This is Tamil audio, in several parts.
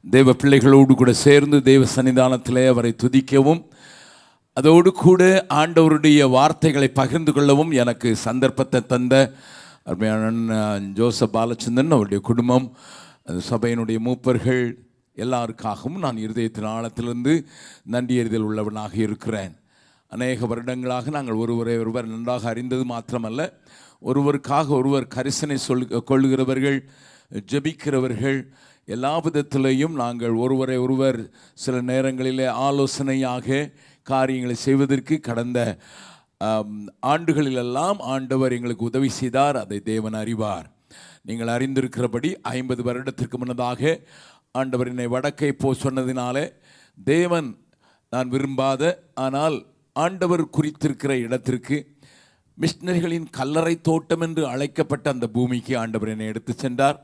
தேவ பிள்ளைகளோடு கூட சேர்ந்து தேவ சன்னிதானத்திலே அவரை துதிக்கவும், அதோடு கூட ஆண்டவருடைய வார்த்தைகளை பகிர்ந்து கொள்ளவும் எனக்கு சந்தர்ப்பத்தை தந்த அருமையான ஜோசப் பாலச்சந்திரன், அவருடைய குடும்பம், சபையினுடைய மூப்பர்கள் எல்லாருக்காகவும் நான் இருதயத்தின் ஆழத்திலிருந்து நன்றியறிதல் உள்ளவனாக இருக்கிறேன். அநேக வருடங்களாக நாங்கள் ஒருவர் நன்றாக அறிந்தது மாத்திரமல்ல, ஒருவருக்காக ஒருவர் கரிசனை கொள்ளுகிறவர்கள், ஜெபிக்கிறவர்கள், எல்லா விதத்திலையும் நாங்கள் ஒருவர் சில நேரங்களிலே ஆலோசனையாக காரியங்களை செய்வதற்கு கடந்த ஆண்டுகளிலெல்லாம் ஆண்டவர் எங்களுக்கு உதவி செய்தார். அதை தேவன் அறிவார். நீங்கள் அறிந்திருக்கிறபடி 50 வருடத்திற்கு முன்னதாக ஆண்டவர் என்னை வடக்கே சொன்னதினாலே தேவன் நான் விரும்பாத ஆனால் ஆண்டவர் குறித்திருக்கிற இடத்திற்கு மிஷனரிகளின் கல்லறை தோட்டம் என்று அழைக்கப்பட்ட அந்த பூமிக்கு ஆண்டவர் என்னை எடுத்து சென்றார்.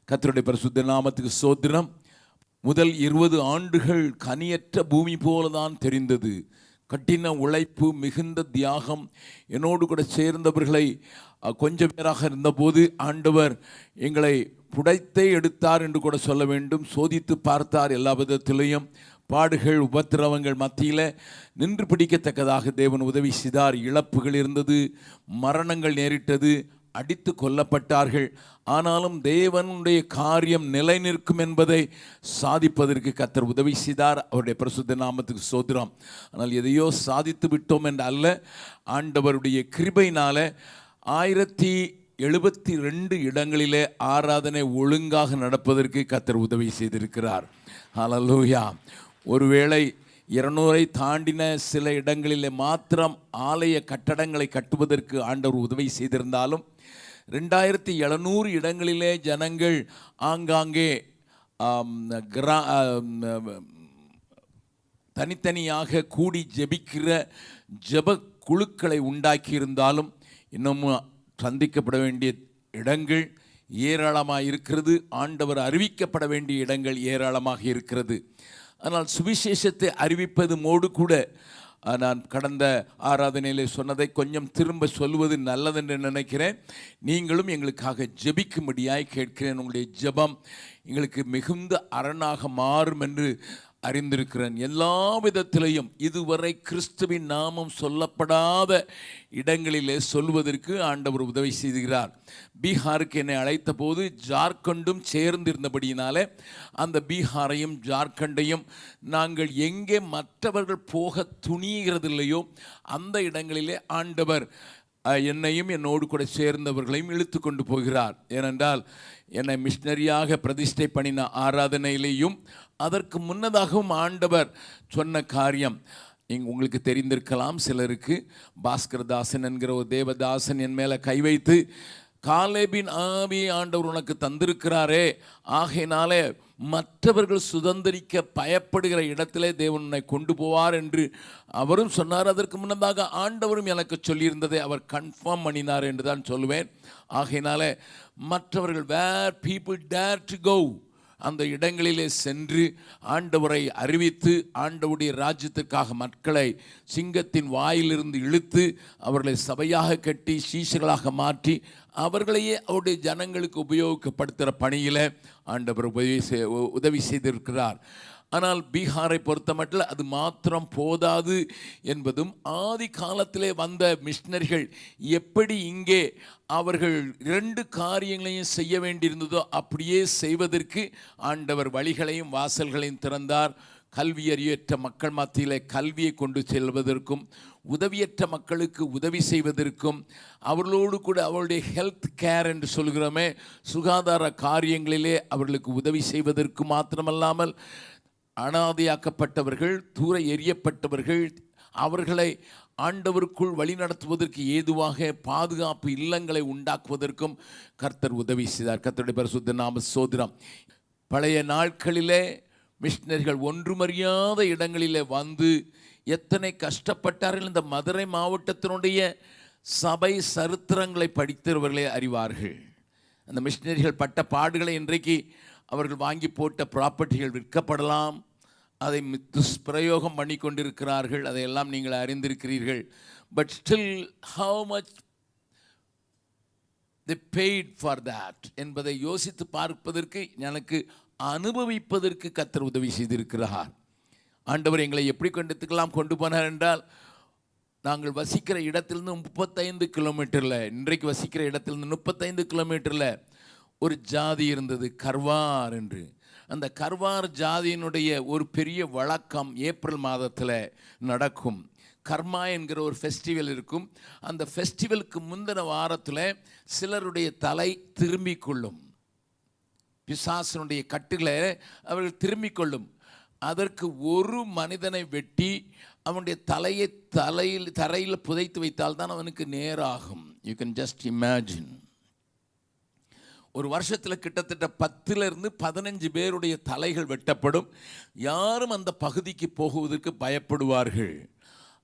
கர்த்தருடைய பரிசுத்த நாமத்துக்கு ஸ்தோத்திரம். முதல் 20 ஆண்டுகள் கனியற்ற பூமி போல தான் தெரிந்தது. கடின உழைப்பு, மிகுந்த தியாகம், என்னோடு கூட சேர்ந்தவர்களை கொஞ்சம் பேராக இருந்தபோது ஆண்டவர் எங்களை புடைத்தே எடுத்தார் என்று கூட சொல்ல வேண்டும். சோதித்து பார்த்தார். எல்லா விதத்திலையும் பாடுகள், உபத்திரவங்கள் மத்தியில் நின்று பிடிக்கத்தக்கதாக தேவன் உதவி செய்தார். இழப்புகள் இருந்தது, மரணங்கள் நேரிட்டது, அடித்து கொல்லப்பட்டார்கள். ஆனாலும் தேவனுடைய காரியம் நிலை நிற்கும் என்பதை சாதிப்பதற்கு கர்த்தர் உதவி செய்தார். அவருடைய பரிசுத்த நாமத்துக்கு ஸ்தோத்திரம். ஆனால் எதையோ சாதித்து விட்டோம் என்று அல்ல, ஆண்டவருடைய கிருபையினால 1072 இடங்களிலே ஆராதனை ஒழுங்காக நடப்பதற்கு கர்த்தர் உதவி செய்திருக்கிறார். ஹல்லேலூயா. ஒருவேளை 200 தாண்டின சில இடங்களிலே மாத்திரம் ஆலய கட்டடங்களை கட்டுவதற்கு ஆண்டவர் உதவி செய்திருந்தாலும் 2700 இடங்களிலே ஜனங்கள் ஆங்காங்கே தனித்தனியாக கூடி ஜெபிக்கிற ஜெப குழுக்களை உண்டாக்கியிருந்தாலும் இன்னமும் சந்திக்கப்பட வேண்டிய இடங்கள் ஏராளமாக இருக்கிறது. ஆண்டவர் அறிவிக்கப்பட வேண்டிய இடங்கள் ஏராளமாக இருக்கிறது. ஆனால் சுவிசேஷத்தை அறிவிப்பது மோடு கூட நான் கடந்த ஆராதனையில் சொன்னதை கொஞ்சம் திரும்ப சொல்வது நல்லதென்று நினைக்கிறேன். நீங்களும் எங்களுக்காக ஜெபிக்கும்படியாய் கேட்கிறேன். உங்களுடைய ஜெபம் எங்களுக்கு மிகுந்த அரணாக மாறும் என்று அறிந்திருக்கிறேன். எல்லா விதத்திலையும் இதுவரை கிறிஸ்துவின் நாமம் சொல்லப்படாத இடங்களிலே சொல்வதற்கு ஆண்டவர் உதவி செய்கிறார். பீகாருக்கு என்னை அழைத்த போது ஜார்க்கண்டும் சேர்ந்திருந்தபடியினாலே அந்த பீகாரையும் ஜார்க்கண்டையும் நாங்கள் எங்கே மற்றவர்கள் போக துணிகிறதில்லையோ அந்த இடங்களிலே ஆண்டவர் என்னையும் என்னோடு கூட சேர்ந்தவர்களையும் இழுத்து கொண்டு போகிறார். ஏனென்றால் என்னை மிஷனரியாக பிரதிஷ்டை பண்ணின ஆராதனையிலேயும் அதற்கு முன்னதாகவும் ஆண்டவர் சொன்ன காரியம் உங்களுக்கு தெரிந்திருக்கலாம். சிலருக்கு பாஸ்கரதாசன் என்கிற ஒரு தேவதாசன் என் மேலே கை வைத்து, காலேபின் ஆவியை ஆண்டவர் உனக்கு தந்திருக்கிறாரே, ஆகையினாலே மற்றவர்கள் சுதந்திரிக்க பயப்படுகிற இடத்திலே தேவன் உன்னை கொண்டு போவார் என்று அவரும் சொன்னார். அதற்கு முன்னதாக ஆண்டவரும் எனக்கு சொல்லியிருந்ததை அவர் கன்ஃபார்ம் பண்ணினார் என்று தான் சொல்லுவேன். ஆகையினாலே மற்றவர்கள் where people dare to go அந்த இடங்களிலே சென்று ஆண்டவரை அறிவித்து ஆண்டவருடைய ராஜ்யத்திற்காக மக்களை சிங்கத்தின் வாயிலிருந்து இழுத்து அவர்களை சபையாக கட்டி சீஷர்களாக மாற்றி அவர்களையே அவருடைய ஜனங்களுக்கு உபயோகப்படுத்துகிற பணியில் ஆண்டவர் உதவி செய்திருக்கிறார். ஆனால் பீகாரை பொறுத்த மட்டும் அது மாத்திரம் போதாது என்பதும், ஆதி காலத்திலே வந்த மிஷனரிகள் எப்படி இங்கே அவர்கள் 2 காரியங்களையும் செய்ய வேண்டியிருந்ததோ அப்படியே செய்வதற்கு ஆண்டவர் வழிகளையும் வாசல்களையும் திறந்தார். கல்வியறியற்ற மக்கள் மத்தியில் கல்வியை கொண்டு செல்வதற்கும், உதவியற்ற மக்களுக்கு உதவி செய்வதற்கும், அவர்களோடு கூட அவருடைய ஹெல்த் கேர் என்று சொல்கிறோமே, சுகாதார காரியங்களிலே அவர்களுக்கு உதவி செய்வதற்கு மாத்திரமல்லாமல் அனாதையாக்கப்பட்டவர்கள், தூர எறியப்பட்டவர்கள், அவர்களை ஆண்டவருக்குள் வழிநடத்துவதற்கு ஏதுவாக பாதுகாப்பு இல்லங்களை உண்டாக்குவதற்கும் கர்த்தர் உதவி செய்தார். கர்த்தருடைய பரிசுத்த நாம ஸ்தோத்திரம். பழைய நாட்களிலே மிஷனரிகள் ஒன்றுமறியாத இடங்களிலே வந்து எத்தனை கஷ்டப்பட்டார்கள். இந்த மதுரை மாவட்டத்தினுடைய சபை சரித்திரங்களை படித்தவர்களே அறிவார்கள். அந்த மிஷனரிகள் பட்ட பாடுகளை இன்றைக்கு அவர்கள் வாங்கி போட்ட ப்ராப்பர்ட்டிகள் விற்கப்படலாம், அதை துஷ்பிரயோகம் பண்ணி கொண்டிருக்கிறார்கள். அதையெல்லாம் நீங்கள் அறிந்திருக்கிறீர்கள். But still how much they paid for that என்பதை யோசித்து பார்ப்பதற்கு எனக்கு அனுபவிப்பதற்கு கர்த்தர் உதவி செய்திருக்கிறார். ஆண்டவர் எங்களை எப்படி கொண்டு போனார் என்றால், நாங்கள் வசிக்கிற இடத்திலிருந்து 35 கிலோமீட்டரில், இன்றைக்கு வசிக்கிற இடத்திலிருந்து 35 கிலோமீட்டரில் ஒரு ஜாதி இருந்தது, கர்வார் என்று. அந்த கர்வார் ஜாதியினுடைய ஒரு பெரிய வழக்கம் ஏப்ரல் மாதத்தில் நடக்கும். கர்மா என்கிற ஒரு ஃபெஸ்டிவல் இருக்கும். அந்த ஃபெஸ்டிவலுக்கு முந்தின வாரத்தில் சிலருடைய தலை திரும்பிக் கொள்ளும். பிசாசனுடைய கட்டுகளை அவர்கள் திரும்பிக் கொள்ளும். அதற்கு ஒரு மனிதனை வெட்டி அவனுடைய தலையை தரையில் புதைத்து வைத்தால் தான் அவனுக்கு நேராகும். You can just imagine. ஒரு வருஷத்தில் கிட்டத்தட்ட 10 to 15 பேருடைய தலைகள் வெட்டப்படும். யாரும் அந்த பகுதிக்கு போகுவதற்கு பயப்படுவார்கள்.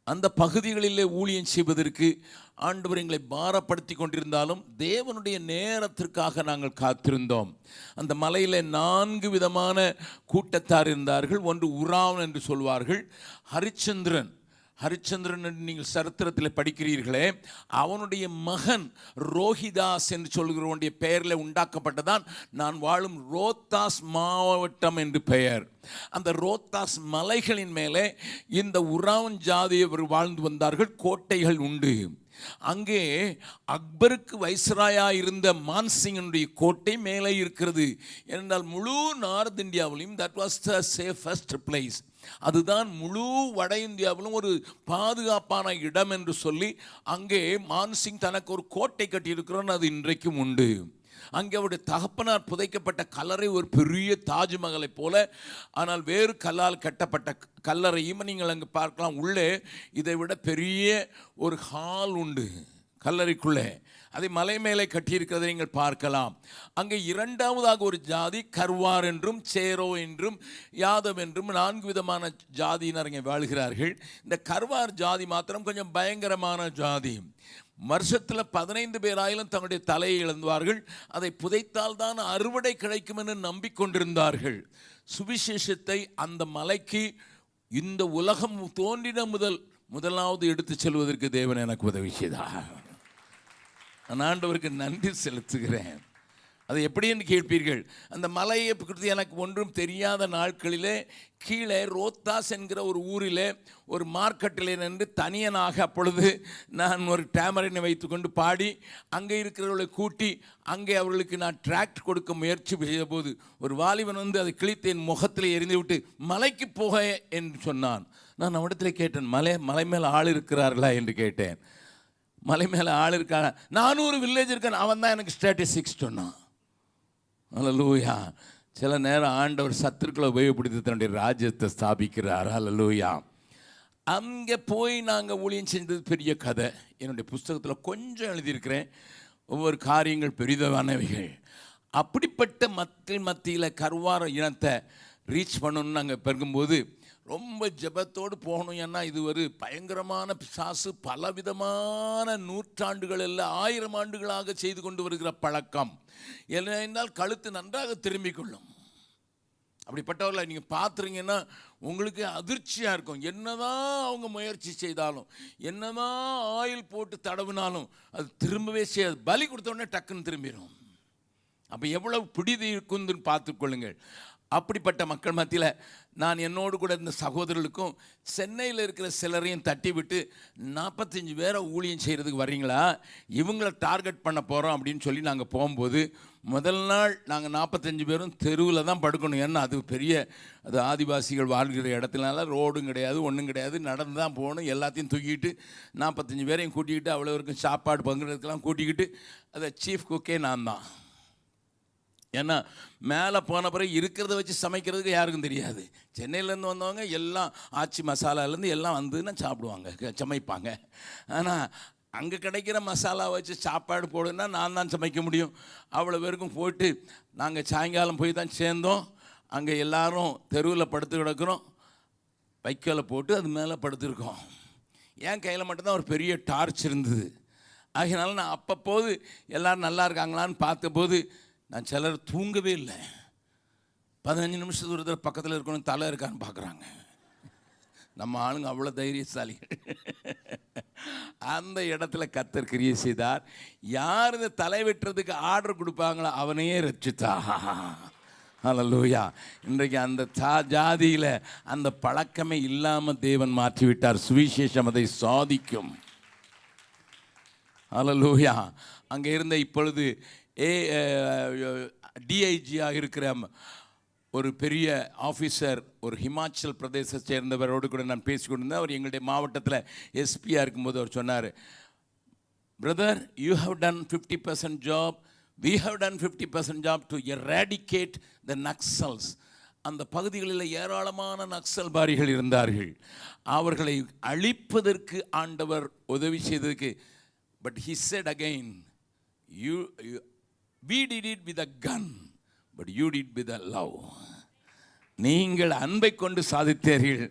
அந்த பகுதிகளிலே ஊழியம் செய்வதற்கு ஆண்டவர் எங்களை பாரப்படுத்தி கொண்டிருந்தாலும் தேவனுடைய நேரத்திற்காக நாங்கள் காத்திருந்தோம். அந்த மலையில் 4 விதமான கூட்டத்தார் இருந்தார்கள். ஒன்று உராவன் என்று சொல்வார்கள். ஹரிச்சந்திரன் என்று நீங்கள் சரித்திரத்தில் படிக்கிறீர்களே, அவனுடைய மகன் ரோஹிதாஸ் என்று சொல்கிறவனுடைய பெயரில் உண்டாக்கப்பட்டதான் நான் வாழும் ரோத்தாஸ் மாவட்டம் என்று பெயர். அந்த ரோத்தாஸ் மலைகளின் மேலே இந்த உராவன் ஜாதியவர் வாழ்ந்து வந்தார்கள். கோட்டைகள் உண்டு. அங்கே அக்பருக்கு வைஸ்ராயா இருந்த மான்சிங்கனுடைய கோட்டை மேலே இருக்கிறது. ஏனென்றால் முழு நார்த் இந்தியாவிலும் that was the safest place. அதுதான் முழு வட இந்தியாவிலும் ஒரு பாதுகாப்பான இடம் என்று சொல்லி அங்கே மான்சிங் தனக்கு ஒரு கோட்டை கட்டியிருக்கிறான். அது இன்றைக்கும் உண்டு. அங்கே அவருடைய தகப்பனார் புதைக்கப்பட்ட கல்லறை ஒரு பெரிய தாஜ்மஹலை போல, ஆனால் வேறு கல்லால் கட்டப்பட்ட கல்லறையும் நீங்கள் அங்கே பார்க்கலாம். உள்ளே இதை விட பெரிய ஒரு ஹால் உண்டு கல்லறைக்குள்ளே. அதை மலை மேலே கட்டியிருக்கிறதை நீங்கள் பார்க்கலாம். அங்கே இரண்டாவதாக ஒரு ஜாதி கர்வார் என்றும் சேரோ என்றும் யாதவ் என்றும் 4 விதமான ஜாதியினர் அங்கே வாழ்கிறார்கள். இந்த கர்வார் ஜாதி மாத்திரம் கொஞ்சம் பயங்கரமான ஜாதி. வருஷத்தில் 15 பேராயிலும் தங்களுடைய தலையை இழந்தார்கள். அதை புதைத்தால் தான் அறுவடை கிடைக்கும் என்று நம்பிக்கொண்டிருந்தார்கள். சுவிசேஷத்தை அந்த மலைக்கு இந்த உலகம் தோன்றின முதலாவது எடுத்து செல்வதற்கு தேவன் எனக்கு உதவி செய்தார். நான் ஆண்டவருக்கு நன்றி செலுத்துகிறேன். அது எப்படி என்று கேட்பீர்கள். அந்த மலையை குறித்து எனக்கு ஒன்றும் தெரியாத நாட்களிலே கீழே ரோத்தாஸ் என்கிற ஒரு ஊரில் ஒரு மார்க்கெட்டில் நின்று தனியனாக அப்பொழுது நான் ஒரு டேமரினை வைத்துக்கொண்டு பாடி அங்கே இருக்கிறவர்களை கூட்டி அங்கே அவர்களுக்கு நான் டிராக்ட் கொடுக்க முயற்சி செய்த போது ஒரு வாலிபன் வந்து அதை கிழித்து என் முகத்தில் எரிந்து விட்டு மலைக்கு போக என்று சொன்னான். நான் அவனிடத்தில் கேட்டேன், மலை மேலே ஆள் இருக்கிறார்களா என்று கேட்டேன். மலை மேலே ஆள் இருக்காங்க, 400 வில்லேஜ் இருக்கான். அவன் தான் எனக்கு ஸ்டாட்டிஸ்டிக்ஸ் சொன்னான். அல்லேலூயா. சில நேரம் ஆண்டவர் சத்துருக்களை உபயோகப்படுத்தி தன்னுடைய ராஜ்யத்தை ஸ்தாபிக்கிறார். அல்லேலூயா. அங்கே போய் நாங்கள் ஊழியம் செஞ்சது பெரிய கதை. என்னுடைய புஸ்தகத்தில் கொஞ்சம் எழுதியிருக்கிறேன். ஒவ்வொரு காரியங்கள் பெரிதமானவைகள். அப்படிப்பட்ட மக்கள் மத்தியில் கர்வார இனத்தை ரீச் பண்ணணும்னு நாங்கள் பெருகும்போது ரொம்ப ஜெபத்தோடு போகணும். ஏன்னா இது ஒரு பயங்கரமான பிசாசு பலவிதமான நூற்றாண்டுகள் எல்லாம் 1000 ஆண்டுகளாக செய்து கொண்டு வருகிற பழக்கம். என்றால் கழுத்து நன்றாக திரும்பிக் கொள்ளும். அப்படிப்பட்டவர்களை நீங்கள் பார்த்துறீங்கன்னா உங்களுக்கு அதிர்ச்சியாக இருக்கும். என்னதான் அவங்க முயற்சி செய்தாலும், என்னதான் ஆயில் போட்டு தடவினாலும் அது திரும்பவே செய்யாது. பலி கொடுத்த உடனே டக்குன்னு திரும்பிடும். அப்போ எவ்வளவு பிடிதி இருக்குன்னு பார்த்துக்கொள்ளுங்கள். அப்படிப்பட்ட மக்கள் மத்தியில் நான் என்னோடு கூட இருந்த சகோதரர்களுக்கும் சென்னையில் இருக்கிற சிலரையும் தட்டி விட்டு 45 பேரை ஊழியம் செய்கிறதுக்கு வர்றீங்களா, இவங்களை டார்கெட் பண்ண போகிறோம் அப்படின்னு சொல்லி நாங்கள் போகும்போது முதல் நாள் நாங்கள் 45 பேரும் தெருவில் தான் படுக்கணும். ஏன்னா அது பெரிய அது ஆதிவாசிகள் வாழ்கிற இடத்துலனால ரோடும் கிடையாது, ஒன்றும் கிடையாது, நடந்து தான் போகணும். எல்லாத்தையும் தூக்கிட்டு 45 பேரையும் கூட்டிக்கிட்டு அவ்வளோ வரைக்கும் சாப்பாடு பங்குறதுக்கெல்லாம் கூட்டிக்கிட்டு அதை சீஃப் குக்கே நான் தான். ஏன்னா மேலே போன பிறகு இருக்கிறத வச்சு சமைக்கிறதுக்கு யாருக்கும் தெரியாது. சென்னையிலேருந்து வந்தவங்க எல்லாம் ஆச்சி மசாலாலேருந்து எல்லாம் வந்துன்னா சாப்பிடுவாங்க, சமைப்பாங்க. ஆனால் அங்கே கிடைக்கிற மசாலா வச்சு சாப்பாடு போடுன்னா நான் தான் சமைக்க முடியும். அவ்வளோ பேருக்கும் போட்டு நாங்கள் சாயங்காலம் போய் தான் சேர்ந்தோம். அங்கே எல்லோரும் தெருவில் படுத்து கிடக்கிறோம். வைக்கோலை போட்டு அது மேலே படுத்துருக்கோம். என் கையில் மட்டும்தான் ஒரு பெரிய டார்ச் இருந்தது. அதனால நான் அப்பப்போது எல்லோரும் நல்லா இருக்காங்களான்னு பார்த்தபோது நான் சிலர் தூங்கவே இல்லை. 15 நிமிஷத்துக்கு ஒரு தடவை பக்கத்தில் இருக்கணும், தலை இருக்கான்னு பார்க்குறாங்க. நம்ம ஆளுங்க அவ்வளோ தைரியசாலிகள். அந்த இடத்துல கர்த்தர் கிரியை செய்தார். யார் இந்த தலை வெட்டுறதுக்கு ஆர்டர் கொடுப்பாங்களோ அவனையே ரட்சித்தா. ஹல்லேலூயா. இன்றைக்கு அந்த ஜாதியில் அந்த பழக்கமே இல்லாமல் தேவன் மாற்றிவிட்டார். சுவிசேஷம் அதை சாதிக்கும். ஹல்லேலூயா. அங்கே இருந்த இப்பொழுது டிஐஜியாக இருக்கிற ஒரு பெரிய ஆஃபீஸர், ஒரு ஹிமாச்சல் பிரதேசத்தை சேர்ந்தவரோடு கூட நான் பேசிக்கொண்டிருந்தேன். அவர் எங்களுடைய மாவட்டத்தில் எஸ்பியாக இருக்கும்போது அவர் சொன்னார், brother, you have done 50% job, we have done 50% job to eradicate the Naxals. அந்த பகுதிகளில் ஏராளமான நக்சல்பாரிகள் இருந்தார்கள். அவர்களை அழிப்பதற்கு ஆண்டவர் உதவி செய்ததற்கு. But he said again, we did it with a gun, but you did with a love. நீங்கள் அன்பை கொண்டு சாதித்தீர்கள்,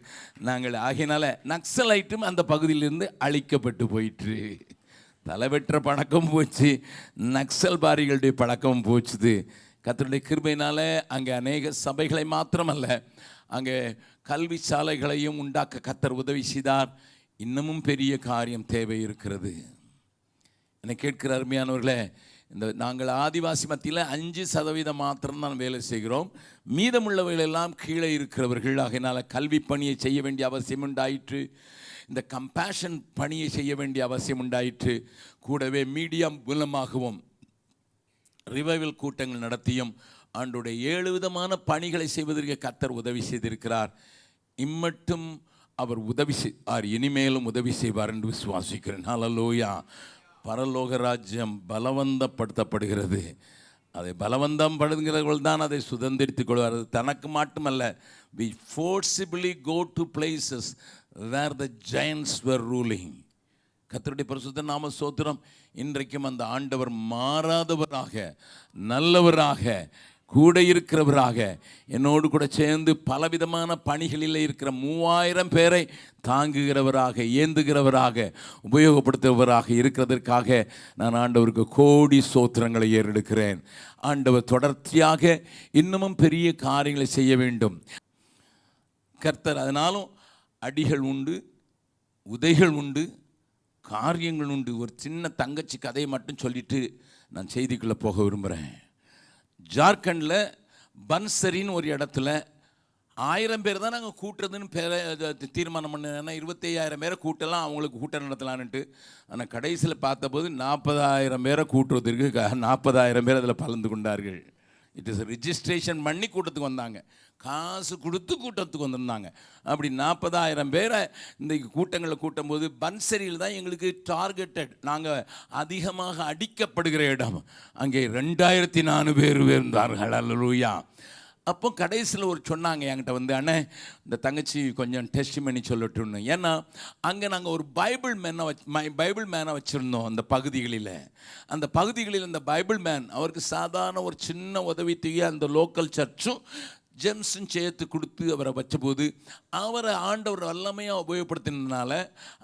நாங்கள் ஆகினால நக்சலைட்டும் அந்த பகுதியிலிருந்து அழிக்கப்பட்டு போயிற்று. தலைவெற்ற பழக்கம் போச்சு, நக்சல்பாரிகளுடைய பழக்கம் போச்சுது. கர்த்தருடைய கிருபையினால அங்கே அநேக சபைகளை மாத்திரமல்ல, அங்கே கல்வி சாலைகளையும் உண்டாக்க கர்த்தர் உதவி செய்தார். இன்னமும் பெரிய காரியம் தேவை இருக்கிறது. என்னை கேட்கிற அருமையானவர்களே, இந்த நாங்கள் ஆதிவாசி மத்தியில் 5% மாத்திரம்தான் வேலை செய்கிறோம். மீதமுள்ளவர்களெல்லாம் கீழே இருக்கிறவர்கள். ஆகையினால் கல்வி பணியை செய்ய வேண்டிய அவசியம் உண்டாயிற்று. இந்த கம்பேஷன் பணியை செய்ய வேண்டிய அவசியம் உண்டாயிற்று. கூடவே மீடியா மூலமாகவும் ரிவைவல் கூட்டங்கள் நடத்தியும் ஆண்டுடைய 7 விதமான பணிகளை செய்வதற்கு கர்த்தர் உதவி செய்திருக்கிறார். இம்மட்டும் அவர் உதவி செய்வார், இனிமேலும் உதவி செய்வார் என்று விசுவாசிக்கிறேன். ஹல்லேலூயா. பரலோக ராஜ்யம் பலவந்தப்படுத்தப்படுகிறது. அதை பலவந்தம் படுகிறவர்கள் தான் அதை சுதந்திரித்துக் கொள்வார். அது தனக்கு மட்டுமல்ல. we forcibly go to places where the giants were ruling. கர்த்தருடைய பரிசுத்த நாம ஸ்தோத்திரம். இன்றைக்கும் அந்த ஆண்டவர் மாறாதவராக, நல்லவராக, கூட இருக்கிறவராக, என்னோடு கூட சேர்ந்து பலவிதமான பணிகளில் இருக்கிற 3000 பேரை தாங்குகிறவராக, ஏந்துகிறவராக, உபயோகப்படுத்துபவராக இருக்கிறதற்காக நான் ஆண்டவருக்கு கோடி ஸ்தோத்திரங்களை ஏறெடுக்கிறேன். ஆண்டவர் தொடர்ச்சியாக இன்னமும் பெரிய காரியங்களை செய்ய வேண்டும் கர்த்தர். அதனாலும் அடிகள் உண்டு, உதைகள் உண்டு, காரியங்கள் உண்டு. ஒரு சின்ன தங்கச்சி கதையை மட்டும் சொல்லிட்டு நான் செய்திக்குள்ளே போக விரும்புகிறேன். ஜார்க்கண்டில் பன்சரின்னு ஒரு இடத்துல 1000 பேர் தான் நாங்கள் கூட்டுறதுன்னு தீர்மானம் பண்ணேன்னா 25,000 பேரை கூட்டலாம், அவங்களுக்கு கூட்டம் நடத்தலான்ட்டு. ஆனால் கடைசியில் பார்த்தபோது 40,000 பேரை கூட்டுறதுக்கு 40,000 பேர் அதில் கலந்து கொண்டார்கள். இட் இஸ் ரிஜிஸ்ட்ரேஷன் பண்ணி கூட்டத்துக்கு வந்தாங்க, காசு கொடுத்து கூட்டத்துக்கு வந்திருந்தாங்க. அப்படி 40,000 பேரை இந்த கூட்டங்களில் கூட்டும்போது பன்சரியில் தான் எங்களுக்கு டார்கெட்டட், நாங்கள் அதிகமாக அடிக்கப்படுகிற இடம். அங்கே 2,400 பேர் இருந்தார்கள். அல்லேலூயா. அப்போ கடைசியில் ஒரு சொன்னாங்க என்கிட்ட வந்து, அண்ணே இந்த தங்கச்சி கொஞ்சம் டெஸ்ட் பண்ணி சொல்லட்டும்னு. ஏன்னா அங்கே நாங்கள் ஒரு பைபிள் மேனை வச்சுருந்தோம் அந்த பகுதிகளில். அந்த பகுதிகளில் அந்த பைபிள் மேன் அவருக்கு சாதாரண ஒரு சின்ன உதவி செய்ய அந்த லோக்கல் சர்ச்சும் ஜெம்ஸும் சேர்த்து கொடுத்து அவரை வச்சபோது அவரை ஆண்டவர் வல்லமையாக உபயோகப்படுத்தினதுனால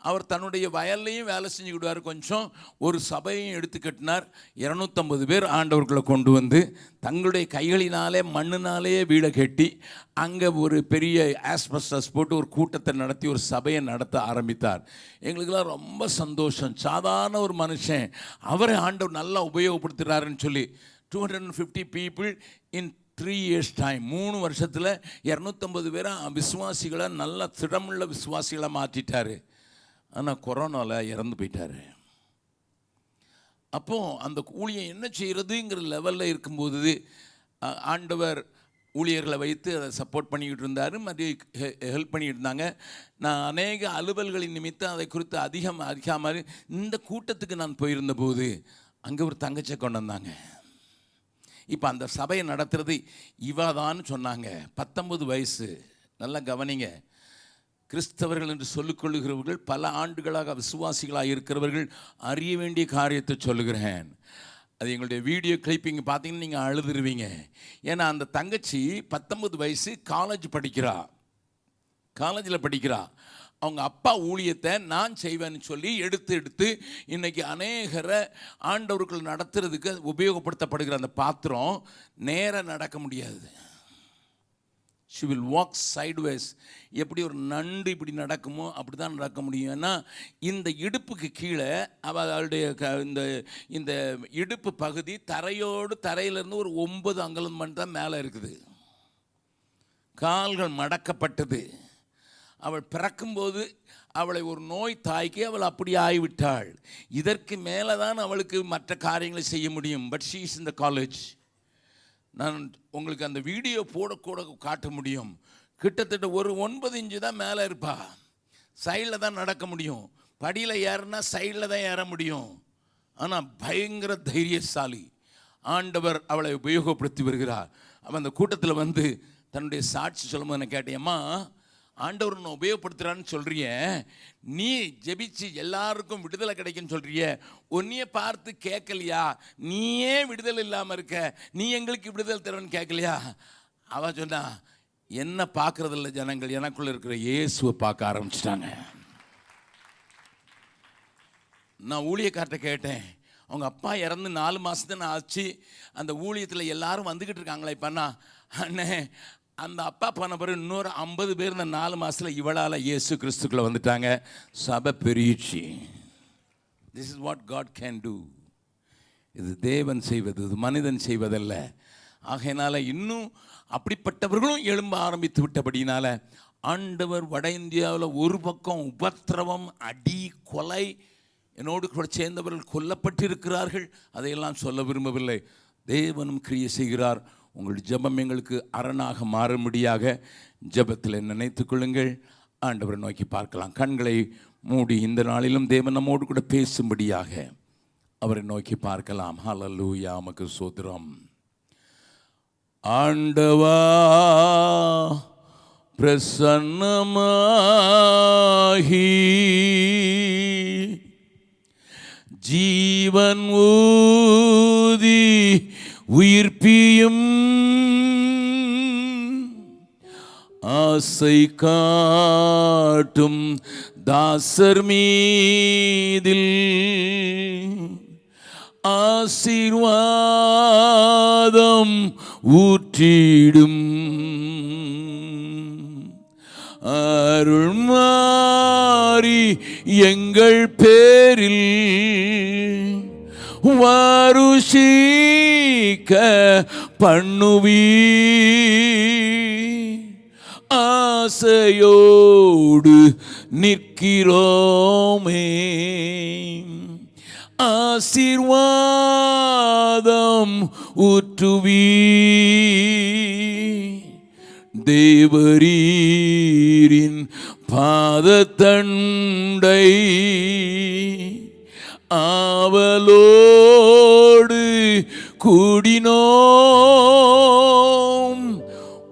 அவர் தன்னுடைய வயல்லையும் வேலை செஞ்சுக்கிடுவார். கொஞ்சம் ஒரு சபையும் எடுத்து கட்டினார். 250 பேர் ஆண்டவர்களை கொண்டு வந்து தங்களுடைய கைகளினாலே மண்ணினாலேயே வீடை கட்டி அங்கே ஒரு பெரிய ஆஸ்பெஸ்டஸ் போட்டு ஒரு கூட்டத்தை நடத்தி ஒரு சபையை நடத்த ஆரம்பித்தார். எங்களுக்கெல்லாம் ரொம்ப சந்தோஷம். சாதாரண ஒரு மனுஷன், அவரை ஆண்டவர் நல்லா உபயோகப்படுத்துகிறாருன்னு சொல்லி 250 people in 3 years time, 3 வருஷத்தில் 250 பேரை விசுவாசிகளை நல்ல திடமுள்ள விசுவாசிகளை மாற்றிட்டார். ஆனால் கொரோனாவில் இறந்து போயிட்டார். அப்போது அந்த ஊழியம் என்ன செய்கிறதுங்கிற லெவலில் இருக்கும்போது ஆண்டவர் ஊழியர்களை வைத்து அதை சப்போர்ட் பண்ணிக்கிட்டு இருந்தார், மற்ற ஹெல்ப் பண்ணிக்கிட்டு இருந்தாங்க. நான் அநேக அலுவல்களின் நிமித்தம் அதை குறித்து அதிகமாக இந்த கூட்டத்துக்கு நான் போயிருந்த போது அங்கே ஒரு தங்கச்சியை கொண்டு வந்தாங்க. இப்போ அந்த சபையை நடத்துறது இவாதான்னு சொன்னாங்க. 19 வயசு. நல்லா கவனிங்க. கிறிஸ்தவர்கள் என்று சொல்லிக்கொள்ளுகிறவர்கள், பல ஆண்டுகளாக விசுவாசிகளாக இருக்கிறவர்கள் அறிய வேண்டிய காரியத்தை சொல்லுகிறேன். அது எங்களுடைய வீடியோ கிளிப்பிங் பார்த்தீங்கன்னா நீங்கள் அழுதுருவீங்க. ஏன்னா அந்த தங்கச்சி 19 வயசு, காலேஜில் படிக்கிறா. அவங்க அப்பா ஊழியத்தை நான் செய்வேன்னு சொல்லி எடுத்து இன்றைக்கி அநேகரை ஆண்டவர்கள் நடத்துறதுக்கு உபயோகப்படுத்தப்படுகிற அந்த பாத்திரம் நேராக நடக்க முடியாது. she will walk sideways. எப்படி ஒரு நண்டு இப்படி நடக்குமோ அப்படி தான் நடக்க முடியும். ஏன்னா இந்த இடுப்புக்கு கீழே அவளுடைய இந்த இடுப்பு பகுதி தரையிலேருந்து ஒரு 9 அங்குலம் தான் மேலே இருக்குது. கால்கள் மடக்கப்பட்டது. அவள் பிறக்கும்போது அவளை ஒரு நோய் தாய்க்கு அவள் அப்படி ஆகிவிட்டாள். இதற்கு மேலே தான் அவளுக்கு மற்ற காரியங்களை செய்ய முடியும். But she is in the college. நான் உங்களுக்கு அந்த வீடியோ போடக்கூட காட்ட முடியும். கிட்டத்தட்ட ஒரு 9 இன்ச்சு தான் மேலே இருப்பா. சைடில் தான் நடக்க முடியும். படியில் ஏறினா சைடில் தான் ஏற முடியும். ஆனால் பயங்கர தைரியசாலி. ஆண்டவர் அவளை உபயோகப்படுத்தி வருகிறார். அவன் அந்த கூட்டத்தில் வந்து தன்னுடைய சாட்சி சொல்லும்போது நான் கேட்டேம்மா, ஆண்டவர் நான் உபயோகப்படுத்துகிறான்னு சொல்கிறிய, நீ ஜெபிச்சு எல்லாருக்கும் விடுதலை கிடைக்குன்னு சொல்கிறிய, உன்னையே பார்த்து கேட்கலையா? நீயே விடுதலை இல்லாமல் இருக்க, நீ எங்களுக்கு விடுதலை தருவன்னு கேட்கலையா? அவள் சொன்னா, என்ன பார்க்கறதில்ல ஜனங்கள், எனக்குள்ள இருக்கிற இயேசுவை பார்க்க ஆரம்பிச்சிட்டாங்க. நான் ஊழியக்கார்ட்ட கேட்டேன், அவங்க அப்பா இறந்து 4 மாதம் ஆச்சு, அந்த ஊழியத்தில் எல்லாரும் வந்துக்கிட்டு இருக்காங்களே இப்போண்ணா. அண்ணே, அந்த அப்பா போன பிறகு இன்னொரு 50 பேர் இந்த 4 மாதத்தில் இவளால் இயேசு கிறிஸ்துக்குள்ளே வந்துட்டாங்க. சபை பெருகிடுச்சு. This is what God can do. இது தேவன் செய்வது, இது மனிதன் செய்வதல்ல. ஆகையினால இன்னும் அப்படிப்பட்டவர்களும் எழும்ப ஆரம்பித்து விட்டபடினால ஆண்டவர் வட இந்தியாவில் ஒரு பக்கம் உபத்திரவம், அடி, கொலை, என்னோடு கூட சேர்ந்தவர்கள் கொல்லப்பட்டிருக்கிறார்கள். அதையெல்லாம் சொல்ல விரும்பவில்லை. தேவனும் கிரியை செய்கிறார். உங்கள் ஜெபம் எங்களுக்கு அரணாக மாறும்படியாக ஜெபத்தில் நினைத்துக் கொள்ளுங்கள். ஆண்டவரை நோக்கி பார்க்கலாம். கண்களை மூடி இந்த நாளிலும் தேவன் நம்மோடு கூட பேசும்படியாக அவரை நோக்கி பார்க்கலாம். ஹல்லேலூயா, உமக்கு ஸ்தோத்திரம். ஆண்டவா பிரசன்னமாகி ஜீவன் ஊதி உயிர்ப்பியும் ஆசை காட்டும் தாசர் மீதில் ஆசீர்வாதம் ஊற்றிடும் அருள்மாறி எங்கள் பேரில் வருஷிக்க பண்ணுவி ஆசையோடு நிற்கிறோமே. ஆசீர்வாதம் ஊற்றுவி தேவரீரின் பாதத்தண்டை ஆவலோடு கூடினோம்.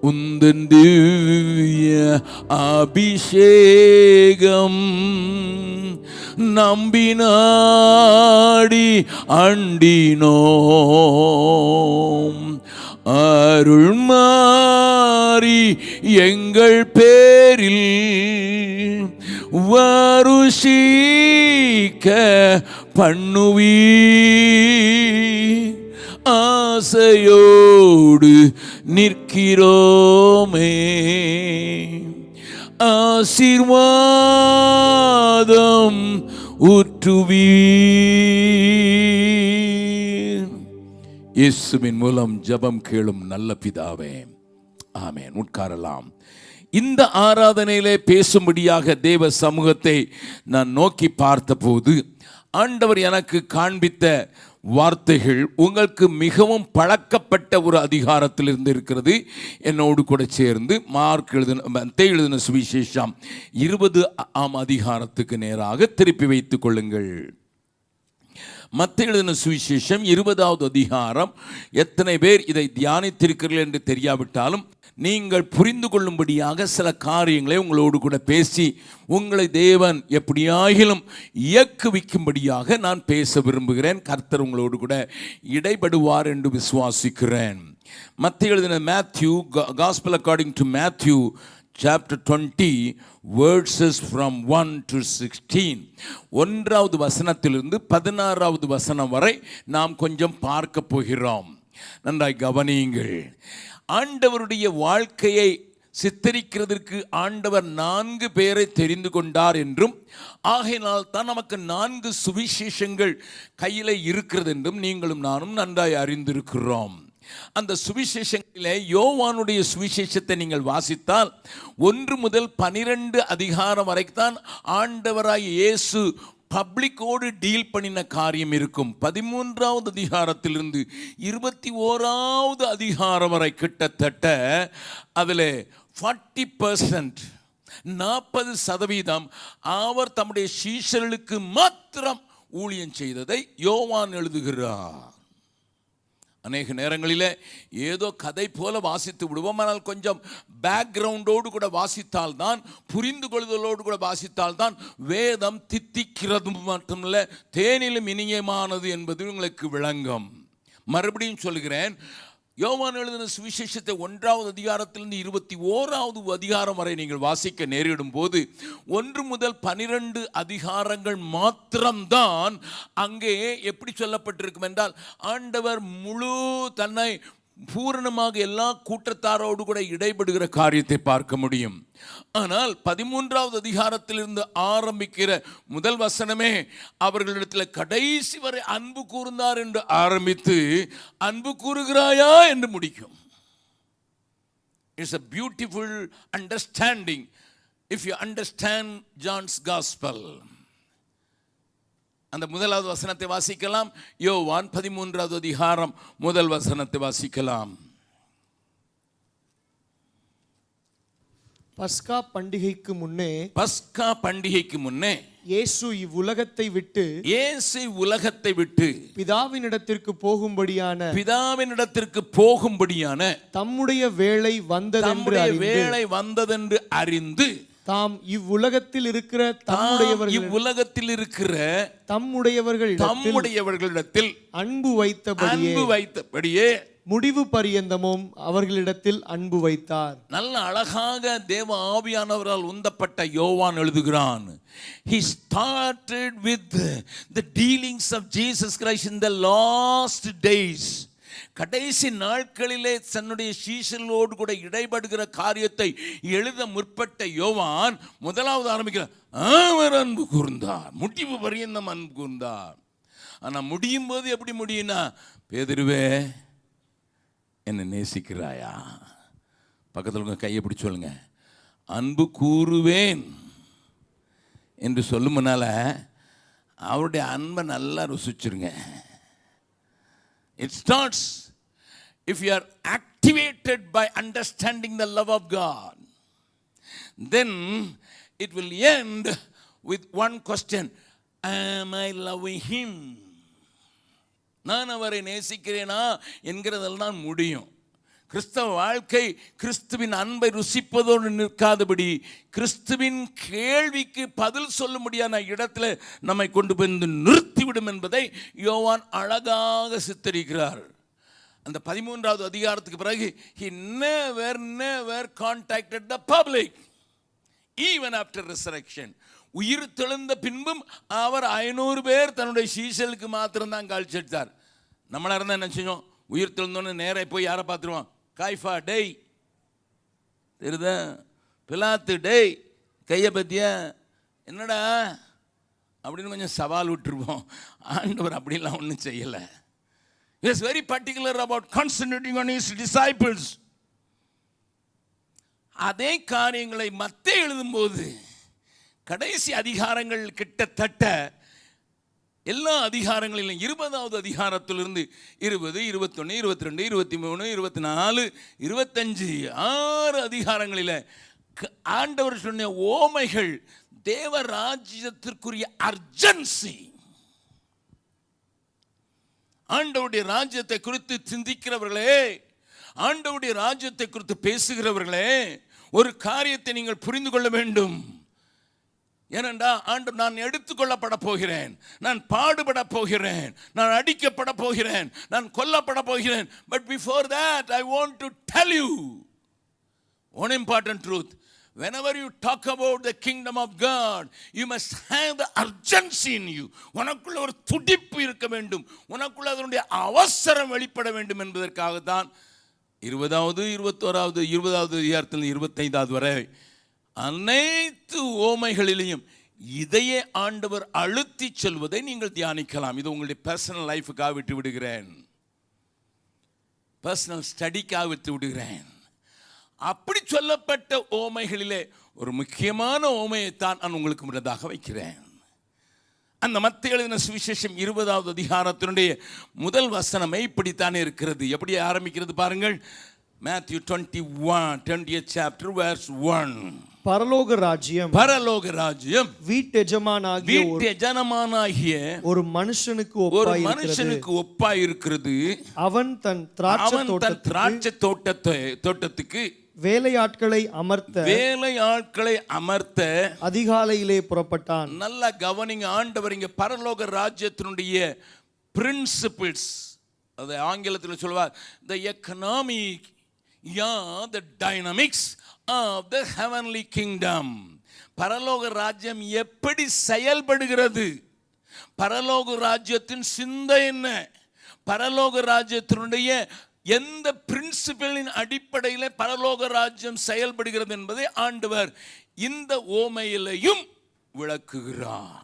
உந்தன் திவ்ய அபிஷேகம் நம்பினாடி அண்டினோம். அருள்மாறி எங்கள் பேரில் வருஷிக்க பண்ணுவி ஆசையோடு நிற்கிறோமே. ஆசீர்வாதம் ஊற்றுவி. இயேசுவின் மூலம் ஜெபம் கேளும் நல்ல பிதாவே, ஆமென். உட்காரலாம். இந்த ஆராதனையிலே பேசும்படியாக தேவ சமூகத்தை நான் நோக்கி பார்த்தபோது ஆண்டவர் எனக்கு காண்பித்த வார்த்தைகள் உங்களுக்கு மிகவும் பழக்கப்பட்ட ஒரு அதிகாரத்திலிருந்து இருக்கிறது. என்னோடு கூட சேர்ந்து மத்தேயு எழுதின சுவிசேஷம் 20ஆம் அதிகாரத்துக்கு நேராக திருப்பி வைத்துக் கொள்ளுங்கள். மத்தேயு எழுதின சுவிசேஷம் 20வது அதிகாரம். எத்தனை பேர் இதை தியானித்திருக்கிறீர்கள் என்று தெரியாவிட்டாலும் நீங்கள் புரிந்து கொள்ளும்படியாக சில காரியங்களை உங்களோடு கூட பேசி உங்களை தேவன் எப்படியாகிலும் இயக்குவிக்கும்படியாக நான் பேச விரும்புகிறேன். கர்த்தர் உங்களோடு கூட இடைபடுவார் என்று விசுவாசிக்கிறேன். மத்தேயு எழுதின Gospel according to Matthew chapter 20 verses from 1 to 16. 1வது வசனத்திலிருந்து 16வது வசனம் வரை நாம் கொஞ்சம் பார்க்க போகிறோம். நன்றாய் கவனியுங்கள். ஆண்டவருடைய வாழ்க்கையை சித்தரிக்கிறதற்கு ஆண்டவர் 4 பேரை தெரிந்து கொண்டார் என்றும், ஆகையினால் தான் நமக்கு 4 சுவிசேஷங்கள் கையில் இருக்கிறது என்றும் நீங்களும் நானும் நன்றாய் அறிந்திருக்கிறோம். அந்த சுவிசேஷங்களிலே யோவானுடைய சுவிசேஷத்தை நீங்கள் வாசித்தால் 1 முதல் 12 அதிகாரம் வரைக்கும் ஆண்டவராய் இயேசு பப்ளிக்கோடு டீல் பண்ணின காரியம் இருக்கும். 13வது அதிகாரத்திலிருந்து 21வது அதிகாரம் வரை கிட்டத்தட்ட அதில் 40% 40% அவர் தம்முடைய சீஷர்களுக்கு மாத்திரம் ஊழியம் செய்ததை யோவான் எழுதுகிறார். அநேக நேரங்களில் ஏதோ கதை போல வாசித்து விடுவோம். ஆனால் கொஞ்சம் பேக்ரவுண்டோடு கூட வாசித்தால்தான், புரிந்து கொள்ளுதலோடு கூட வாசித்தால்தான் வேதம் தித்திக்கிறது மட்டுமல்ல தேனிலும் இனியமானது என்பது உங்களுக்கு விளங்கும். மறுபடியும் சொல்கிறேன், யோவான் எழுதின சுவிசேஷத்தை 1வது அதிகாரத்திலிருந்து 21வது அதிகாரம் வரை நீங்கள் வாசிக்க நேரிடும் போது 1 முதல் 12 அதிகாரங்கள் மாத்திரம்தான் அங்கே எப்படி சொல்லப்பட்டிருக்கும் என்றால், ஆண்டவர் முழு தன்னை பூரணமாக எல்லா கூட்டத்தாரோடு கூட இடைபடுகிற காரியத்தை பார்க்க முடியும். ஆனால் 13வது அதிகாரத்திலிருந்து ஆரம்பிக்கிற முதல் வசனமே அவர்களிடத்தில் கடைசி வரை அன்பு கூர்ந்தார் என்று ஆரம்பித்து அன்பு கூறுகிறாயா என்று முடிக்கும். It's a beautiful understanding if you understand John's gospel. அந்த முதலாவது வசனத்தை வாசிக்கலாம். யோவான் 13வது அதிகாரம் முதல் வசனத்தை வாசிக்கலாம். பஸ்கா பண்டிகைக்கு முன்னே இயேசு இவ்வுலகத்தை விட்டு பிதாவினிடத்திற்கு போகும்படியான தம்முடைய வேளை வந்ததென்று அறிந்து தாம் இவ்வுலகத்தில் இருக்கிற தம்முடையவர்களிடத்தில் அன்பு வைத்தபடியே முடிவு பரியந்தமும் அவர்களிடத்தில் அன்பு வைத்தார். நல்ல அழகாக தேவ ஆவியானவரால் உந்தப்பட்ட யோவான் எழுதுகிறான். He started with the dealings of Jesus Christ in the last days. கடைசி நாட்களிலே தன்னுடைய சீஷர்களோடு கூட இடைபடுகிற காரியத்தை எழுத முற்பட்ட யோவான் முதலாவது ஆரம்பிக்கிறார். அவர் அன்பு கூர்ந்தார், முடிவு பரியந்தம் அன்பு கூர்ந்தார். ஆனால் முடியும் போது எப்படி முடியும்னா, பேதுருவே என்னை நேசிக்கிறாயா? பக்கத்தில் உங்க கையை பிடிச்சு சொல்லுங்க, அன்பு கூறுவேன் என்று சொல்லுமுனால அவருடைய அன்பை நல்லா ருசிச்சிருங்க. It starts if you are activated by understanding the love of God, then it will end with one question: am I loving him? நான் அவரை நேசிக்கிறேனா என்கிறதெல்லாம் முடியும். கிறிஸ்தவ வாழ்க்கை கிறிஸ்துவின் அன்பை ருசிப்பதோடு நிற்காதபடி கிறிஸ்துவின் கேள்விக்கு பதில் சொல்ல முடியாத இடத்துல நம்மை கொண்டு போய் நிறுத்திவிடும் என்பதை யோவான் அழகாக சித்தரிக்கிறார். அந்த 13வது அதிகாரத்துக்கு பிறகு he never contacted the public even after resurrection. உயிர் தெழுந்த பின்பும் அவர் 500 பேர் தன்னுடைய சீஷர்களுக்கு மாத்திரம்தான் காட்சி அளித்தார். நம்மளா இருந்தால் என்ன செய்யும்? உயிர் தெழுந்தோன்னு நேராக போய் யாரை பார்த்துருவோம்? காய்ஃபா டேய், தெரியுதா? பிலாத்து டேய், கையை பற்றியா என்னடா அப்படின்னு கொஞ்சம் சவால் விட்டுருவோம். ஆண்டவர் அப்படிலாம் ஒன்றும் செய்யலை. He was very particular about concentrating on his disciples. அதே காரியங்களை மத்தேயு எழுதும்போது கடைசி அதிகாரங்கள் கிட்டத்தட்ட எல்லா அதிகாரங்களிலும் 20வது அதிகாரத்திலிருந்து 20, 21, 22, 23, 24, 25 6 அதிகாரங்களில் ஆண்டவர் சொன்ன ஓமைகள் தேவ ராஜ்யத்திற்குரிய அர்ஜென்சி. ஆண்டவருடைய ராஜ்யத்தை குறித்து சிந்திக்கிறவர்களே, ஆண்டவருடைய ராஜ்யத்தை குறித்து பேசுகிறவர்களே, ஒரு காரியத்தை நீங்கள் புரிந்து கொள்ள வேண்டும். ஏனென்றா ஆண்டவர், நான் எடுத்துக்கொள்ளப்பட போகிறேன், நான் பாடுபட போகிறேன், நான் அடிக்கப்பட போகிறேன், நான் கொல்லப்பட போகிறேன். But before that I want to tell you one important truth. Whenever you talk about the kingdom of God, you must have the urgency in you. உனக்குள்ள ஒரு துடிப்பு இருக்க வேண்டும், உனக்குள்ள அதனுடைய அவசரம் வெளிப்பட வேண்டும் என்பதற்காக தான் 20வது 21வது 20வது அதிகாரத்தில் 25வது வரை அனைத்து ஓமைகளிலேயும் இதையே ஆண்டவர் அழுத்தி சொல்வதை நீங்கள் தியானிக்கலாம். இது உங்களுடைய பர்சனல் லைஃபுக்காக விட்டு விடுகிறேன். பர்சனல் ஸ்டடிக்காக விட்டு விடுகிறேன். அப்படி சொல்லப்பட்ட ஓமைகளிலே ஒரு முக்கியமான ஓமையைத்தான் நான் உங்களுக்கு முன்னதாக வைக்கிறேன். அந்த மத்தேயு எழுதின சுவிசேஷம் 20வது அதிகாரத்தினுடைய முதல் வசனம் இப்படித்தானே இருக்கிறது. எப்படி ஆரம்பிக்கிறது பாருங்கள். Matthew 20th chapter verse 1. பரலோக ராஜ்யம் வீட்டெஜமானாகிய ஒரு மனுஷனுக்கு ஒப்பாயிருக்கிறது. அவன் தன் திராட்சை தோட்டத்துக்கு வேலையாட்களை அமர்த்த அதிகாலையிலே புறப்பட்டான். நல்லா கவனிங்க. ஆண்டவர் இங்க பரலோக ராஜ்யத்தினுடைய பிரின்சிபிள்ஸ், அது ஆங்கிலத்தில் சொல்வார் the economic, the dynamics of the heavenly kingdom. பரலோக ராஜ்யம் எப்படி செயல்படுகிறது, பரலோக ராஜ்யத்தின் சிந்தை என்ன, பரலோக ராஜ்யத்தினுடைய எந்த பிரின்சிபலின் அடிப்படையில் பரலோக ராஜ்யம் செயல்படுகிறது என்பதை ஆண்டவர் இந்த ஓமையிலையும் விளக்குகிறார்.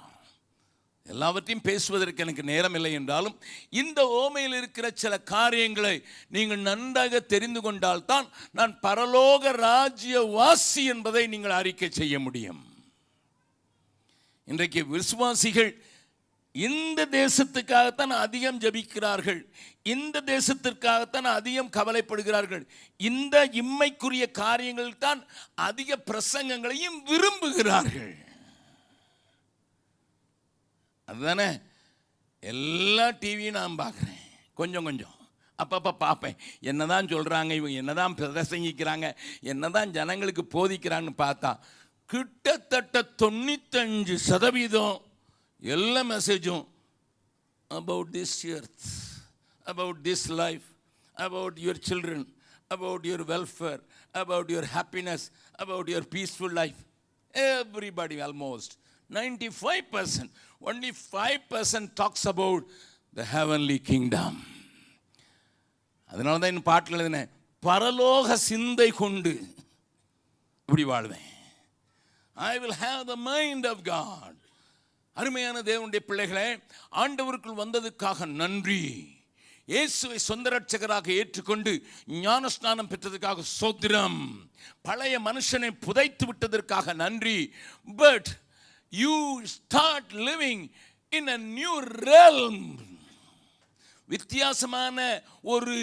எல்லாவற்றையும் பேசுவதற்கு எனக்கு நேரம் இல்லை என்றாலும் இந்த ஓமையில் இருக்கிற சில காரியங்களை நீங்கள் நன்றாக தெரிந்து கொண்டால்தான் நான் பரலோக ராஜ்ய வாசி என்பதை நீங்கள் அறிக்கை செய்ய முடியும். இன்றைக்கு விசுவாசிகள் இந்த தேசத்துக்காகத்தான் அதிகம் ஜெபிக்கிறார்கள், இந்த தேசத்திற்காகத்தான் அதிகம் கவலைப்படுகிறார்கள், இந்த இம்மைக்குரிய காரியங்கள் தான் அதிக பிரசங்கங்களையும் விரும்புகிறார்கள். அதுதானே எல்லா டிவியும் நான் பார்க்குறேன், கொஞ்சம் அப்பப்போ பார்ப்பேன். என்னதான் சொல்கிறாங்க இவங்க, என்னதான் பிரசங்கிக்கிறாங்க, என்னதான் ஜனங்களுக்கு போதிக்கிறான்னு பார்த்தா கிட்டத்தட்ட 95% எல்லா மெசேஜும் about this earth, about this life, about your children, about your welfare, about your happiness, about your peaceful life. Everybody almost 95%, only 5% talks about the heavenly kingdom. அதனால தான் இந்த பாட்டில் எழுதினேன், பரலோக சிந்தை கொண்டு இப்படி வாழ்வேன். I will have the mind of God. அருமையான தேவனுடைய பிள்ளைகளே, ஆண்டவருக்குள் வந்ததுக்காக நன்றி. இயேசுவை சொந்த ரட்சகராக ஏற்றுக்கொண்டு ஞானஸ்நானம் பெற்றதற்காக ஸ்தோத்திரம். பழைய மனுஷனை புதைத்து விட்டதற்காக நன்றி. But you start living in a new realm. வித்தியாசமான ஒரு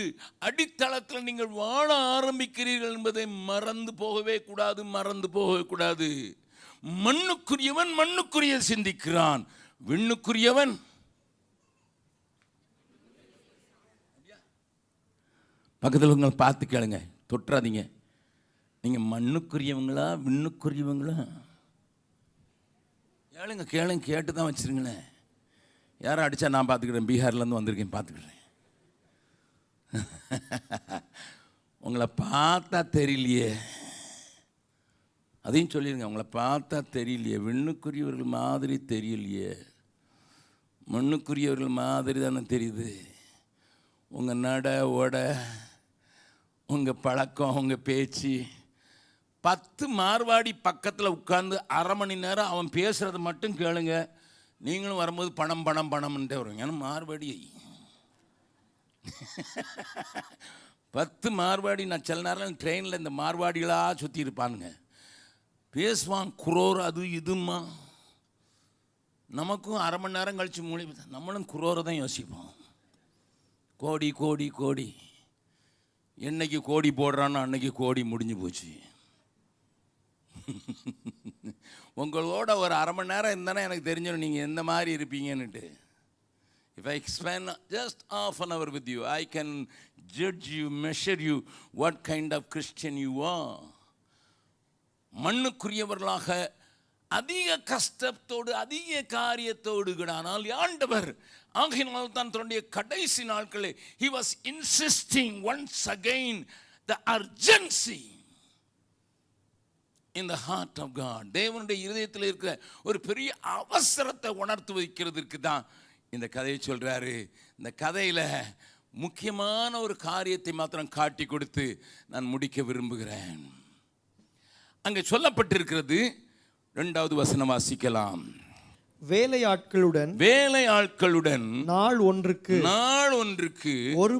அடித்தளத்தில் நீங்கள் வாழ ஆரம்பிக்கிறீர்கள் என்பதை மறந்து போகவே கூடாது. மண்ணுக்குரியவன் மண்ணுக்குரிய சிந்திக்கிறான், விண்ணுக்குரியவன் பக்கத்தில் உங்களை பார்த்து கேளுங்க, தொற்றாதீங்க. நீங்கள் மண்ணுக்குரியவங்களா விண்ணுக்குரியவங்களா? கேளுங்க கேட்டு தான் வச்சிருங்களேன். யாரும் அடித்தா நான் பார்த்துக்கிறேன், பீகார்லேருந்து வந்திருக்கேன், பார்த்துக்கிறேன். உங்களை பார்த்தா தெரியலையே, அதையும் சொல்லிடுங்க. உங்களை பார்த்தா தெரியலையே, விண்ணுக்குரியவர்கள் மாதிரி தெரியலையே, மண்ணுக்குரியவர்கள் மாதிரி தானே தெரியுது. உங்கள் நட ஓட, உங்கள் பழக்கம், உங்கள் பேச்சு. 10 மார்வாடி பக்கத்தில் உட்கார்ந்து அரை மணி நேரம் அவன் பேசுகிறத மட்டும் கேளுங்க. நீங்களும் வரும்போது பணம்ன்ட்டே வருவீங்க. ஏன்னா மார்வாடி 10 மார்வாடி. நான் சில நேரம் ட்ரெயினில் இந்த மார்வாடிகளாக சுற்றி இருப்பானுங்க, பேசுவான் குரோர் அது இதுமா. நமக்கும் அரை மணி நேரம் கழித்து மூளை, நம்மளும் குரோரை தான் யோசிப்போம். கோடி என்னைக்கு கோடி போடுறான்னு அன்னைக்கு கோடி முடிஞ்சு போச்சு. உங்களோட ஒரு அரை மணி நேரம் இருந்தானே எனக்கு தெரிஞ்சிடும் நீங்கள் எந்த மாதிரி இருப்பீங்கன்னுட்டு. If I spend just half an hour with you, I can judge you, measure you, what kind of Christian you are. மண்ணுக்குரியவர்களாக அதிக கஷ்டத்தோடு அதிக காரியத்தோடு ஆனால் ஆண்டவர் ஆகினால் தான் தன்னுடைய கடைசி நாட்களில் he was insisting once again the urgency in the heart of God. தேவனுடைய இருதயத்தில் இருக்கிற ஒரு பெரிய அவசரத்தை உணர்த்து வைக்கிறதுக்கு தான் இந்த கதையை சொல்றாரு. இந்த கதையில முக்கியமான ஒரு காரியத்தை மாத்திரம் காட்டி கொடுத்து நான் முடிக்க விரும்புகிறேன். அங்கே சொல்லப்பட்டிருக்கிறது, 2வது வசனம் வாசிக்கலாம். வேலையாட்களுடன் நாள் ஒன்றுக்கு ஒரு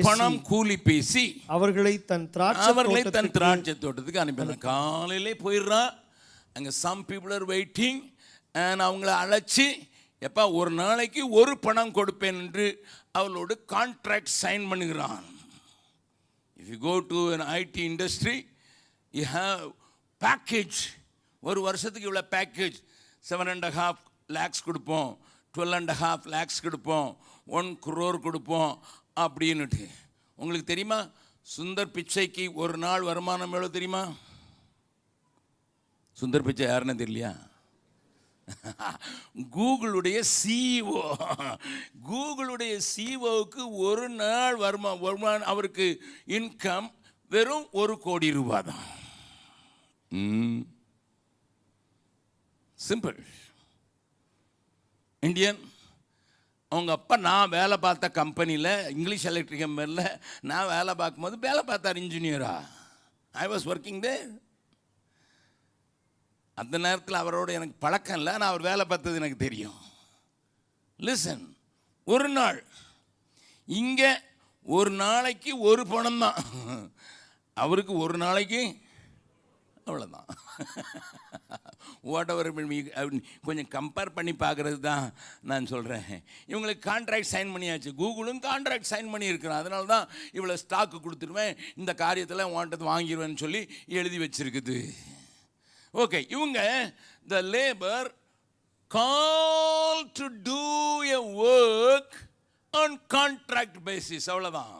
பணம் கூலி பேசி அவர்களை தன் திராட்சை தோட்டத்துக்கு அனுப்பினான். காலையிலே போயிடுறான். அங்க some people are waiting and அவங்கள அழைச்சி எப்பா ஒரு நாளைக்கு ஒரு பணம் கொடுப்பேன் என்று அவளோடு கான்ட்ராக்ட் சைன் பண்ணுகிறான். If you go to an IT industry, you have package. ஒரு வருஷத்துக்கு இவ்வளோ பேக்கேஜ் 7.5 lakhs கொடுப்போம், 12.5 lakhs கொடுப்போம், 1 crore கொடுப்போம் அப்படின்னுட்டு. உங்களுக்கு தெரியுமா சுந்தர் பிச்சைக்கு ஒரு நாள் வருமானம் எவ்வளோ தெரியுமா? சுந்தர் பிச்சை யாருன்னு தெரியலையா? கூகுளுடைய சிஇஓ. கூகுளுடைய சிஇஓவுக்கு ஒரு நாள் வருமானம் அவருக்கு இன்கம் வெறும் 1 கோடி ரூபாய் தான். சிம்பிள். இந்தியன். அவங்க அப்பா நான் வேலை பார்த்த கம்பெனியில் இங்கிலீஷ் எலக்ட்ரிக் கம்பெனியில் நான் வேலை பார்க்கும்போது வேலை பார்த்தார் இன்ஜினியரா. I was working there. அந்த நேரத்தில் அவரோட எனக்கு பழக்கம் இல்லை, நான் அவர் வேலை பார்த்தது எனக்கு தெரியும். லிசன், ஒரு நாள் இங்கே ஒரு நாளைக்கு ஒரு பணம் தான், அவருக்கு ஒரு நாளைக்கு அவ்வளோதான். வாட் எவர் கொஞ்சம் கம்பேர் பண்ணி பார்க்குறது தான் நான் சொல்கிறேன். இவங்களுக்கு கான்ட்ராக்ட் சைன் பண்ணியாச்சு, கூகுளும் கான்ட்ராக்ட் சைன் பண்ணியிருக்கிறோம். அதனால தான் இவ்வளோ ஸ்டாக்கு கொடுத்துருவேன், இந்த காரியத்தில் வாண்டது வாங்கிடுவேன்னு சொல்லி எழுதி வச்சிருக்குது. ஓகே, இவங்க the labour call to do a work on contract basis. அவ்வளோதான்.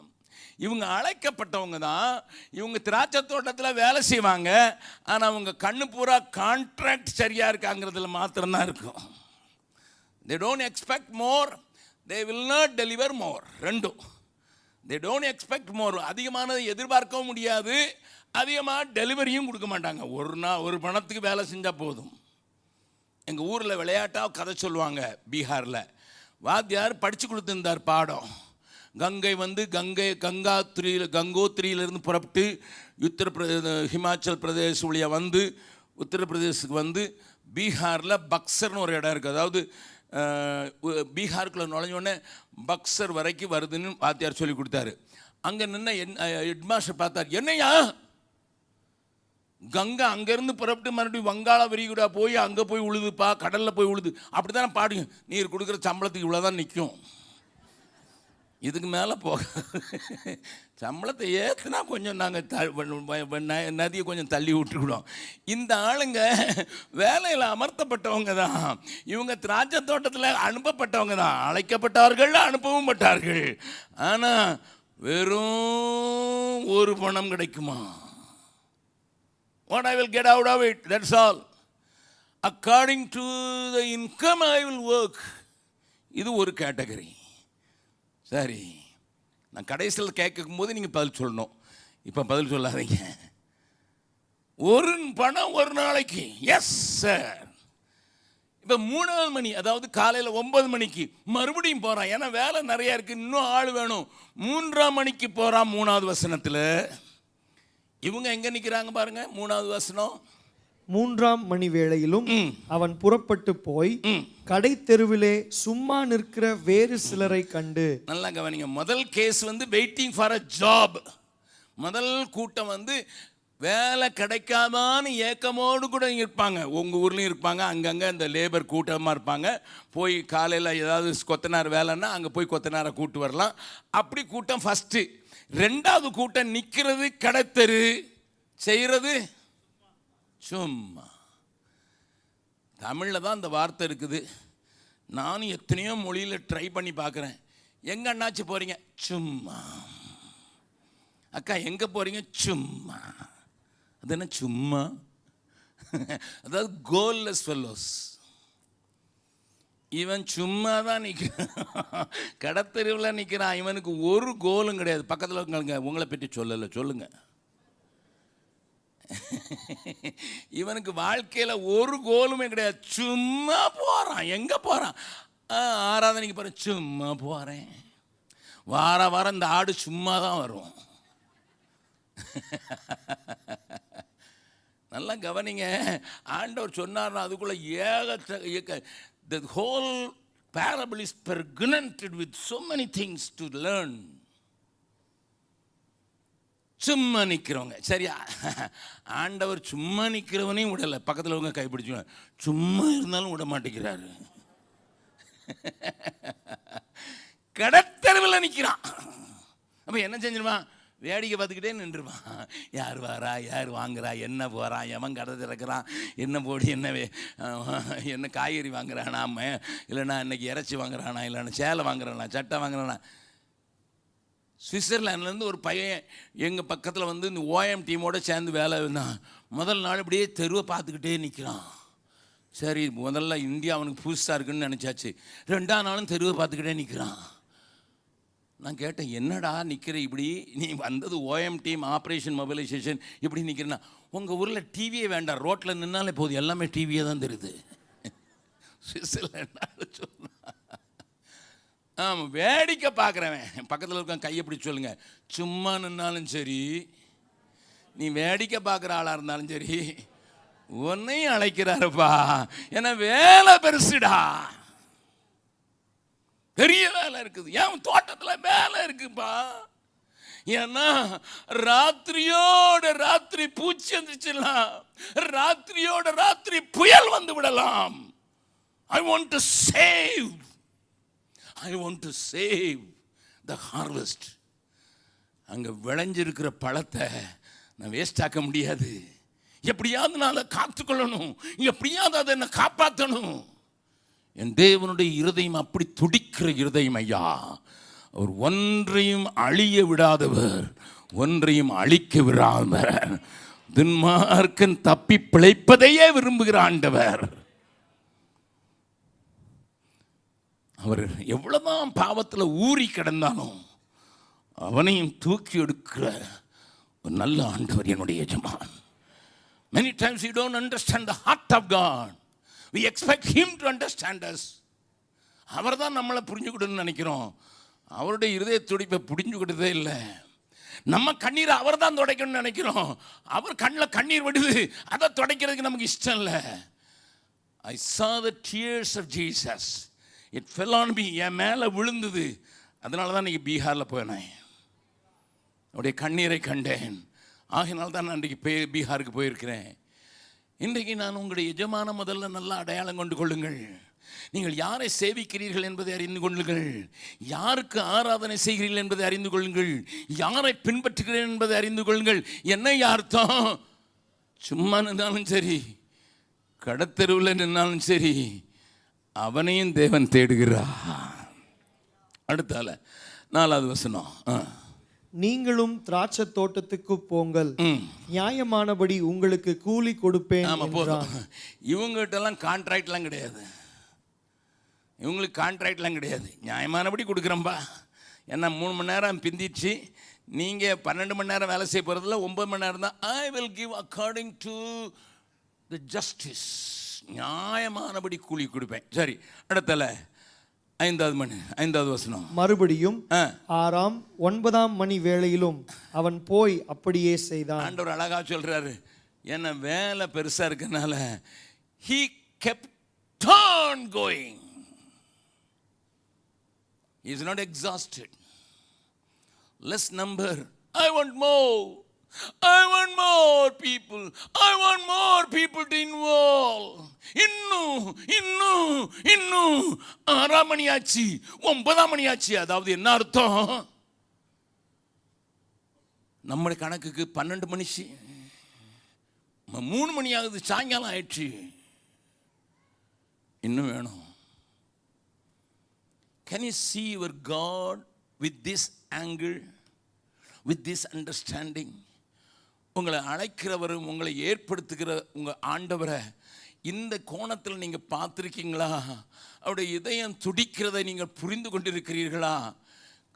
இவங்க அழைக்கப்பட்டவங்க தான். இவங்க திராட்சை தோட்டத்தில் வேலை செய்வாங்க. ஆனால் அவங்க கண்ணு பூரா கான்ட்ராக்ட் சரியாக இருக்காங்கிறதுல மாத்திரம்தான் இருக்கும். They don't expect more, they will not deliver more. ரெண்டும். தே டோன்ட் எக்ஸ்பெக்ட் மோர், அதிகமானதை எதிர்பார்க்கவும் முடியாது, அதிகமாக டெலிவரியும் கொடுக்க மாட்டாங்க. ஒரு பணத்துக்கு வேலை செஞ்சால் போதும். எங்கள் ஊரில் விளையாட்டாக கதை சொல்லுவாங்க. பீகாரில் வாத்தியார் படித்து கொடுத்துருந்தார் பாடம். கங்கை வந்து கங்கோத்திரியிலிருந்து புறப்பட்டு ஹிமாச்சல் பிரதேஷ் வழியாக வந்து உத்தரப்பிரதேசுக்கு வந்து பீகாரில் பக்சர்னு ஒரு இடம் இருக்குது. அதாவது பீகாருக்குள்ளே நுழைஞ்சோடனே பக்சர் வரைக்கும் வருதுன்னு வாத்தியார் சொல்லி கொடுத்தாரு. அங்கே நின்று ஹெட்மாஸ்டர் பார்த்தார். என்னையா கங்கை அங்கேருந்து புறப்பட்டு மறுபடியும் வங்காள விரிகுடா போய் அங்கே போய் உழுதுப்பா, கடலில் போய் உழுது, அப்படி தானே பாடுங்க, நீர் கொடுக்குற சம்பளத்துக்கு இவ்வளோ தான் நிற்கும், இதுக்கு மேலே போக சம்பளத்தை ஏற்றுனா கொஞ்சம் நாங்கள் நதியை கொஞ்சம் தள்ளி விட்டுக்கிடுவோம். இந்த ஆளுங்க வேலையில் அமர்த்தப்பட்டவங்க தான். இவங்க திராட்சை தோட்டத்தில் அனுப்பப்பட்டவங்க தான். அழைக்கப்பட்டார்கள், அனுப்பவும் பட்டார்கள். ஆனால் வெறும் ஒரு பணம் கிடைக்குமா? What I will get out of it, that's all. According to the income I will work. இது ஒரு கேட்டகரி. சரி, நான் கடைசியில் கேட்கும் போது நீங்கள் பதில் சொல்லணும். இப்போ பதில் சொல்லாதீங்க. ஒரு பணம் ஒரு நாளைக்கு. Yes sir. இப்போ 3வது மணி, அதாவது காலையில் 9 மணிக்கு மறுபடியும் போகிறான். ஏன்னா வேலை நிறையா இருக்குது, இன்னும் ஆள் வேணும். 3ஆம் மணிக்கு போகிறான். 3வது வசனத்தில் இவங்க எங்கே நிற்கிறாங்க பாருங்க. 3வது வசனம். 3ஆம் மணி வேளையிலும் அவன் புறப்பட்டு போய் கடை தெருவிலே சும்மா நிற்கிற வேறு சிலரை கண்டு. நல்லா கவனிங்க. முதல் கேஸ் வந்து வெயிட்டிங் ஃபார் அ ஜாப். முதல் கூட்டம் வந்து வேலை கிடைக்காதான்னு ஏக்கமோடு கூட இருப்பாங்க. உங்கள் ஊர்லேயும் இருப்பாங்க. அங்கங்கே இந்த லேபர் கூட்டமாக இருப்பாங்க. போய் காலையில் ஏதாவது கொத்தனார் வேலைன்னா அங்கே போய் கொத்தனாரை கூட்டு வரலாம். அப்படி கூட்டம் ஃபஸ்ட்டு. 2வது கூட்டம் நிற்கிறது கடைத்தெரு, செய்கிறது சும்மா. தமிழில் தான் இந்த வார்த்தை இருக்குது. நானும் எத்தனையோ மொழியில் ட்ரை பண்ணி பார்க்குறேன். எங்கே அண்ணாச்சி போகிறீங்க? சும்மா. அக்கா எங்கே போகிறீங்க? சும்மா. அது என்ன சும்மா? அதாவது கோல்லெஸ் ஃபெல்லோஸ். இவன் சும்மா தான் நிற்கிறான், கடத்தெருவில் நிற்கிறான். இவனுக்கு ஒரு கோலும் கிடையாது. பக்கத்தில் இருக்கவங்க உங்களை பற்றி சொல்லலை, சொல்லுங்க. இவனுக்கு வாழ்க்கையில் ஒரு கோலுமே கிடையாது. சும்மா போகிறான். எங்கே போகிறான்? ஆராதனைக்கு போகிறேன், சும்மா போகிறேன். வாரம் இந்த ஆடு சும்மா தான் வரும். நல்லா கவனிங்க. ஆண்டவர் சொன்னார்னா அதுக்குள்ள the whole parable is pregnant with so many things to learn. சும்மா நிற்கிறவங்க, சரியா? ஆண்டவர் சும்மா நிற்கிறவனையும் விடலை. பக்கத்தில் அவங்க கைப்பிடிச்சு, சும்மா இருந்தாலும் விட மாட்டேங்கிறாரு. கடத்தெருவில் நிற்கிறான். அப்போ என்ன செஞ்சிருவான்? வேடிக்கை பார்த்துக்கிட்டே நின்றுவான். யார் வாரா, யார் வாங்குறா, என்ன போகிறான், எவன் கடை திறக்கிறான், என்ன போடி, என்ன காய்கறி வாங்குறானா, இல்லைன்னா இன்னைக்கு இறைச்சி வாங்குறானா, இல்லைன்னா சேலை வாங்குறானா, சட்டை வாங்குறானா. சுவிட்சர்லாண்ட்லேருந்து ஒரு பையன் எங்கள் பக்கத்தில் வந்து இந்த ஓஎம் டீமோடு சேர்ந்து வேலை இருந்தான். முதல் நாள் இப்படியே தெருவை பார்த்துக்கிட்டே நிற்கிறான். சரி, முதல்ல இந்தியா அவனுக்கு புதுசாக இருக்குன்னு நினச்சாச்சு. 2ஆம் நாளும் தெருவை பார்த்துக்கிட்டே நிற்கிறான். நான் கேட்டேன், என்னடா நிற்கிற இப்படி, நீ வந்தது ஓஎம் டீம் ஆப்ரேஷன் மொபைலைசேஷன், இப்படி நிற்கிறேன்னா, உங்கள் ஊரில் டிவியே வேண்டாம், ரோட்டில் நின்னாலே போதும், எல்லாமே டிவியே தான் தெரியுது. சுவிட்சர்லாண்டு சொன்னான். ஆமாம், வேடிக்கை பார்க்குறவன் பக்கத்தில் இருக்க கையை பிடிச்சி சொல்லுங்க, சும்மா நின்னாலும் சரி, நீ வேடிக்கை பார்க்குற ஆளாக இருந்தாலும் சரி, உன்னையும் அழைக்கிறாருப்பா. ஏன்னா வேலை பெருசுடா, பெரிய வேலை இருக்குது. என் தோட்டத்தில் வேலை இருக்குப்பா. ஏன்னா ராத்திரியோட ராத்திரி பூச்சி வந்துச்சுலாம், ராத்திரியோட ராத்திரி புயல் வந்து விடலாம். I want to save the harvest. அங்கே விளைஞ்சிருக்கிற பழத்தை நான் வேஸ்ட் ஆக்க முடியாது. எப்படியாவது நான் அதை காத்துக்கொள்ளணும், எப்படியாவது அதை என்ன காப்பாற்றணும். என் தேவனுடைய இருதயம் அப்படி துடிக்கிற இருதயம் ஐயா. அவர் ஒன்றையும் அழிய விடாதவர், ஒன்றையும் அழிக்க விடாதவர். துன்மார்க்கன் தப்பி பிழைப்பதையே விரும்புகிற ஆண்டவர். அவர் எவ்வளவுதான் பாவத்தில் ஊறி கிடந்தாலும் அவனையும் தூக்கி எடுக்கிற ஒரு நல்ல ஆண்டவர் என்னுடைய எஜமான். Many times we don't understand the heart of God. We expect him to understand us. அவர் தான் நம்மளை புரிஞ்சுக்கிட்டோன்னு நினைக்கிறோம். அவருடைய இருதய துடிப்பை புரிஞ்சுக்கிட்டதே இல்லை. நம்ம கண்ணீரை அவர் தான் துடைக்கணும்னு நினைக்கிறோம். அவர் கண்ணில் கண்ணீர் விடுது, அதை துடைக்கிறதுக்கு நமக்கு இஷ்டம் இல்லை. I saw the tears of Jesus. It fell on me. என் மேலே விழுந்தது. அதனால தான் இன்றைக்கி பீகாரில் போனேன். அவருடைய கண்ணீரை கண்டேன். ஆகினால்தான் தான் நான் இன்றைக்கி பீகாருக்கு போயிருக்கிறேன். இன்றைக்கு நான் உங்களுடைய எஜமான முதல்ல நல்லா அடையாளம் கொண்டு கொள்ளுங்கள். நீங்கள் யாரை சேவிக்கிறீர்கள் என்பதை அறிந்து கொள்ளுங்கள். யாருக்கு ஆராதனை செய்கிறீர்கள் என்பதை அறிந்து கொள்ளுங்கள். யாரை பின்பற்றுகிறேன் என்பதை அறிந்து கொள்ளுங்கள். என்ன அர்த்தம்? சும்மா நின்னாலும் சரி, கடத்தெருவில் நின்னாலும் சரி, அவனையும் தேவன் தேடுகிறார். அடுத்தால 4வது வசனம், நீங்களும் திராட்சை தோட்டத்துக்கு போங்கள், நியாயமானபடி உங்களுக்கு கூலி கொடுப்பேன். இவங்ககிட்டலாம் கான்ட்ராக்ட்லாம் கிடையாது. இவங்களுக்கு கான்ட்ராக்ட்லாம் கிடையாது. நியாயமானபடி கொடுக்குறேன்பா. ஏன்னா 3 மணி நேரம் பிந்திச்சு நீங்கள் 12 மணி நேரம் வேலை செய்ய போகிறதுல 9 மணி நேரம் தான். I will give according to the justice. நியாயமானபடி கூலி கொடுப்பேன். சரி, அடுத்தல 5வது வசனம். மறுபடியும் 6ஆம் 9ஆம் மணி வேளையிலும் அவன் போய் அப்படியே செய்தான். ஆண்டவர் அழகா சொல்றாரு, என்ன வேலை பெருசா இருக்கனால he kept on going. He is not exhausted. Less number. I want more. I want more people. I want more people to involve. இன்னும் 6ஆம் மணி ஆச்சு, 9ஆம் மணி ஆச்சு. அதாவது என்ன அர்த்தம்? நம்முடைய கணக்குக்கு 12 மணி, 3 மணி ஆகுது, சாயங்காலம் ஆயிடுச்சு, இன்னும் வேணும். Can you see your God with this angle, with this understanding? உங்களை அழைக்கிறவரும் உங்களை ஏற்படுத்துகிற உங்கள் ஆண்டவரை இந்த கோணத்தில் நீங்கள் பார்த்துருக்கீங்களா? அவருடைய இதயம் துடிக்கிறதை நீங்கள் புரிந்து கொண்டிருக்கிறீர்களா?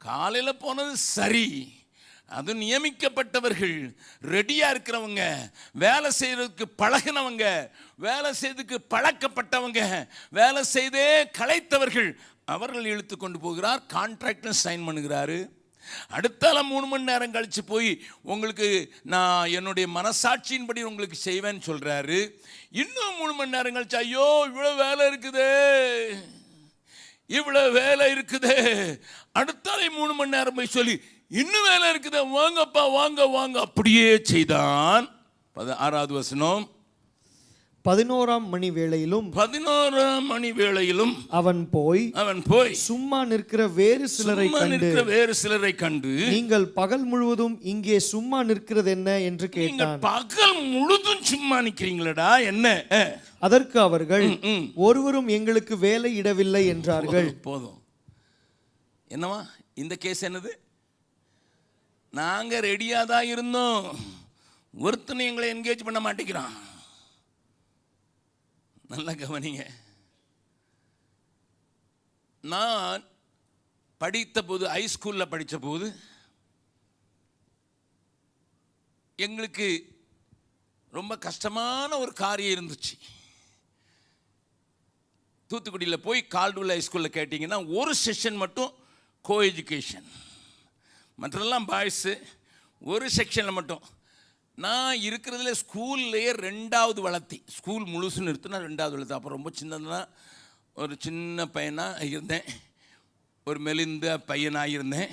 காலையில் போனது சரி, அது நியமிக்கப்பட்டவர்கள், ரெடியாக இருக்கிறவங்க, வேலை செய்கிறதுக்கு பழகினவங்க, வேலை செய்வதற்கு பழக்கப்பட்டவங்க, வேலை செய்தே களைத்தவர்கள், அவர்கள் இழுத்து கொண்டு போகிறார். கான்ட்ராக்டில் சைன் பண்ணுகிறாரு. அடுத்தால 3 மணி நேரம் கழிச்சு போய் உங்களுக்கு நான் என்னுடைய மனசாட்சியின்படி உங்களுக்கு செய்வேன்னு சொல்றாரு. இன்னும் 3 மணி நேரம் கழிச்சு, ஐயோ இவ்வளவு வேலை இருக்குதே, இவ்வளவு வேலை இருக்குதே. அடுத்தாலே 3 மணி நேரம் போய் சொல்லி, இன்னும் வேலை இருக்குதே, வாங்கப்பா வாங்க வாங்க. அப்படியே செய்தான். 6வது வசனம். 11ஆம் மணி வேளையிலும் 11ஆம் மணி வேளையிலும் அவன் போய் சும்மா நிற்கிற வேறு சிலரை கண்டு நீங்கள் பகல் முழுவதும் இங்கே சும்மா நிற்கிறது என்ன என்று கேட்டான். பகல் முழுதும் சும்மா நிற்கிறீங்களடா என்ன? அதற்கு அவர்கள், ஒருவரும் எங்களுக்கு வேலை இடவில்லை என்றார்கள். போதும். என்னவா இந்த கேஸ்? என்னது? நாங்க ரெடியா தான் இருந்தோம், ஒருத்தனை எங்களை என்கேஜ் பண்ண மாட்டேங்கிறான். நல்லா கவனிங்க. நான் படித்த போது, ஹைஸ்கூலில் படித்த போது எங்களுக்கு ரொம்ப கஷ்டமான ஒரு காரியம் இருந்துச்சு. தூத்துக்குடியில் போய் கால்டுவெல் ஹைஸ்கூலில் கேட்டிங்கன்னா ஒரு செக்ஷன் மட்டும் கோ எஜுகேஷன், மற்றெல்லாம் பாய்ஸு. ஒரு செக்ஷனில் மட்டும் நான் இருக்கிறதுல ஸ்கூல்லையே 2வது வளர்த்தி. ஸ்கூல் முழுசு நிறுத்தினா 2வது வளர்த்தி. அப்போ ரொம்ப சின்னதுனா ஒரு சின்ன பையனாக இருந்தேன், ஒரு மெலிந்த பையனாக இருந்தேன்.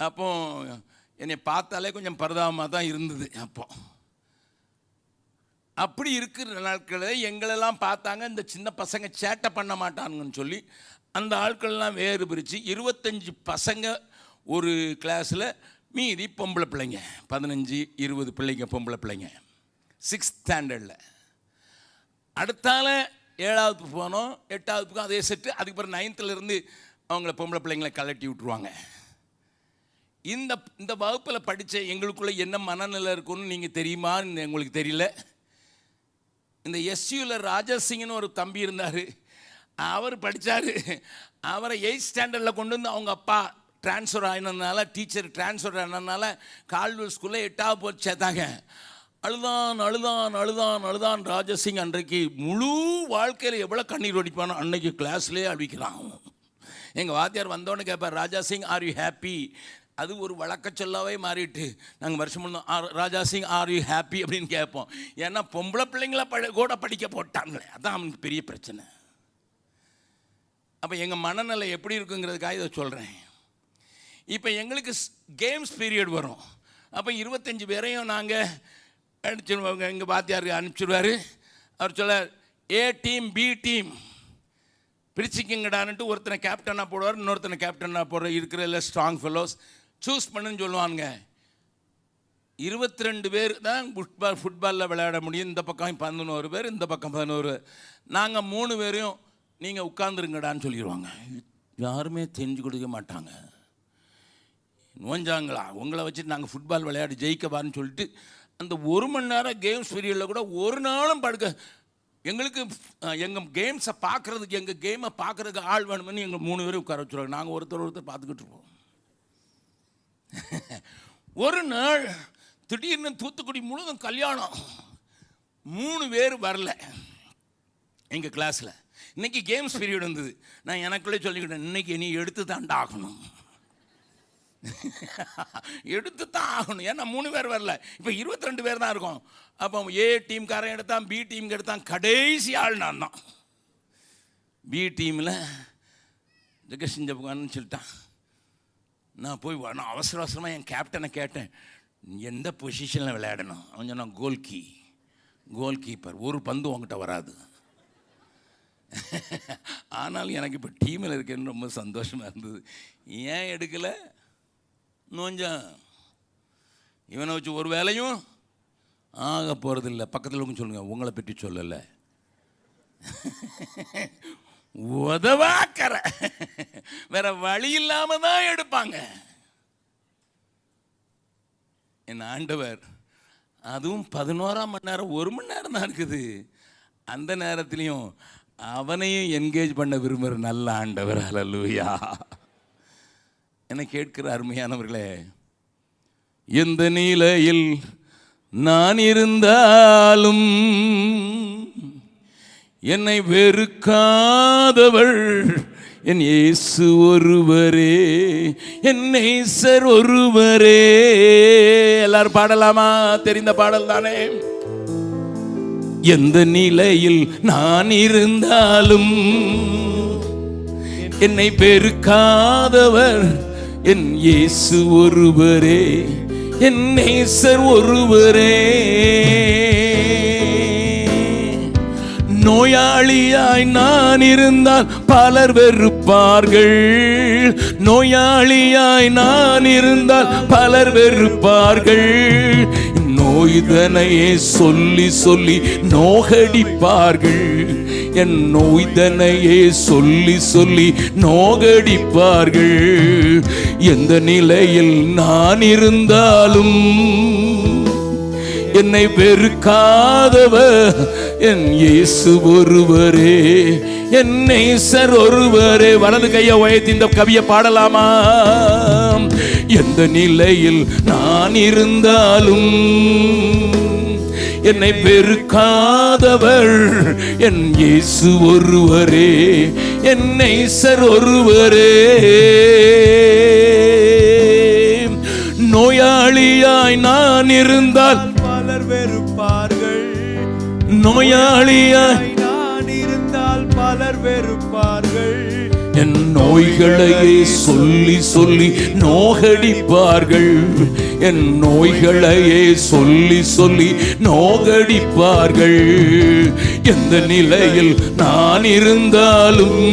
அப்போ என்னை பார்த்தாலே கொஞ்சம் பரிதாபமாக தான் இருந்தது. அப்போ அப்படி இருக்கிற நாட்களில் எங்களெல்லாம் பார்த்தாங்க, இந்த சின்ன பசங்க சேட்டை பண்ண மாட்டானுங்கன்னு சொல்லி அந்த ஆட்கள்லாம் வேறு பிரித்து 25 பசங்க ஒரு கிளாஸில், மீதி பொம்பளை பிள்ளைங்க 15-20 பிள்ளைங்க பொம்பளை பிள்ளைங்க 6th ஸ்டாண்டர்டில். அடுத்தால 7வது போனோம், 8வது அதே செட்டு. அதுக்கப்புறம் 9th அவங்கள பொம்பளை பிள்ளைங்களை கலட்டி விட்டுருவாங்க. இந்த வகுப்பில் படித்த எங்களுக்குள்ளே என்ன மனநிலை இருக்குன்னு நீங்கள் தெரியுமான்னு உங்களுக்கு தெரியல. இந்த எஸ்யூவில் ராஜாசிங்னு ஒரு தம்பி இருந்தார், அவர் படித்தார். அவரை 8th ஸ்டாண்டர்டில் கொண்டு வந்து அவங்க அப்பா ட்ரான்ஸ்ஃபர் ஆகினதுனால, டீச்சர் ட்ரான்ஸ்ஃபர் ஆனதுனால கால்டுவெல் ஸ்கூலில் 8வது போட்டு சேர்த்தாங்க. அழுதான் ராஜசிங். அன்றைக்கு முழு வாழ்க்கையில் எவ்வளோ கண்ணீர் வடிப்பானோ அன்னைக்கு கிளாஸ்லேயே அழிக்கிறான். எங்கள் வாத்தியார் வந்தோடனே கேட்பார், ராஜாசிங் ஆர் யூ ஹாப்பி? அது ஒரு வழக்க சொல்லாவே மாறிட்டு நாங்கள் வருஷம் முழுதும் ராஜாசிங் ஆர் யூ ஹாப்பி அப்படின்னு கேட்போம். ஏன்னா பொம்பளை பிள்ளைங்கள கூட படிக்க போட்டாங்களே, அதான் அவனுக்கு பெரிய பிரச்சனை. அப்போ எங்கள் மனநிலை எப்படி இருக்குங்கிறதுக்காக இதை சொல்கிறேன். இப்போ எங்களுக்கு கேம்ஸ் பீரியட் வரும். அப்போ 25 பேரையும் நாங்கள் அனுப்பிச்சிடுவாங்க, எங்கள் வாத்தியாருக்கு அனுப்பிச்சிடுவார். அவர் சொல்ல, ஏ டீம் பி டீம் பிரிச்சுக்கிங்கடான்ட்டு ஒருத்தனை கேப்டனாக போடுவார், இன்னொருத்தனை கேப்டனாக போடுற இருக்கிற இல்லை ஸ்ட்ராங் ஃபெல்லோஸ் சூஸ் பண்ணுன்னு சொல்லுவாங்க. 22 பேர் தான் ஃபுட்பாலில் விளையாட முடியும். இந்த பக்கம் 11 பேர், இந்த பக்கம் 11. நாங்கள் 3 பேரையும் நீங்கள் உட்காந்துருங்கடான்னு சொல்லிடுவாங்க. யாருமே தெரிஞ்சு கொடுக்க மாட்டாங்க. நோஞ்சாங்களா உங்களை வச்சுட்டு நாங்கள் ஃபுட்பால் விளையாடி ஜெயிக்கவான்னு சொல்லிட்டு அந்த 1 மணி நேரம் கேம்ஸ் பீரியடில் கூட ஒரு நாளும் படுக்க, எங்களுக்கு எங்கள் கேம்ஸை பார்க்குறதுக்கு, எங்கள் கேமை பார்க்குறதுக்கு ஆள் வேணும்னு எங்கள் 3 பேரும் உட்கார வச்சுருவாங்க. நாங்கள் ஒருத்தர் பார்த்துக்கிட்டு இருப்போம். ஒரு நாள் திடீர்னு தூத்துக்குடி முழுதும் கல்யாணம், 3 பேர் வரல எங்கள் கிளாஸில். இன்றைக்கி கேம்ஸ் பீரியட் இருந்தது. நான் எனக்குள்ளே சொல்லிக்கிட்டேன், இன்றைக்கி நீ எடுத்து தாண்டா ஆகணும், எடுத்து தான் ஆகணும். ஏன்னா 3 பேர் வரல, இப்போ 22 பேர் தான் இருக்கோம். அப்போ ஏ டீம்காரன் எடுத்தான், பி டீம் எடுத்தான், கடைசி ஆள் நான் தான். பி டீமில் ஜெகசிஞ்சபுகான்னு சொல்லிட்டான். நான் போய் நான் அவசரமாக என் கேப்டனை கேட்டேன், எந்த பொசிஷனில் விளையாடணும்? அவன் சொன்னான், கோல் கீப்பர். ஒரு பந்து உங்ககிட்ட வராது. ஆனாலும் எனக்கு இப்போ டீமில் இருக்கேன்னு ரொம்ப சந்தோஷமாக இருந்தது. ஏன் எடுக்கலை? நோஞ்சான். இவனை வச்சு ஒரு வேலையும் ஆக போகிறதில்ல. பக்கத்தில் சொல்லுங்கள், உங்களை பற்றி சொல்லலை, உதவாக்கற வேற வழி இல்லாமல் தான் எடுப்பாங்க. என் ஆண்டவர் அதுவும் 11ஆம் மணி நேரம், 1 மணி நேரம் தான் இருக்குது. அந்த நேரத்துலையும் அவனையும் என்கேஜ் பண்ண விரும்புகிற நல்ல ஆண்டவர். ஹல்லேலூயா. என்னை கேட்கிற அருமையானவர்களே, எந்த நிலையில் நான் இருந்தாலும் என்னை வெறுக்காதவள் என் இயேசு ஒருவரே, என் நேசர் ஒருவரே. எல்லாரும் பாடலாமா? தெரிந்த பாடல் தானே. எந்த நிலையில் நான் இருந்தாலும் என்னை பெருக்காதவர் என் இயேசு ஒருவரே, என் நேசர் ஒருவரே. நோயாளியாய் நான் இருந்தால் பலர் வெறுப்பார்கள், நோயாளியாய் நான் இருந்தால் பலர் வெறுப்பார்கள். நோய்தனையே சொல்லி சொல்லி நோகடிப்பார்கள், என் நோய்தனையே சொல்லி சொல்லி நோகடிப்பார்கள். எந்த நிலையில் நான் இருந்தாலும் என்னை வெறுக்காதவர் என் இயேசு ஒருவரே, என் நேசர் ஒருவரே. வலது கையை உயர்த்தி இந்த கவியை பாடலாமா? எந்த நிலையில் நான் இருந்தாலும் என்னை வெறுக்காதவர் என் இயேசு ஒருவரே, என் நேசர் ஒருவரே. நோயாளியாய் நான் இருந்தால் பலர் வெறுப்பார்கள், நோயாளியாய் நான் இருந்தால் பலர் வெறுப்பார்கள். என் நோய்களையே சொல்லி சொல்லி நோகடிப்பார்கள், என் நோய்களையே சொல்லி சொல்லி நோகடிப்பார்கள். எந்த நிலையில் நான் இருந்தாலும்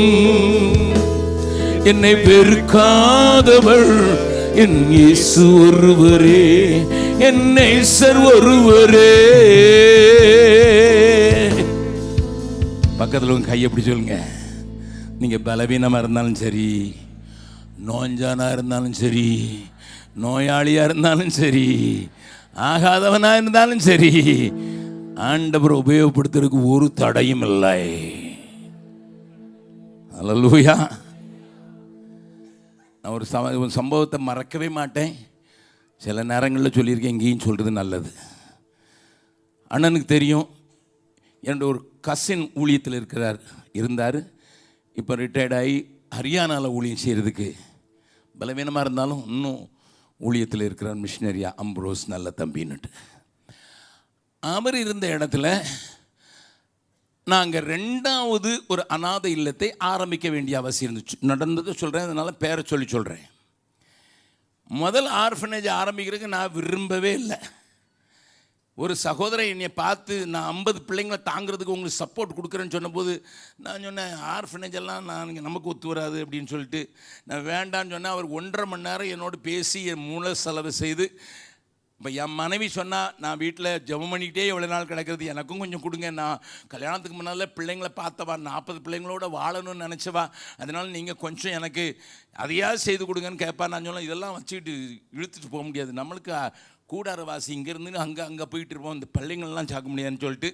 என்னை வெறுக்காதவர் என் இயேசு ஒருவரே, என் நேசர் ஒருவரே. பக்கத்தில் உங்க கையை எப்படி சொல்லுங்க. நீங்கள் பலவீனமாக இருந்தாலும் சரி, நோஞ்சானாக இருந்தாலும் சரி, நோயாளியாக இருந்தாலும் சரி, ஆகாதவனாக இருந்தாலும் சரி, ஆண்டவர் உபயோகப்படுத்துறதுக்கு ஒரு தடையும் இல்லை. அல்லேலூயா. நான் ஒரு சம்பவத்தை மறக்கவே மாட்டேன். சில நேரங்களில் சொல்லியிருக்கேன், எங்கேயும் சொல்கிறது நல்லது. அண்ணனுக்கு தெரியும், என்னோட ஒரு கசின் ஊழியத்தில் இருந்தார். இப்போ ரிட்டையர்ட் ஆகி ஹரியானாவில் ஊழியம் செய்கிறதுக்கு பலவீனமாக இருந்தாலும் இன்னும் ஊழியத்தில் இருக்கிறார். மிஷினரியா அம்ப்ரோஸ், நல்ல தம்பின்னுட்டு. அவர் இருந்த இடத்துல நாங்கள் 2வது ஒரு அநாதை இல்லத்தை ஆரம்பிக்க வேண்டிய அவசியம் இருந்துச்சு. நடந்ததை சொல்கிறேன், அதனால் பேரை சொல்கிறேன். முதல் ஆர்ஃபனேஜ் ஆரம்பிக்கிறதுக்கு நான் விரும்பவே இல்லை. ஒரு சகோதரன் என்னை பார்த்து, நான் 50 பிள்ளைங்களை தாங்கிறதுக்கு உங்களுக்கு சப்போர்ட் கொடுக்குறேன்னு சொன்னபோது நான் சொன்னேன், ஆர்ஃபனேஜ் எல்லாம் நமக்கு ஒத்து வராது அப்படின்னு சொல்லிட்டு நான் வேண்டான்னு சொன்னேன். அவர் 1.5 மணி நேரம் என்னோடு பேசி என் மூல செலவு செய்து, இப்போ என் மனைவி சொன்னால், நான் வீட்டில் ஜெபம் பண்ணிக்கிட்டே எவ்வளோ நாள் கிடக்கிறது, எனக்கும் கொஞ்சம் கொடுங்க. நான் கல்யாணத்துக்கு முன்னால் பிள்ளைங்களை பார்த்தவா, 40 பிள்ளைங்களோட வாழணும்னு நினச்சவா, அதனால் நீங்கள் கொஞ்சம் எனக்கு அதையாவது செய்து கொடுங்கன்னு கேட்பா. நான் சொன்னேன், இதெல்லாம் வச்சுக்கிட்டு இழுத்துட்டு போக முடியாது, நம்மளுக்கு கூடாரவாசி இங்கேருந்து அங்கே போயிட்டு இருப்போம், இந்த பிள்ளைங்கள்லாம் சாக்க முடியாதுன்னு சொல்லிட்டு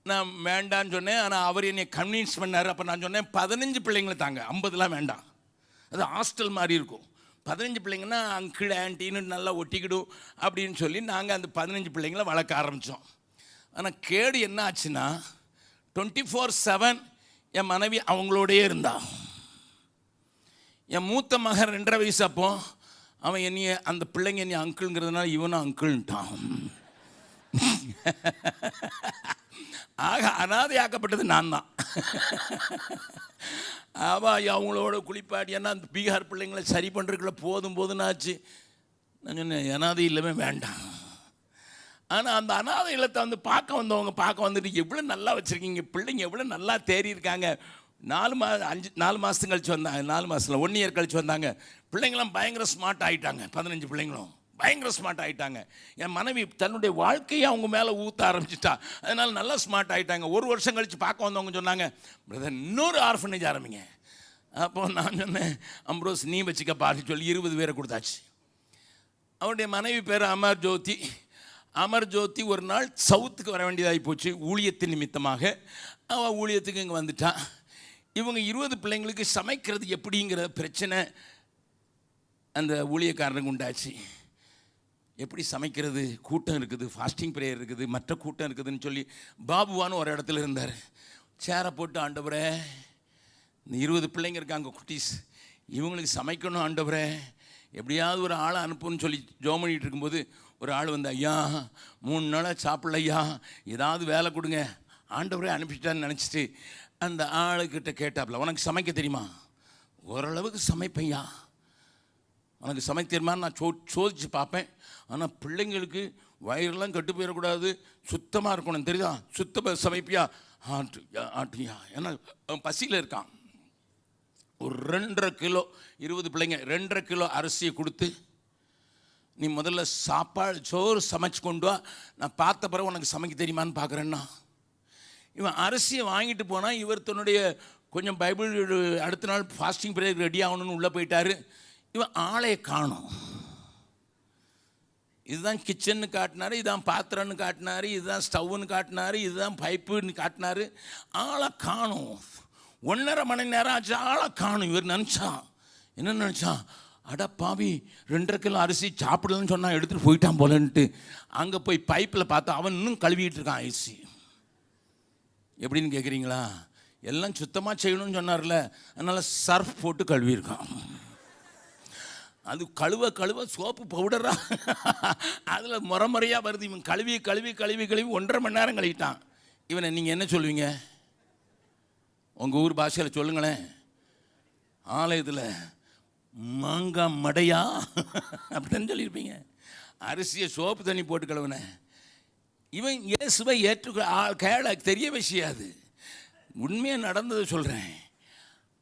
நான் வேண்டான்னு சொன்னேன். ஆனால் அவர் என்னை கன்வின்ஸ் பண்ணார். அப்போ நான் சொன்னேன், 15 பிள்ளைங்களை தாங்க, 50லாம் வேண்டாம், அது ஹாஸ்டல் மாதிரி இருக்கும். 15 பிள்ளைங்கன்னா அங்கிள் ஆன்ட்டின்னு நல்லா ஒட்டிக்கிடும் அப்படின்னு சொல்லி நாங்கள் அந்த 15 பிள்ளைங்களை வளர்க்க ஆரம்பித்தோம். ஆனால் கேடு என்ன ஆச்சுன்னா, 24/7 என் மனைவி அவங்களோடையே இருந்தான். என் மூத்த மகன் 2.5 வயசு. அப்போ அவன் என்னைய, அந்த பிள்ளைங்க என்னை அங்கிள்ங்கிறதுனால இவனும் அங்கிள்ன்ட்டான். ஆக அனாதையாக்கப்பட்டது நான் தான். அவங்களோட குளிப்பாடி, ஏன்னா அந்த பீகார் பிள்ளைங்களை சரி பண்ணுறதுக்குள்ள போதும்னாச்சு. நான் சொன்னேன், அனாதை இல்லவே வேண்டாம். ஆனால் அந்த அனாதை இல்லத்தை வந்து பார்க்க வந்துட்டு எவ்வளோ நல்லா வச்சுருக்கீங்க, பிள்ளைங்க எவ்வளோ நல்லா தேறி இருக்காங்க. 4 மாதம் கழிச்சு வந்தாங்க, 4 மாதத்தில் 1 இயர் கழிச்சு வந்தாங்க. பிள்ளைங்களாம் பயங்கர ஸ்மார்ட் ஆகிட்டாங்க. 15 பிள்ளைங்களும் பயங்கர ஸ்மார்ட் ஆகிட்டாங்க. என் மனைவி தன்னுடைய வாழ்க்கையை அவங்க மேலே ஊற்ற ஆரம்பிச்சிட்டா, அதனால் நல்லா ஸ்மார்ட் ஆகிட்டாங்க. 1 வருஷம் கழித்து பார்க்க வந்தவங்க சொன்னாங்க, பிரதர் இன்னொரு ஆர்ஃபனேஜ் ஆரம்பிங்க. அப்போ நான் சொன்னேன், அம்ப்ரோஸ் நீ வச்சுக்கப்பான்னு சொல்லி 20 பேரை கொடுத்தாச்சு. அவருடைய மனைவி பேர் அமர் ஜோதி. அமர் ஜோதி ஒரு நாள் சவுத்துக்கு வர வேண்டியதாகி போச்சு ஊழியத்தின் நிமித்தமாக. அவள் ஊழியத்துக்கு இங்கே வந்துட்டான். இவங்க 20 பிள்ளைங்களுக்கு சமைக்கிறது எப்படிங்கிற பிரச்சனை அந்த ஊழியக்காரனுக்கு உண்டாச்சு. எப்படி சமைக்கிறது, கூட்டம் இருக்குது, ஃபாஸ்டிங் ப்ரேயர் இருக்குது, மற்ற கூட்டம் இருக்குதுன்னு சொல்லி பாபுவான்னு ஒரு இடத்துல இருந்தார். சேரை போட்டு, ஆண்டவரே இந்த 20 பிள்ளைங்க இருக்காங்க குட்டீஸ், இவங்களுக்கு சமைக்கணும் ஆண்டவரே, எப்படியாவது ஒரு ஆளை அனுப்புன்னு சொல்லி ஜெபம் பண்ணிகிட்டு இருக்கும்போது ஒரு ஆள் வந்து, ஐயா 3 நாளாக சாப்பிடல ஐயா, ஏதாவது வேலை கொடுங்க, ஆண்டவரே அனுப்பிச்சிட்டான்னு நினச்சிட்டு அந்த ஆளுக்கிட்ட கேட்டாப்புல, உனக்கு சமைக்க தெரியுமா? ஓரளவுக்கு சமைப்பையா, உனக்கு சமைக்க தெரியுமான்னு நான் சோதிச்சு பார்ப்பேன், ஆனால் பிள்ளைங்களுக்கு வயிறெல்லாம் கெட்டு போயிடக்கூடாது, சுத்தமாக இருக்கணும் தெரியுதா, சுத்தமாக சமைப்பியா? ஆட்டியா, ஏன்னா அவன் பசியில் இருக்கான். ஒரு 2.5 கிலோ 20 பிள்ளைங்க 2.5 கிலோ அரிசியை கொடுத்து, நீ முதல்ல சாப்பாடு சோறு சமைச்சு கொண்டு வா, நான் பார்த்த பிறகு உனக்கு சமைக்க தெரியுமான்னு பார்க்குறேன்னா, இவன் அரிசியை வாங்கிட்டு போனால் இவர் தன்னுடைய கொஞ்சம் பைபிள் அடுத்த நாள் ஃபாஸ்டிங் பிரேயர் ரெடி ஆகணும்னு உள்ளே போயிட்டார். இவன் ஆளையை காணும். இதுதான் கிச்சன்னு காட்டினார், இதுதான் பாத்திரம்னு காட்டினார், இதுதான் ஸ்டவ்னு காட்டினார், இதுதான் பைப்புன்னு காட்டினார், ஆளை காணும். 1.5 மணி நேரம் ஆச்சு, ஆளை காணும். இவர் நினச்சான், என்ன நினச்சான், அட பாவி 2.5 கிலோ அரிசி சாப்பிடலன்னு சொன்னால் எடுத்துகிட்டு போயிட்டான் போலன்ட்டு அங்கே போய் பைப்பில் பார்த்தா அவன் இன்னும் கழுவிட்டு இருக்கான் அரிசி. எப்படின்னு கேட்குறீங்களா? எல்லாம் சுத்தமாக செய்யணும்னு சொன்னார்ல, அதனால் சர்ஃப் போட்டு கழுவியிருக்கான். அது கழுவ சோப்பு பவுடரா அதில் முறையாக வருது. இவன் கழுவி 1.5 மணி நேரம் கழுவிட்டான். இவனை நீங்கள் என்ன சொல்லுவீங்க? உங்கள் ஊர் பாஷையில் சொல்லுங்களேன், ஆலயத்தில் மாங்காய் மடையா அப்படின்னு சொல்லியிருப்பீங்க. அரிசியை சோப்பு தண்ணி போட்டு கழுவுன. இவன் இயேசுவை கேள தெரிய விஷயம் அது. உண்மையாக நடந்ததை சொல்கிறேன்.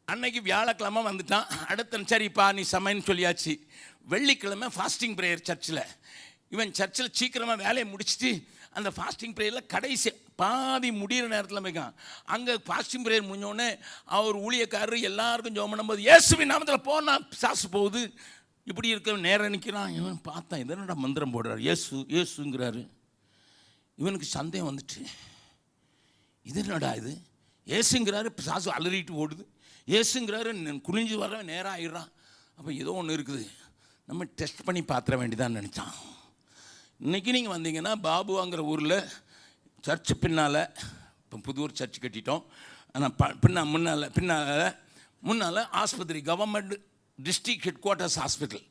அன்னைக்கு வியாழக்கிழமை வந்துட்டான். அடுத்த சரிப்பா நீ சமைன்னு சொல்லியாச்சு. வெள்ளிக்கிழமை ஃபாஸ்டிங் ப்ரேயர் சர்ச்சில். இவன் சர்ச்சில் சீக்கிரமாக வேலையை முடிச்சுட்டு அந்த ஃபாஸ்டிங் ப்ரேயரில் கடைசி பாதி முடிகிற நேரத்தில் வைக்கான். அங்கே ஃபாஸ்டிங் ப்ரேயர் முடிஞ்சோடனே அவர் ஊழியக்காரர் எல்லாருக்கும் ஜெபம் பண்ணும்போது, இயேசுவின் நாமத்தில் போனால் சாசு போகுது. இப்படி இருக்க நேரம் நிற்கிறான். இவன் பார்த்தான், இதனடா மந்திரம் போடுறாரு, ஏசுங்கிறாரு. இவனுக்கு சந்தேகம் வந்துட்டு, இது என்னடா இது, ஏசுங்கிறாரு, சாசு அலறிட்டு ஓடுது, ஏசுங்கிறாரு, குனிஞ்சு வர நேரம் ஆயிடுறான். அப்போ ஏதோ ஒன்று இருக்குது, நம்ம டெஸ்ட் பண்ணி பார்த்துட வேண்டியதான்னு நினச்சான். இன்றைக்கி நீங்கள் வந்தீங்கன்னா பாபுவாங்கிற ஊரில் சர்ச்சு பின்னால், இப்போ புதுவர் சர்ச் கட்டிட்டோம், ஆனால் முன்னால் ஆஸ்பத்திரி, government district head quarters hospital,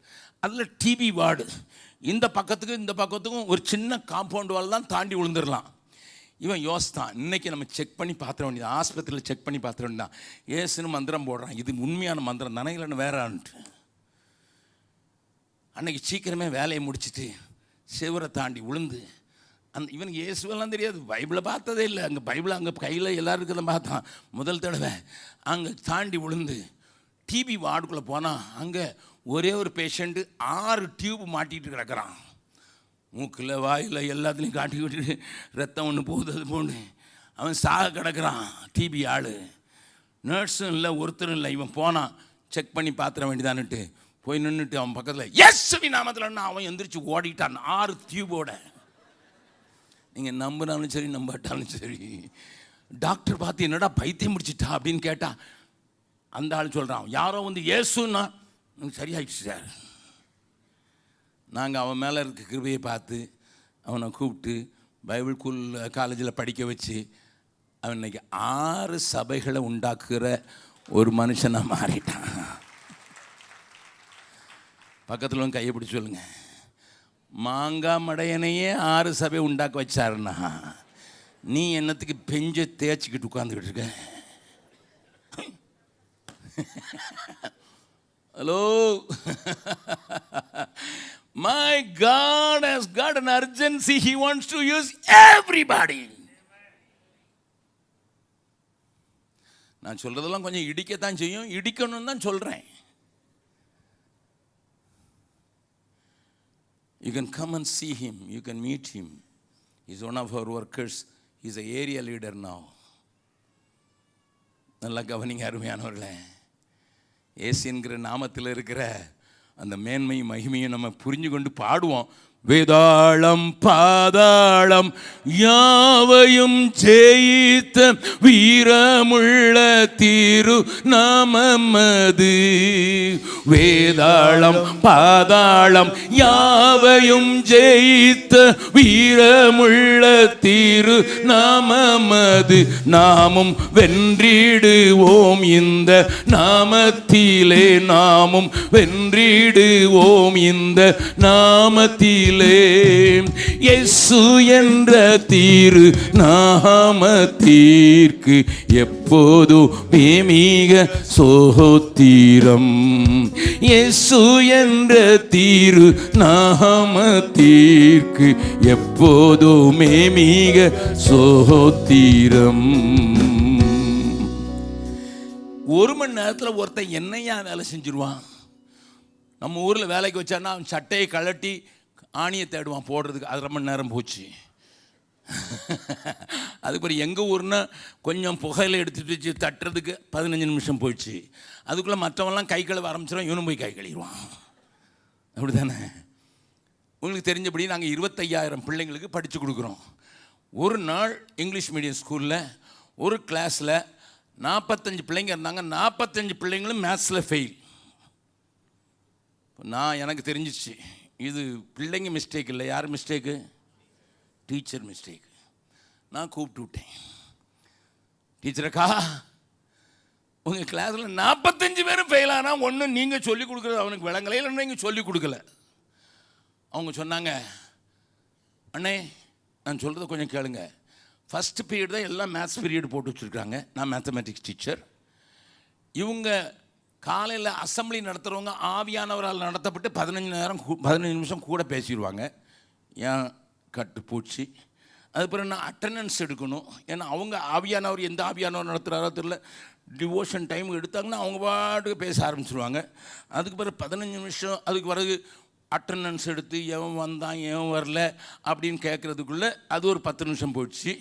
அதில் டிபி வார்டு. இந்த பக்கத்துக்கும் ஒரு சின்ன காம்பவுண்ட் வால் தான், தாண்டி விழுந்துடலாம். இவன் யோசித்தான், இன்றைக்கி நம்ம செக் பண்ணி பார்த்துட வேண்டியது, ஆஸ்பத்திரியில் செக் பண்ணி பார்த்துட வேண்டியதான். ஏசுன்னு மந்திரம் போடுறான், இது உண்மையான மந்திரம் தானே இல்லைன்னு வேறான்ட்டு. அன்றைக்கி சீக்கிரமே வேலையை முடிச்சுட்டு சிவரை தாண்டி விழுந்து, இவனுக்கு இயேசுவெல்லாம் தெரியாது, பைபிளை பார்த்ததே இல்லை. அங்கே பைபிளை அங்கே கையில் எல்லோரும் இருக்கிறத பார்த்தான் முதல் தடவை. அங்கே தாண்டி விழுந்து டிபி வார்டுக்குள்ளே போனால் அங்கே ஒரே ஒரு பேஷண்ட்டு 6 டியூப் மாட்டிகிட்டு கிடக்கிறான். மூக்கில் வாயில் எல்லாத்துலேயும் காட்டி விட்டுட்டு ரத்தம் ஒன்று போகுது, அது போன்று அவன் சாக கிடக்கிறான். டிபி ஆள், நர்ஸும் இல்லை, ஒருத்தரும் இல்லை. இவன் போனான், செக் பண்ணி பார்த்துட வேண்டியதான்னுட்டு போய் நின்றுட்டு அவன் பக்கத்தில் இயேசுவின் நாமத்தில்னா அவன் எந்திரிச்சு ஓடிட்டான் 6 டியூபோட. நீங்கள் நம்பினாலும் சரி நம்பாட்டாலும் சரி, டாக்டர் பார்த்து என்னடா பைத்தியம் முடிச்சிட்டா அப்படின்னு கேட்டால் அந்த ஆள் சொல்கிறான், யாரோ வந்து இயேசுன்னா சரியாயிடுச்சு சார். நாங்கள் அவன் மேலே இருக்க கிருபையை பார்த்து அவனை கூப்பிட்டு பைபிள் காலேஜில் படிக்க வச்சு அவன் இன்னைக்கு 6 சபைகளை உண்டாக்குகிற ஒரு மனுஷனாக மாறிட்டான். பக்கத்தில் கையை பிடிச்சி சொல்லுங்க, மாங்காய் மடையனையே 6 சபை உண்டாக்க வச்சாருன்னா நீ என்னத்துக்கு பெஞ்ச தேய்ச்சிக்கிட்டு உட்காந்துக்கிட்டு இருக்க? Hello, my God has got an urgency. He wants to use everybody. நான் சொல்றதெல்லாம் கொஞ்சம் இடிக்கத்தான் செய்யும், இடிக்கணும்னு தான் சொல்றேன். You can come and see him, you can meet him. He's one of our workers. He's an area leader now. நல்லா கவனிங்க அருமையானவர்களே, இயேசு என்கிற நாமத்தில் இருக்கிற அந்த மேன்மையும் மகிமையும் நம்ம புரிஞ்சு கொண்டு பாடுவோம். வேதாளம் பாதாளம் யாவையும் ஜெயித்த வீரமுள்ள திரு நாமமது. வேதாளம் பாதாளம் யாவையும் ஜெயித்த வீரமுள்ள திரு நாமமது. நாமும் வென்றிடுவோம் இந்த நாமத்திலே, நாமும் வென்றிடுவோம் இந்த நாமத்திலே. இயேசு என்ற திரு நாமத்திற்கு எப்போதுமே மிக ஸ்தோத்திரம். இயேசு என்ற திரு நாமத்திற்கு எப்போதுமே மிக ஸ்தோத்திரம். ஒரு மணி நேரத்தில் ஒருத்தன் என்னையா வேலை செஞ்சிருவான். நம்ம ஊரில் வேலைக்கு வச்சான்னா அவன் சட்டையை கழட்டி ஆணியை தேடுவான் போடுறதுக்கு. அது ரொம்ப நேரம் போச்சு. அதுக்கப்புறம் எங்கள் ஊர்னா கொஞ்சம் புகையில எடுத்துகிட்டு வச்சு தட்டுறதுக்கு 15 நிமிஷம் போயிடுச்சு. அதுக்குள்ளே மற்றவன்லாம் கை கழுவ ஆரம்பிச்சிடும், இவனும் போய் கை கழுவிடுவான். அப்படி தானே? உங்களுக்கு தெரிஞ்சபடி நாங்கள் 25,000 பிள்ளைங்களுக்கு படித்து கொடுக்குறோம். ஒரு நாள் இங்கிலீஷ் மீடியம் ஸ்கூலில் ஒரு கிளாஸில் 45 பிள்ளைங்க இருந்தாங்க. 45 பிள்ளைங்களும் மேத்ஸில் ஃபெயில். எனக்கு தெரிஞ்சிச்சு இது பிள்ளைங்க மிஸ்டேக் இல்லை. யார் மிஸ்டேக்கு? Teacher mistake. நான் கூப்பிட்டு விட்டேன், டீச்சரக்கா உங்கள் கிளாஸில் 45 பேரும் ஃபெயில் ஆனால் ஒன்றும் நீங்கள் சொல்லிக் கொடுக்குறது அவனுக்கு விளங்கலை, இல்லைன்னா நீங்கள் சொல்லிக் கொடுக்கல. அவங்க சொன்னாங்க, அண்ணே நான் சொல்கிறத கொஞ்சம் கேளுங்க. ஃபஸ்ட்டு பீரியட் தான் எல்லாம் மேத்ஸ் பீரியட் போட்டு வச்சுருக்காங்க. நான் மேத்தமெட்டிக்ஸ் டீச்சர். இவங்க காலையில் அசம்பிளி நடத்துகிறவங்க ஆவியானவரால் நடத்தப்பட்டு 15 நிமிஷம் கூட பேசிடுவாங்க. ஏன் கட்டு பூச்சி. அதுக்கப்புறம் நான் அட்டண்டன்ஸ் எடுக்கணும். ஏன்னா அவங்க ஆவியானவர் எந்த ஆவியானவர் நடத்துகிறாரோ தெரியல, டிவோஷன் டைம் எடுத்தாங்கன்னா அவங்க பாட்டுக்கு பேச ஆரம்பிச்சிருவாங்க. அதுக்கு பிறகு 15 நிமிஷம் அதுக்கு பிறகு அட்டண்டன்ஸ் எடுத்து எவன் வந்தான் எவன் வரல அப்படின்னு கேட்குறதுக்குள்ளே அது ஒரு 10 நிமிஷம் போயிடுச்சு.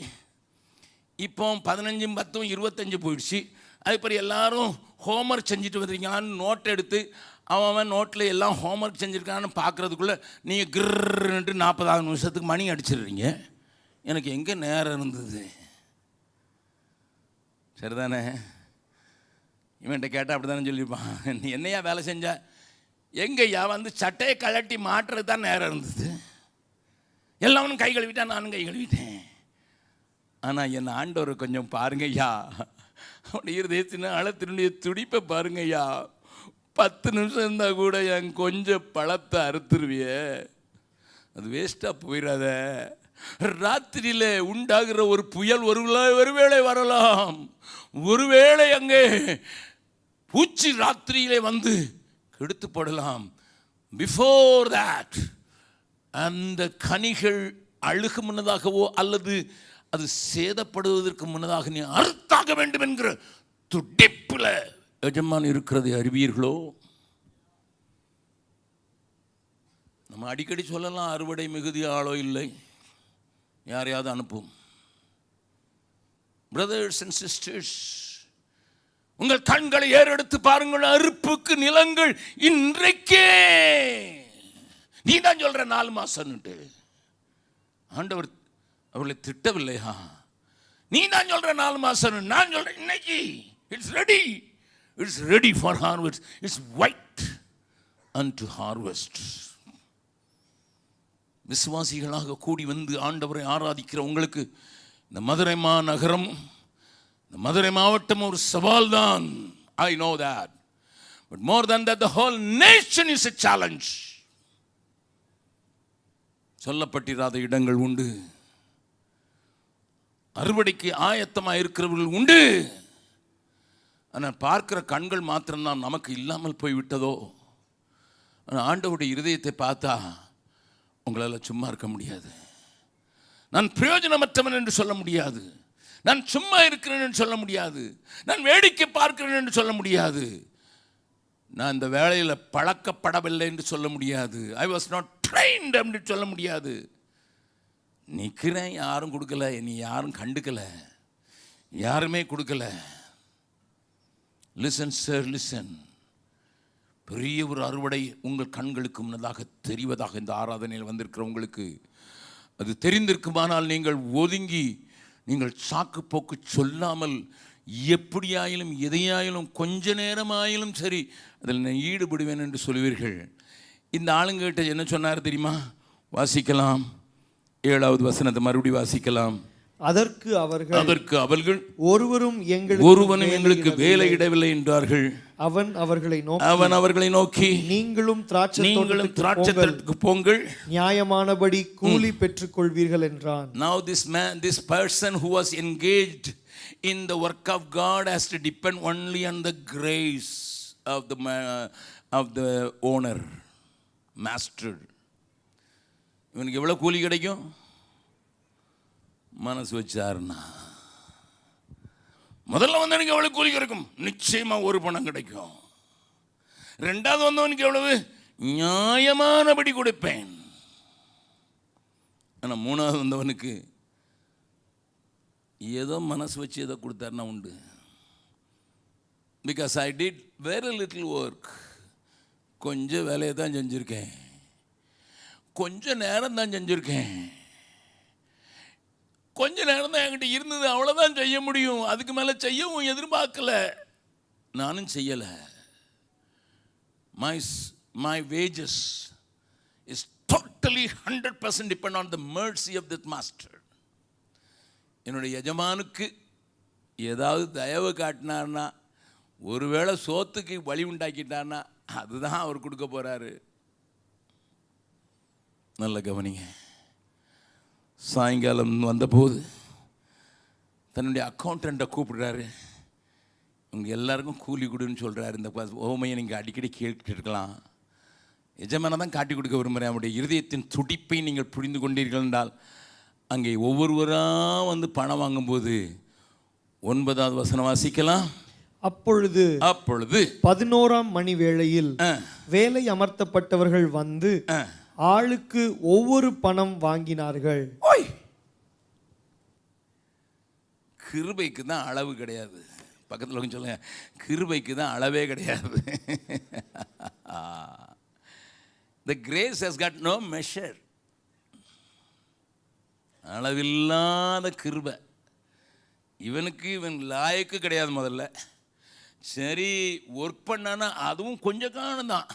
இப்போ 15, 10, 25 போயிடுச்சு. அதுக்கப்புறம் எல்லோரும் ஹோம்ஒர்க் செஞ்சுட்டு வந்துருக்கான்னு நோட் எடுத்து அவன் நோட்டில் எல்லாம் ஹோம்ஒர்க் செஞ்சுருக்கான்னு பார்க்குறதுக்குள்ளே நீங்கள் கிர்ன்ட்டு 40 நிமிஷத்துக்கு மணி அடிச்சிடுறீங்க. எனக்கு எங்கே நேரம் இருந்தது? சரிதானே? இவன்கிட்ட கேட்டால் அப்படி தானே சொல்லியிருப்பான். நீ என்னையா வேலை செஞ்ச? எங்கய்யா வந்து சட்டையை கழட்டி மாட்டுறது தான் நேரம் இருந்தது. எல்லாரும் கை கழுவிட்டா நானும் கை கழுவிட்டேன். ஆனால் என் ஆண்டவர் கொஞ்சம் பாருங்கய்யா, அவனுடைய இருதயத்தின் ஆழத்தினுடைய துடிப்பை பாருங்கய்யா. 10 நிமிஷம் இருந்தால் கூட என் கொஞ்சம் பழத்தை அறுத்துருவிய, அது வேஸ்ட்டாக போயிடாத. ராத்திரியில் உண்டாகிற ஒரு புயல் ஒருவேளை வரலாம், ஒருவேளை அங்கே பூச்சி ராத்திரியிலே வந்து கெடுத்து போடலாம். பிஃபோர் தட் அந்த கனிகள் அழுக முன்னதாகவோ அல்லது அது சேதப்படுவதற்கு முன்னதாக நீ அறுத்தாக வேண்டும் என்கிற துடிப்புல எஜமான் இருக்கிறதை அறிவீர்களோ? நம்ம அடிக்கடி சொல்லலாம், அறுவடை மிகுதி ஆளோ இல்லை, யாரையாவது அனுப்பும். பிரதர்ஸ் அண்ட் சிஸ்டர்ஸ், உங்கள் கண்களை ஏறெடுத்து பாருங்கள். அறுப்புக்கு நிலங்கள் இன்றைக்கே. நீ தான் சொல்ற 4 மாசம்னுட்டு. ஆண்டவர் அவர்களை திட்டவில்லையா? நீ தான் சொல்ற 4 மாசம், நான் சொல்றேன் இன்னைக்கு. It's ready, it's ready for harvest. It's white and harvest. விசுவாசிகளாக கூடி வந்து ஆண்டவரை ஆராதிக்கிற உங்களுக்கு இந்த மதுரை மாநகரம், இந்த மதுரை மாவட்டம் ஒரு சவால் தான். I know that. But more than that, the whole nation is a challenge. சொல்லப்பட்டிராத இடங்கள் உண்டு, அறுவடைக்கு ஆயத்தமாக இருக்கிறவர்கள் உண்டு. ஆனால் பார்க்கிற கண்கள் மாத்திரம்தான் நமக்கு இல்லாமல் போய்விட்டதோ. ஆனால் ஆண்டவருடைய இருதயத்தை பார்த்தா உங்களால் சும்மா இருக்க முடியாது. நான் பிரயோஜனமற்றவன் என்று சொல்ல முடியாது, நான் சும்மா இருக்கிறேன் என்று சொல்ல முடியாது, நான் வேடிக்கை பார்க்கிறேன் என்று சொல்ல முடியாது, நான் இந்த வேலையில் பழக்கப்படவில்லை என்று சொல்ல முடியாது, ஐ வாஸ் நாட் ட்ரெயின்ட் என்று சொல்ல முடியாது. நிற்கிறேன், யாரும் கொடுக்கல, நீ யாரும் கண்டுக்கல, யாருமே கொடுக்கல. Listen sir, listen. பெரிய ஒரு அறுவடை உங்கள் கண்களுக்கு முன்னதாக தெரிவதாக இந்த ஆராதனையில் வந்திருக்கிற உங்களுக்கு அது தெரிந்திருக்குமானால் நீங்கள் ஒதுங்கி நீங்கள் சாக்கு போக்கு சொல்லாமல் எப்படியாயிலும் எதையாயிலும் கொஞ்ச நேரமாயிலும் சரி அதில் நான் ஈடுபடுவேன் என்று சொல்வீர்கள். இந்த ஆளுங்கிட்ட என்ன சொன்னார் தெரியுமா? வாசிக்கலாம், 7வது வசனத்தை மறுபடியும் வாசிக்கலாம். அதற்கு அவர்கள் ஒருவனும் எங்களுக்கு வேலையிடவில்லை என்றார்கள். அவன் அவர்களை நோக்கி நீங்களும் திராட்சைத்தோட்டத்துக்கு போங்கள், நியாயமானபடி கூலி பெற்றுக் கொள்வீர்கள் என்றான். Now this person who was engaged in the work of God has to depend only on the grace of the owner, master. இவனுக்கு எவ்வளவு கூலி கிடைக்கும்? மனசு வச்சாருன்னா முதல்ல வந்தவனுக்கு எவ்வளவு கூலி கிடைக்கும்? நிச்சயமா ஒரு பணம் கிடைக்கும். 2வது வந்தவனுக்கு எவ்வளவு? நியாயமானபடி கொடுப்பேன். ஆனா 3வது வந்தவனுக்கு ஏதோ மனசு வச்சு ஏதோ கொடுத்தாருன்னா உண்டு. Because I did very little work, கொஞ்சம் வேலையை தான் செஞ்சுருக்கேன், கொஞ்ச நேரம் தான் செஞ்சுருக்கேன், கொஞ்ச நேரம் தான் என்கிட்ட இருந்தது, அவ்வளோதான் செய்ய முடியும், அதுக்கு மேலே செய்யவும் எதிர்பார்க்கல, நானும் செய்யலை. My wages is totally 100% depend on the mercy of that master. என்னுடைய எஜமானுக்கு ஏதாவது தயவு காட்டினார்னா, ஒருவேளை சோத்துக்கு வழி உண்டாக்கிட்டார்னா அதுதான் அவர் கொடுக்க போகிறாரு. நல்ல கவனிங்க. சாயங்காலம் வந்தபோது தன்னுடைய அக்கௌண்டண்ட்டை கூப்பிடுறாரு. இவங்க எல்லாருக்கும் கூலி கொடுன்னு சொல்கிறாரு. இந்த ஓமையை நீங்கள் அடிக்கடி கேட்டுருக்கலாம். எஜமானை தான் காட்டி கொடுக்க விரும்புகிறேன். அவருடைய இருதயத்தின் துடிப்பை நீங்கள் புரிந்து கொண்டீர்கள் என்றால் அங்கே ஒவ்வொருவராக வந்து பணம் வாங்கும்போது 9வது வசனம் வாசிக்கலாம். அப்பொழுது 11ஆம் மணி வேளையில் வேலை அமர்த்தப்பட்டவர்கள் வந்து ஆளுக்கு ஒவ்வொரு பணம் வாங்கினார்கள். கிருபைக்கு தான் அளவு கிடையாது. பக்கத்தில் சொல்லுங்க, கிருபைக்கு தான் அளவே கிடையாது. The grace has got no measure. அளவில்லாத கிருபை. இவனுக்கு இவன் லாயக்கு கிடையாது. முதல்ல சரி ஒர்க் பண்ணானா அதுவும் கொஞ்சம் காணும் தான்.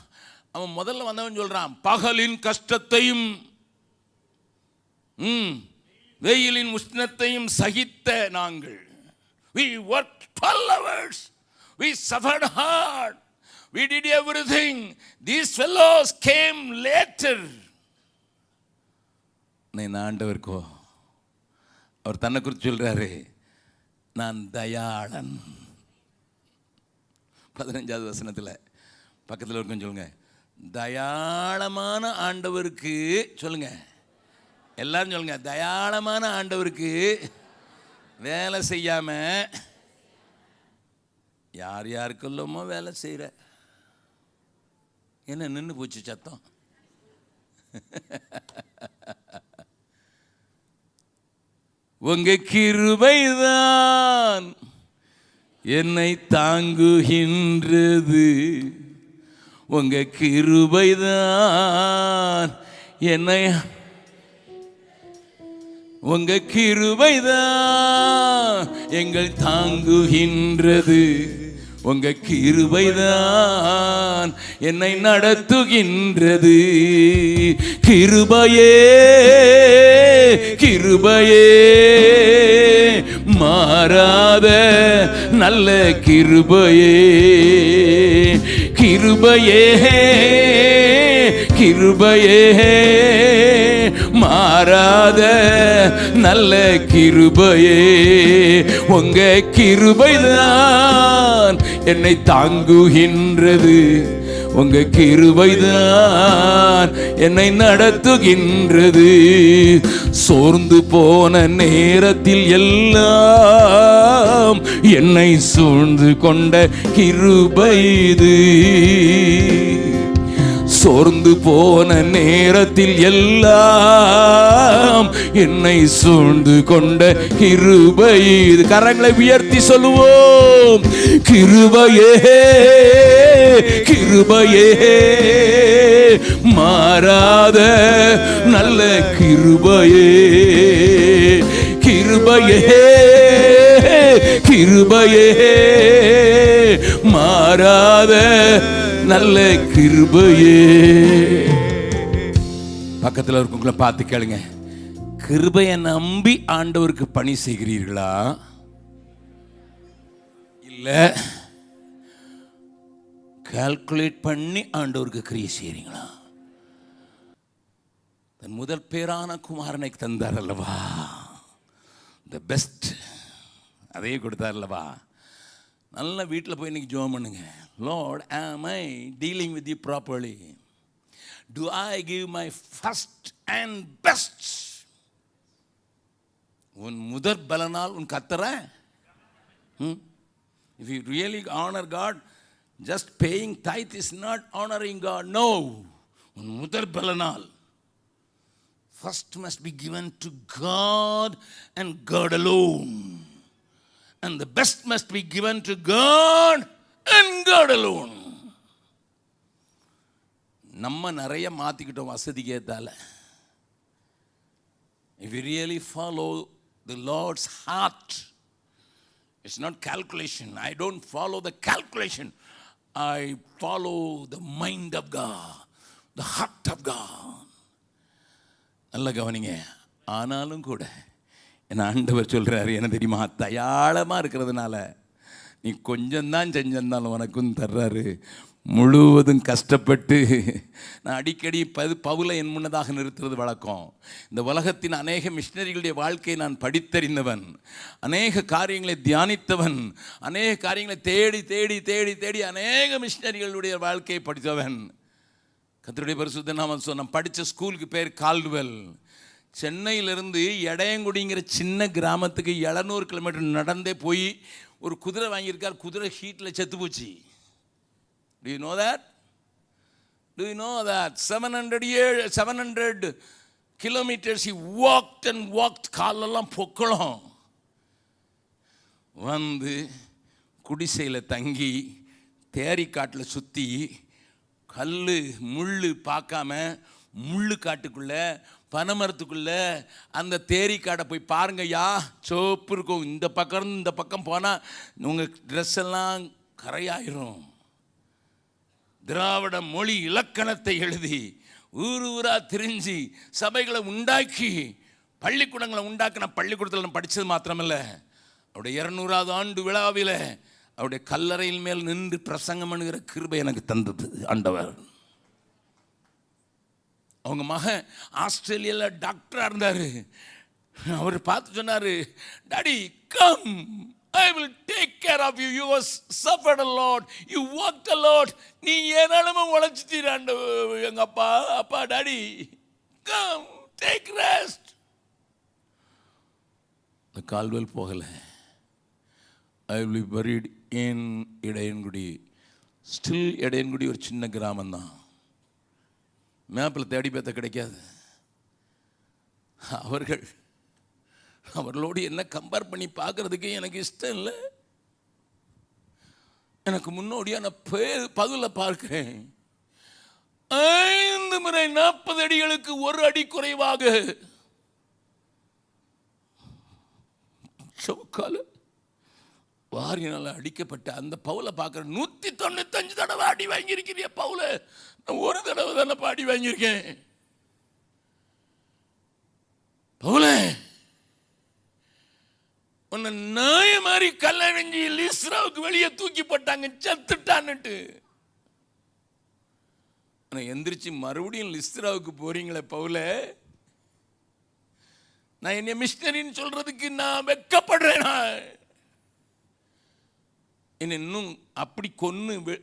அவன் முதல்ல வந்தவன் சொல்றான், பகலின் கஷ்டத்தையும் வெயிலின் உஷ்ணத்தையும் சகித்த நாங்கள். We worked 12 hours. We suffered hard. We did everything. These fellows came later. நான் ஆண்டவர்க்கோ அவர் தன்னை குறித்து சொல்றாரு, நான் தயாளன். 15வது வசனத்தில் பக்கத்தில் இருக்கும் சொல்லுங்க, தயாளமான ஆண்டவருக்கு சொல்லுங்க, எல்லாரும் சொல்லுங்க, தயாளமான ஆண்டவருக்கு வேலை செய்யாம யார் யாருக்குள்ளமோ வேலை செய்கிற. என்ன நின்று போச்சு சத்தம்? உங்க கிருபைதான் என்னை தாங்குகின்றது, உங்க கிருபைதான் என்னை, உங்க கிருபைதான் எங்கள் தாங்குகின்றது, உங்க கிருபைதான் என்னை நடத்துகின்றது. கிருபையே கிருபையே மாறாத நல்ல கிருபையே, கிருபையே கிருபையே மாறாத நல்ல கிருபையே, உங்க கிருபைதான் என்னை தாங்குகின்றது, உங்க கிருபைதான் என்னை நடத்துகின்றது. சோர்ந்து போன நேரத்தில் எல்லாம் என்னை சூழ்ந்து கொண்ட கிருபை இது. சோர்ந்து போன நேரத்தில் எல்லாம் என்னை சூழ்ந்து கொண்ட கிருபை. இது கரங்களை உயர்த்தி சொல்லுவோம். கிருபையே கிருபையே மாறாத நல்ல கிருபையே. கிருபையே கிருபையே மாறாத நல்ல கிருபையே. பக்கத்தில் இருக்கவங்கள பார்த்து கேளுங்க, கிருபையை நம்பி ஆண்டவருக்கு பணி செய்கிறீர்களா, இல்ல கால்குலேட் பண்ணி ஆண்டவருக்கு கிரியை செய்கிறீங்களா? தன் முதல் பேரான குமாரனை தந்தார் அல்லவா, த பெஸ்ட், அதையே கொடுத்தார் அல்லவா. நல்ல வீட்டில் போய் இன்னைக்கு ஜெபம் பண்ணுங்க. Lord, am I dealing with you properly? Do I give my first and best? உன் முதற் பலனால் உன் கத்தரை. If you really honor God, just paying tithe is not honoring God. No. உன் முதற் பலனால் first must be given to God and God alone. And the best must be given to God and God alone. நம்ம நிறைய மாத்திக்கிட்டோம் வசதிக்கு ஏத்தால. If you really follow the Lord's heart, it's not calculation. I don't follow the calculation. I follow the mind of God, the heart of God. நல்ல கவனிங்க. ஆனாலும் கூட என் ஆண்டவர் சொல்கிறாரு, என்ன தெரியுமா, தயாளமாக இருக்கிறதுனால நீ கொஞ்சம்தான் செஞ்சிருந்தாலும் உனக்கும் தர்றாரு. முழுவதும் கஷ்டப்பட்டு நான் அடிக்கடி பவுலை என் முன்னதாக நிறுத்துறது வழக்கம். இந்த உலகத்தின் அநேக மிஷினரிகளுடைய வாழ்க்கையை நான் படித்தறிந்தவன், அநேக காரியங்களை தியானித்தவன், அநேக காரியங்களை தேடி தேடி தேடி தேடி அநேக மிஷினரிகளுடைய வாழ்க்கையை படித்தவன். கர்த்தருடைய பரிசுத்த நாமம் நான் படித்த ஸ்கூலுக்கு பேர் கால்டுவெல். சென்னையிலிருந்து எடையங்குடிங்கிற சின்ன கிராமத்துக்கு 700 கிலோமீட்டர் நடந்தே போய் ஒரு குதிரை வாங்கியிருக்கார். குதிரை ஹீட்டில் செத்து போச்சு. Do you know that? Do you know that 700 kilometers he walked and walked, காலெல்லாம் பொக்களம். வந்து குடிசையில் தங்கி தேரி காட்டில் சுற்றி கல் முள் பார்க்காம முள்ளு காட்டுக்குள்ள பனைமரத்துக்குள்ள அந்த தேரி காடை போய் பாருங்கய்யா, சோப்பு இருக்கும். இந்த பக்கம் இந்த பக்கம் போனால் உங்கள் ட்ரெஸ் எல்லாம் கரையாயிரும். திராவிட மொழி இலக்கணத்தை எழுதி ஊர் ஊராக திரிஞ்சு சபைகளை உண்டாக்கி பள்ளிக்கூடங்களை உண்டாக்கின பள்ளிக்கூடத்தில் நான் படித்தது மாத்திரமல்ல, அவருடைய 200வது ஆண்டு விழாவில் அவருடைய கல்லறையில் மேல் நின்று பிரசங்கம் பண்ணுகிற கிருபை எனக்கு தந்தது ஆண்டவர். அவங்க மகன் ஆஸ்திரேலியாவில் டாக்டராக இருந்தார். அவர் பார்த்து சொன்னார், daddy come, I will take care of you. You have suffered a lot. You worked a lot. நீ ஏனாலும் உழைச்சிட்டீராண்டு எங்கள் அப்பா டாடி கம் டேக் ரெஸ்ட். இந்த கால்வெல் போகலை. I will be buried in Idaiyankudi. Still Idaiyankudi ஒரு சின்ன கிராமம்தான். மேப்பில் தேடி பார்த்த கிடைக்காது. அவர்களோடு என்ன கம்பேர் பண்ணி பார்க்கறதுக்கு எனக்கு இஷ்டம் இல்லை. எனக்கு முன்னோடியான பகுதியில் பார்க்கிறேன். 5 முறை 40 அடிகளுக்கு 1 அடி குறைவாக சவுக்கால வாரினால் அடிக்கப்பட்ட அந்த பவுலை பார்க்குற 195 தடவை அடி வாங்கியிருக்கிறிய பவுல, நான் ஒரு தடவை தானே அடி வாங்கியிருக்கேன். பவுல உன்னை நாய மாதிரி கல்லறிஞ்சி லிஸ்ராவுக்கு வெளியே தூக்கி போட்டாங்க, செத்துட்டான்னுட்டு. எந்திரிச்சு மறுபடியும் லிஸ்ராவுக்கு போறீங்களே பவுல, நான் என்ன மிஷனரின்னு சொல்றதுக்கு நான் வெட்கப்படுறேன். என்ன இன்னும் அப்படி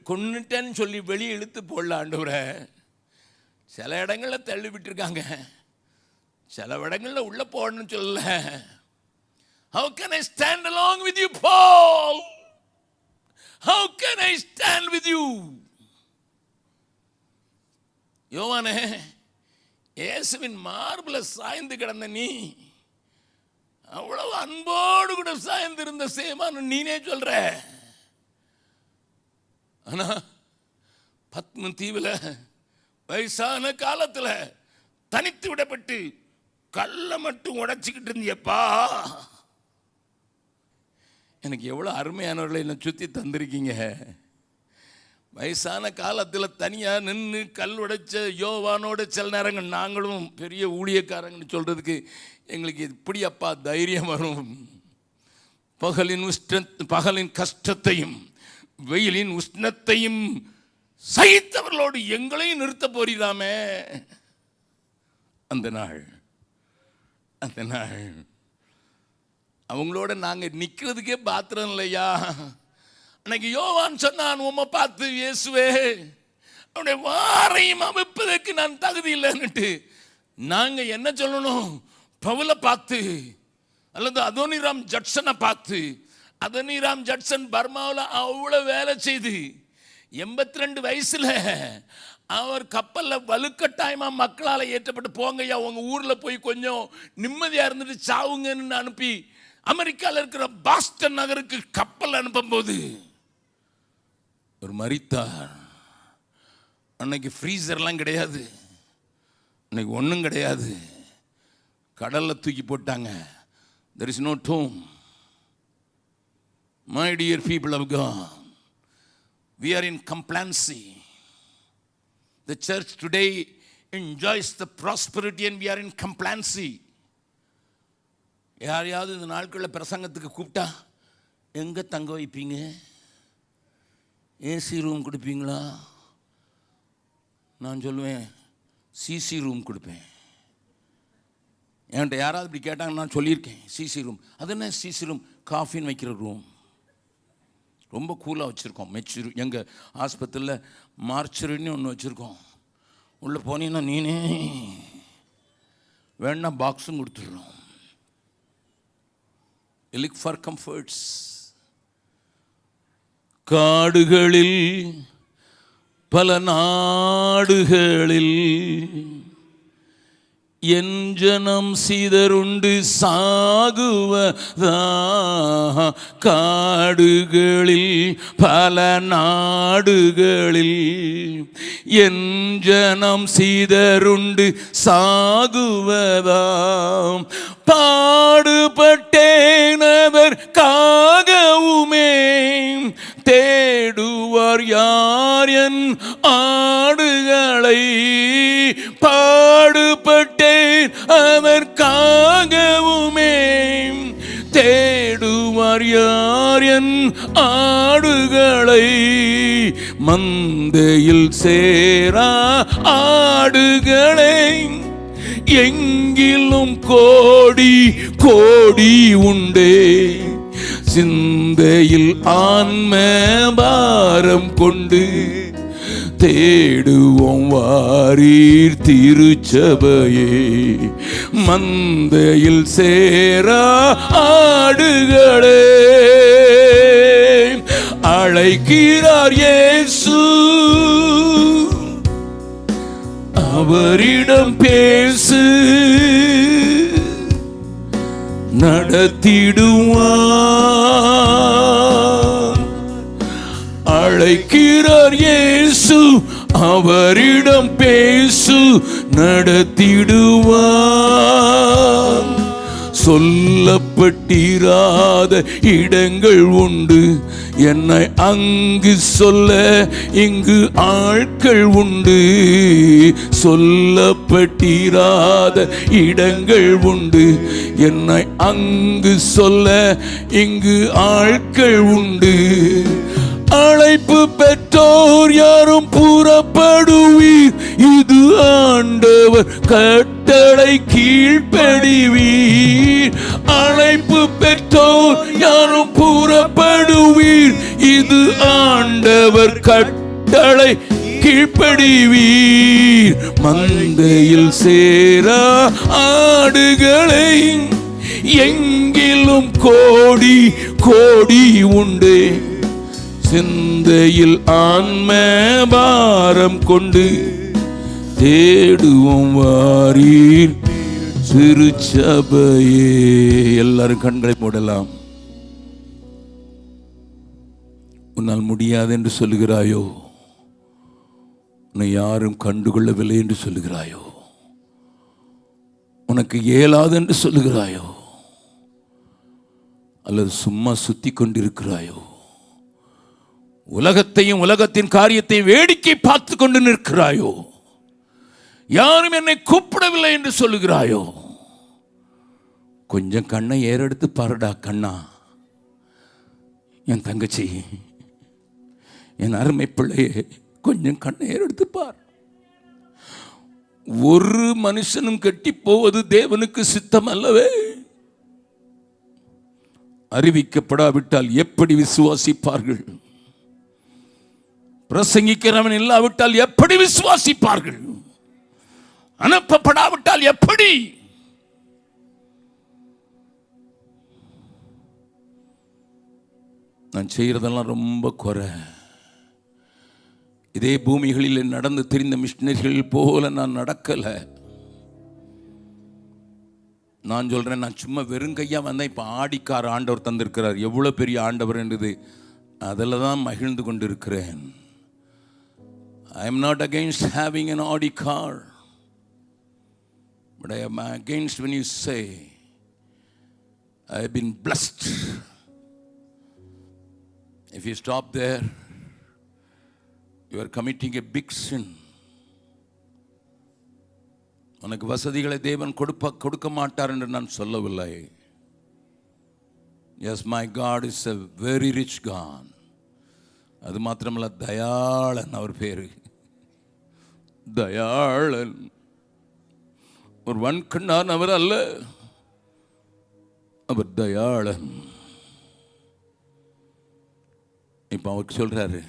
கொன்னுட்டேன்னு சொல்லி வெளியே இழுத்து போடல ஆண்டவரே. சில இடங்களில் தள்ளி விட்டுருக்காங்க, சில இடங்களில் உள்ள போடணும்னு சொல்லல. How can I stand along with you, Paul? How can I stand with you? யோவானே, இயேசுவின் மார்புல சாய்ந்து கிடந்த நீ, அவ்வளவு அன்போடு கூட சாய்ந்து இருந்த சேமான்னு நீனே சொல்ற. ஆனா பத்ம தீவுல வயசான காலத்துல தனித்து விடப்பட்டு கல்லை மட்டும் உடைச்சிக்கிட்டு இருந்தியப்பா. எனக்கு எவ்வளவு அருமையானவர்களை என்னை சுத்தி தந்திருக்கீங்க. வயசான காலத்தில் தனியாக நின்று கல் உடைச்ச யோவானோட சில நேரங்கள் நாங்களும் பெரிய ஊழியக்காரங்கன்னு சொல்கிறதுக்கு எங்களுக்கு இப்படி அப்பா தைரியம் வரும். பகலின் கஷ்டத்தையும் வெயிலின் உஷ்ணத்தையும் சகித்தவர்களோடு எங்களையும் நிறுத்த போறீராமே. அந்த நாள் அவங்களோட நாங்கள் நிற்கிறதுக்கே பாத்திரம் இல்லையா. அன்னைக்கு யோவான் சொன்னான், உம்மை பார்த்து, இயேசுவே அவனுடைய வாரையும் அமைப்பதற்கு நான் தகுதி இல்லைன்னுட்டு. நாங்கள் என்ன சொல்லணும்? பவுலை பார்த்து அல்லது அதோனிராம் ஜட்சனை பார்த்து, அதோனிராம் ஜட்சன் பர்மாவில் அவ்வளோ வேலை செய்து 82 வயசில் அவர் கப்பலில் வலுக்கட்டாயமாக மக்களால் ஏற்றப்பட்டு, போங்கய்யா உங்கள் ஊரில் போய் கொஞ்சம் நிம்மதியாக இருந்துட்டு சாவுங்கன்னு அனுப்பி அமெரிக்காவில் இருக்கிற பாஸ்டன் நகருக்கு கப்பல் அனுப்பும்போது ஒரு மரித்தார். அன்னைக்கு ஃப்ரீசர்லாம் கிடையாது, அன்னைக்கு ஒன்றும் கிடையாது. கடலில் தூக்கி போட்டாங்க. There is no tomb. My dear people of God, we are in complacency. The church today enjoys the prosperity and we are in complacency. யாரையாவது இந்த நாட்களில் பிரசங்கத்துக்கு கூப்பிட்டா எங்கே தங்க வைப்பீங்க? ஏசி ரூம் கொடுப்பீங்களா? நான் சொல்லுவேன் சிசி ரூம் கொடுப்பேன். என்கிட்ட யாராவது இப்படி கேட்டாங்க, நான் சொல்லியிருக்கேன் சிசி ரூம். அது என்ன சிசி ரூம்? காஃபின்னு வைக்கிற ரூம். ரொம்ப கூலாக வச்சுருக்கோம். மெச்சூர் எங்கள் ஆஸ்பத்திரியில் மார்ச்சரின்னு ஒன்று வச்சுருக்கோம். உள்ளே போனீங்கன்னா நீனே வேணா பாக்ஸும் கொடுத்துட்றோம். Look for comforts. காடுகளில் பல நாடுகளில் என் ஜனம் சிதறுண்டு சாகுவதா. காடுகளில் பல நாடுகளில் என் ஜனம் சிதறுண்டு சாகுவதாம். பாடுபட்டேன் அதற்காகவுமே, தேடுவார் யார் என் ஆடுகளை. பாடுபட்டேன் அதற்காகவுமே, தேடுவார் யார் என் ஆடுகளை. மந்தையில் சேரா ஆடுகளை எங்கிலும் கோடி கோடி உண்டே. சிந்தையில் ஆன்ம பாரம் கொண்டு தேடுவோம் வாரீர் திருச்சபையே. மந்தையில் சேரா ஆடுகளே, அழைக்கிறார் இயேசு, அவரிடம் பேசு, நடத்திடுவார். அழைக்கிறார் இயேசு, அவரிடம் பேசு, நடத்திடுவார். சொல்லப்பட்டிராத இடங்கள் உண்டு, என்னை அங்கு சொல்ல இங்கு ஆட்கள் உண்டு. சொல்லப்பட்டிராத இடங்கள் உண்டு, என்னை அங்கு சொல்ல இங்கு ஆட்கள் உண்டு. அழைப்பு பெற்றோர் யாரும் புறப்படுவீர், இது ஆண்டவர் கட்டளை கீழ்ப்படிவீர். அழைப்பு பெற்றோர் யாரும் புறப்படுவீர், இது ஆண்டவர் கட்டளை கீழ்ப்படிவீர். மந்தையில் சேரா ஆடுகளை எங்கிலும் கோடி கோடி உண்டே. சிந்தையில் ஆன்ம பாரம் கொண்டு தேடுவோம் வாரீர் திருச்சபையே. எல்லாரும் கண்களை மூடலாம். உன்னால் முடியாது என்று சொல்லுகிறாயோ? உன்னை யாரும் கண்டுகொள்ளவில்லை என்று சொல்லுகிறாயோ? உனக்கு இயலாது என்று சொல்லுகிறாயோ? அல்லது சும்மா சுத்தி கொண்டிருக்கிறாயோ? உலகத்தையும் உலகத்தின் காரியத்தை வேடிக்கை பார்த்து கொண்டு நிற்கிறாயோ? யாரும் என்னை கூப்பிடவில்லை என்று சொல்லுகிறாயோ? கொஞ்சம் கண்ணை ஏறெடுத்து பாருடா கண்ணா, என் தங்கச்சி, என் அருமை பிள்ளையே, கொஞ்சம் கண்ணை ஏறெடுத்து பார். ஒரு மனுஷனும் கட்டி போவது தேவனுக்கு சித்தம் அல்லவே. அறிவிக்கப்படாவிட்டால் எப்படி விசுவாசிப்பார்கள்? பிரசங்கிக்கிறவன் இல்லாவிட்டால் எப்படி விசுவாசிப்பார்கள்? அனுப்பப்படாவிட்டால் எப்படி? நான் செய்யறதெல்லாம் ரொம்ப குறை. இதே பூமிகளில் நடந்து தெரிந்த மிஷினரிகள் போல நான் நடக்கல. நான் சொல்றேன், நான் சும்மா வெறுங்கையா வந்தேன். இப்ப ஆடிக்கார ஆண்டவர் தந்திருக்கிறார். எவ்வளவு பெரிய ஆண்டவர் என்றது அதில் தான் மகிழ்ந்து கொண்டிருக்கிறேன். I am not against having an Audi car, but I am against when you say I have been blessed. If you stop there, you are committing a big sin. உனக்கு வசதிகளை தேவன் கொடுக்க மாட்டார் என்று நான் சொல்லவில்லை. Yes, my God is a very rich God. அது மாத்திரமல்ல, தயாளன் அவர் பேரு. தயாளன். ஒரு வன்கண்ணான் அவர் அல்ல, அவர் தயாளன். இப்ப அவருக்கு சொல்றாரு,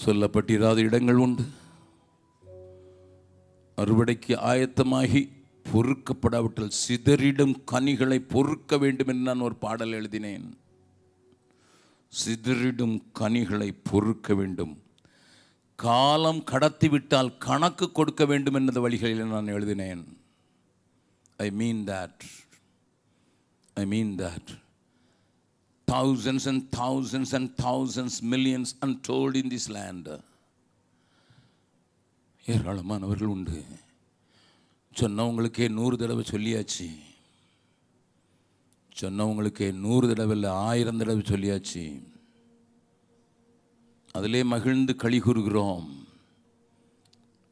சொல்லப்பட்டிராத இடங்கள் உண்டு, அறுவடைக்கு ஆயத்தமாகி பொறுக்கப்படாவிட்டால் சிதறிடும் கனிகளை பொறுக்க வேண்டும் என்று நான் ஒரு பாடல் எழுதினேன். சிதறிடும் கனிகளை பொறுக்க வேண்டும். காலம் கடத்திவிட்டால் கணக்கு கொடுக்க வேண்டும் என்ற வழிகளில் நான் எழுதினேன். I mean that. Thousands and thousands and thousands, millions untold in this land. ஏராளமானவர்கள் உண்டு. சொன்னவங்களுக்கே 100 தடவை சொல்லியாச்சு. சொன்னவங்களுக்கே 100 தடவை இல்லை, 1000 தடவை சொல்லியாச்சு. அதிலே மகிழ்ந்து களி கூறுகிறோம்,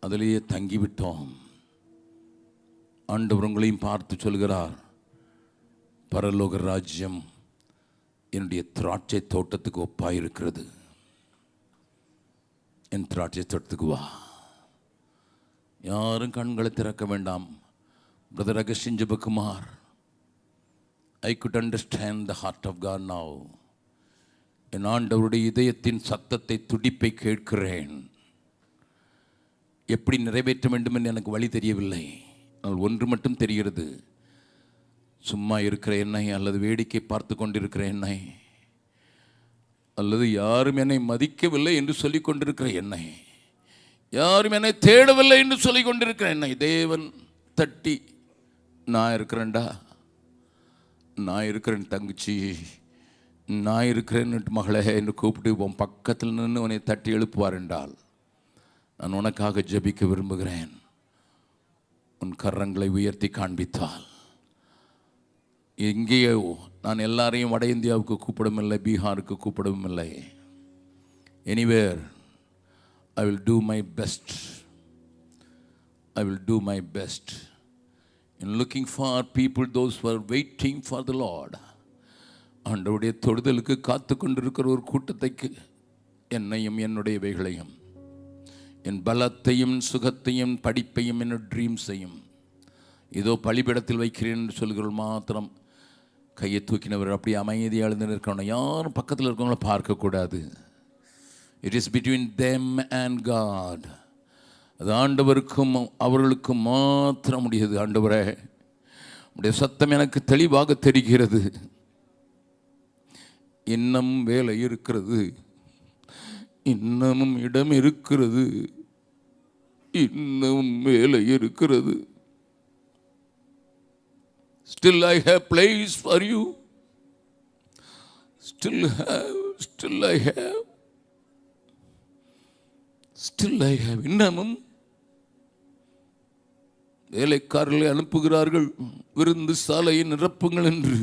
அதிலேயே தங்கிவிட்டோம். ஆண்டவர் உங்களையும் பார்த்து சொல்கிறார், பரலோக ராஜ்யம் என்னுடைய திராட்சை தோட்டத்துக்கு ஒப்பாயிருக்கிறது. என் திராட்சை தோட்டத்துக்கு வா. யாரும் கண்களை திறக்க வேண்டாம். Brother Augustine Jebakumar, I could understand the heart of God now. என் ஆண்டவருடைய இதயத்தின் சத்தத்தை, துடிப்பை கேட்கிறேன். எப்படி நிறைவேற்ற வேண்டும் என்று எனக்கு வழி தெரியவில்லை. ஆனால் ஒன்று மட்டும் தெரிகிறது, சும்மா இருக்கிற என்னை, அல்லது வேடிக்கை பார்த்து கொண்டிருக்கிற என்னை, அல்லது யாரும் என்னை மதிக்கவில்லை என்று சொல்லிக் கொண்டிருக்கிற என்னை, யாரும் என்னை தேடவில்லை என்று சொல்லிக் கொண்டிருக்கிற என்னை தேவன் தட்டி, நான் இருக்கிறேன்டா, நான் இருக்கிறேன் தங்கச்சி, நான் இருக்கிறேன் மகளே என்று கூப்பிட்டு உன் பக்கத்தில் நின்று உன்னை தட்டி எழுப்புவார் என்றால், நான் உனக்காக ஜெபிக்க விரும்புகிறேன். உன் கரங்களை உயர்த்தி காண்பித்தால், எங்கேயோ நான் எல்லாரையும் வட இந்தியாவுக்கு கூப்பிடவும் இல்லை, பீகாருக்கு கூப்பிடவும் இல்லை. Anywhere I will do my best. I will do my best in looking for people, those who are waiting for the Lord. ஆண்டவருடைய தொடுதலுக்கு காத்து கொண்டிருக்கிற ஒரு கூட்டத்தைக்கு என்னையும் என்னுடையவைகளையும், என் பலத்தையும் சுகத்தையும் படிப்பையும் என்னுடைய ட்ரீம்ஸையும் இதோ பலிபீடத்தில் வைக்கிறேன் என்று சொல்கிறவர்கள் மாத்திரம் கையை தூக்கினவர் அப்படியே அமைதியாக எழுந்து நிற்கணும். யாரும் பக்கத்தில் இருக்கவங்கள பார்க்கக்கூடாது. It is between them and God. அது ஆண்டவருக்கும் அவர்களுக்கும் மாத்திரம் முடியாது. ஆண்டவரே, உடைய சத்தம் எனக்கு தெளிவாக தெரிகிறது. இன்னும் வேலை இருக்கிறது, இன்னமும் இடம் இருக்கிறது. இன்னும் மேலே இருக்கிறது. Still I have place for you. Still I have. இன்னமும் வேலைக்காரர்களை அனுப்புகிறார்கள், விருந்து சாலையை நிரப்புங்கள் என்று.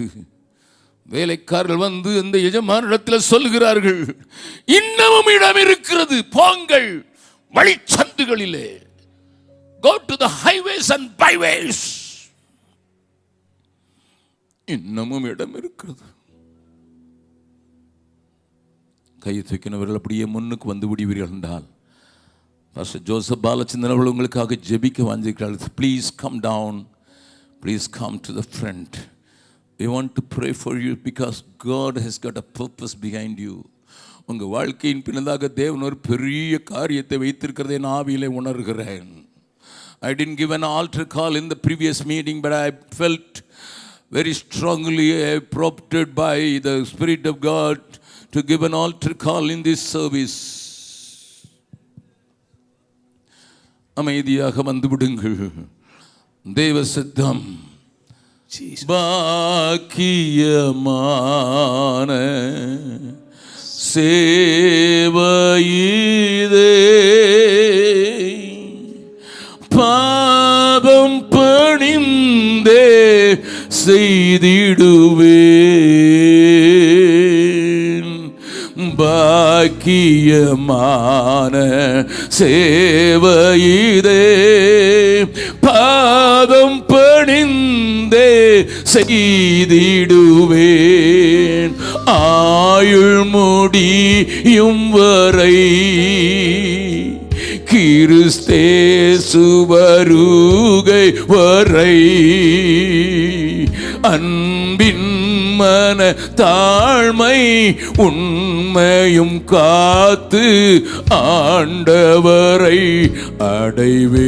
வேலைக்காரர்கள் வந்து அந்த எஜமானிடத்தில் சொல்கிறார்கள், இன்னமும் இடம் இருக்கிறது, போங்கள் வழிச்சந்துகளிலே, go to the highways and byways. இன்னமும் இடம் இருக்கிறது. கையை தூக்கினவர்கள் அப்படியே முன்னுக்கு வந்து விடுவீர்கள் என்றால், பாஸ்டர் ஜோசப் பாலச்சந்திரன் அவர்கள் உங்களுக்காக ஜெபிக்க வாஞ்சிக்கிறார்கள். Please come down, please come to the front. We want to pray for you because God has got a purpose behind you. உங்கள் வாழ்க்கையின் பின்னதாக தேவன் ஒரு பெரிய காரியத்தை வைத்திருக்கிறதை நான் ஆவியிலே உணர்கிறேன். I didn't give an altar call in the previous meeting, but I felt very strongly prompted by the Spirit of God to give an altar call in this service. அமைதியாக வந்து விடுங்கள். தேவ சித்தம் பாக்கியமான சேவையிதே, பாதம் பணிந்தே செய்திடுவேன். பாக்கியமான சேவையிதே, பாதம் பணிந்தே செய்திடுவேன். ஆயுள் முடியும் வரை கிறிஸ்தேசு வருகை வரை அன்பின் மன தாழ்மை உண்மையும் காத்து ஆண்டவரை அடைவேன்.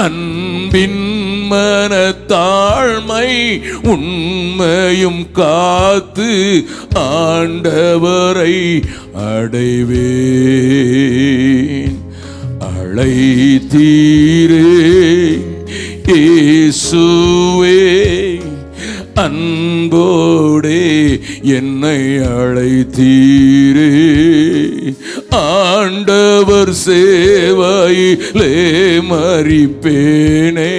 அன்பின் மன தாழ்மை உண்மையும் காத்து ஆண்டவரை அடைவேன். அழைத்தீரே இயேசுவே, அன்போடே என்னை அழைத்தீரே. ஆண்டவர் சேவையிலே மரிப்பேனே,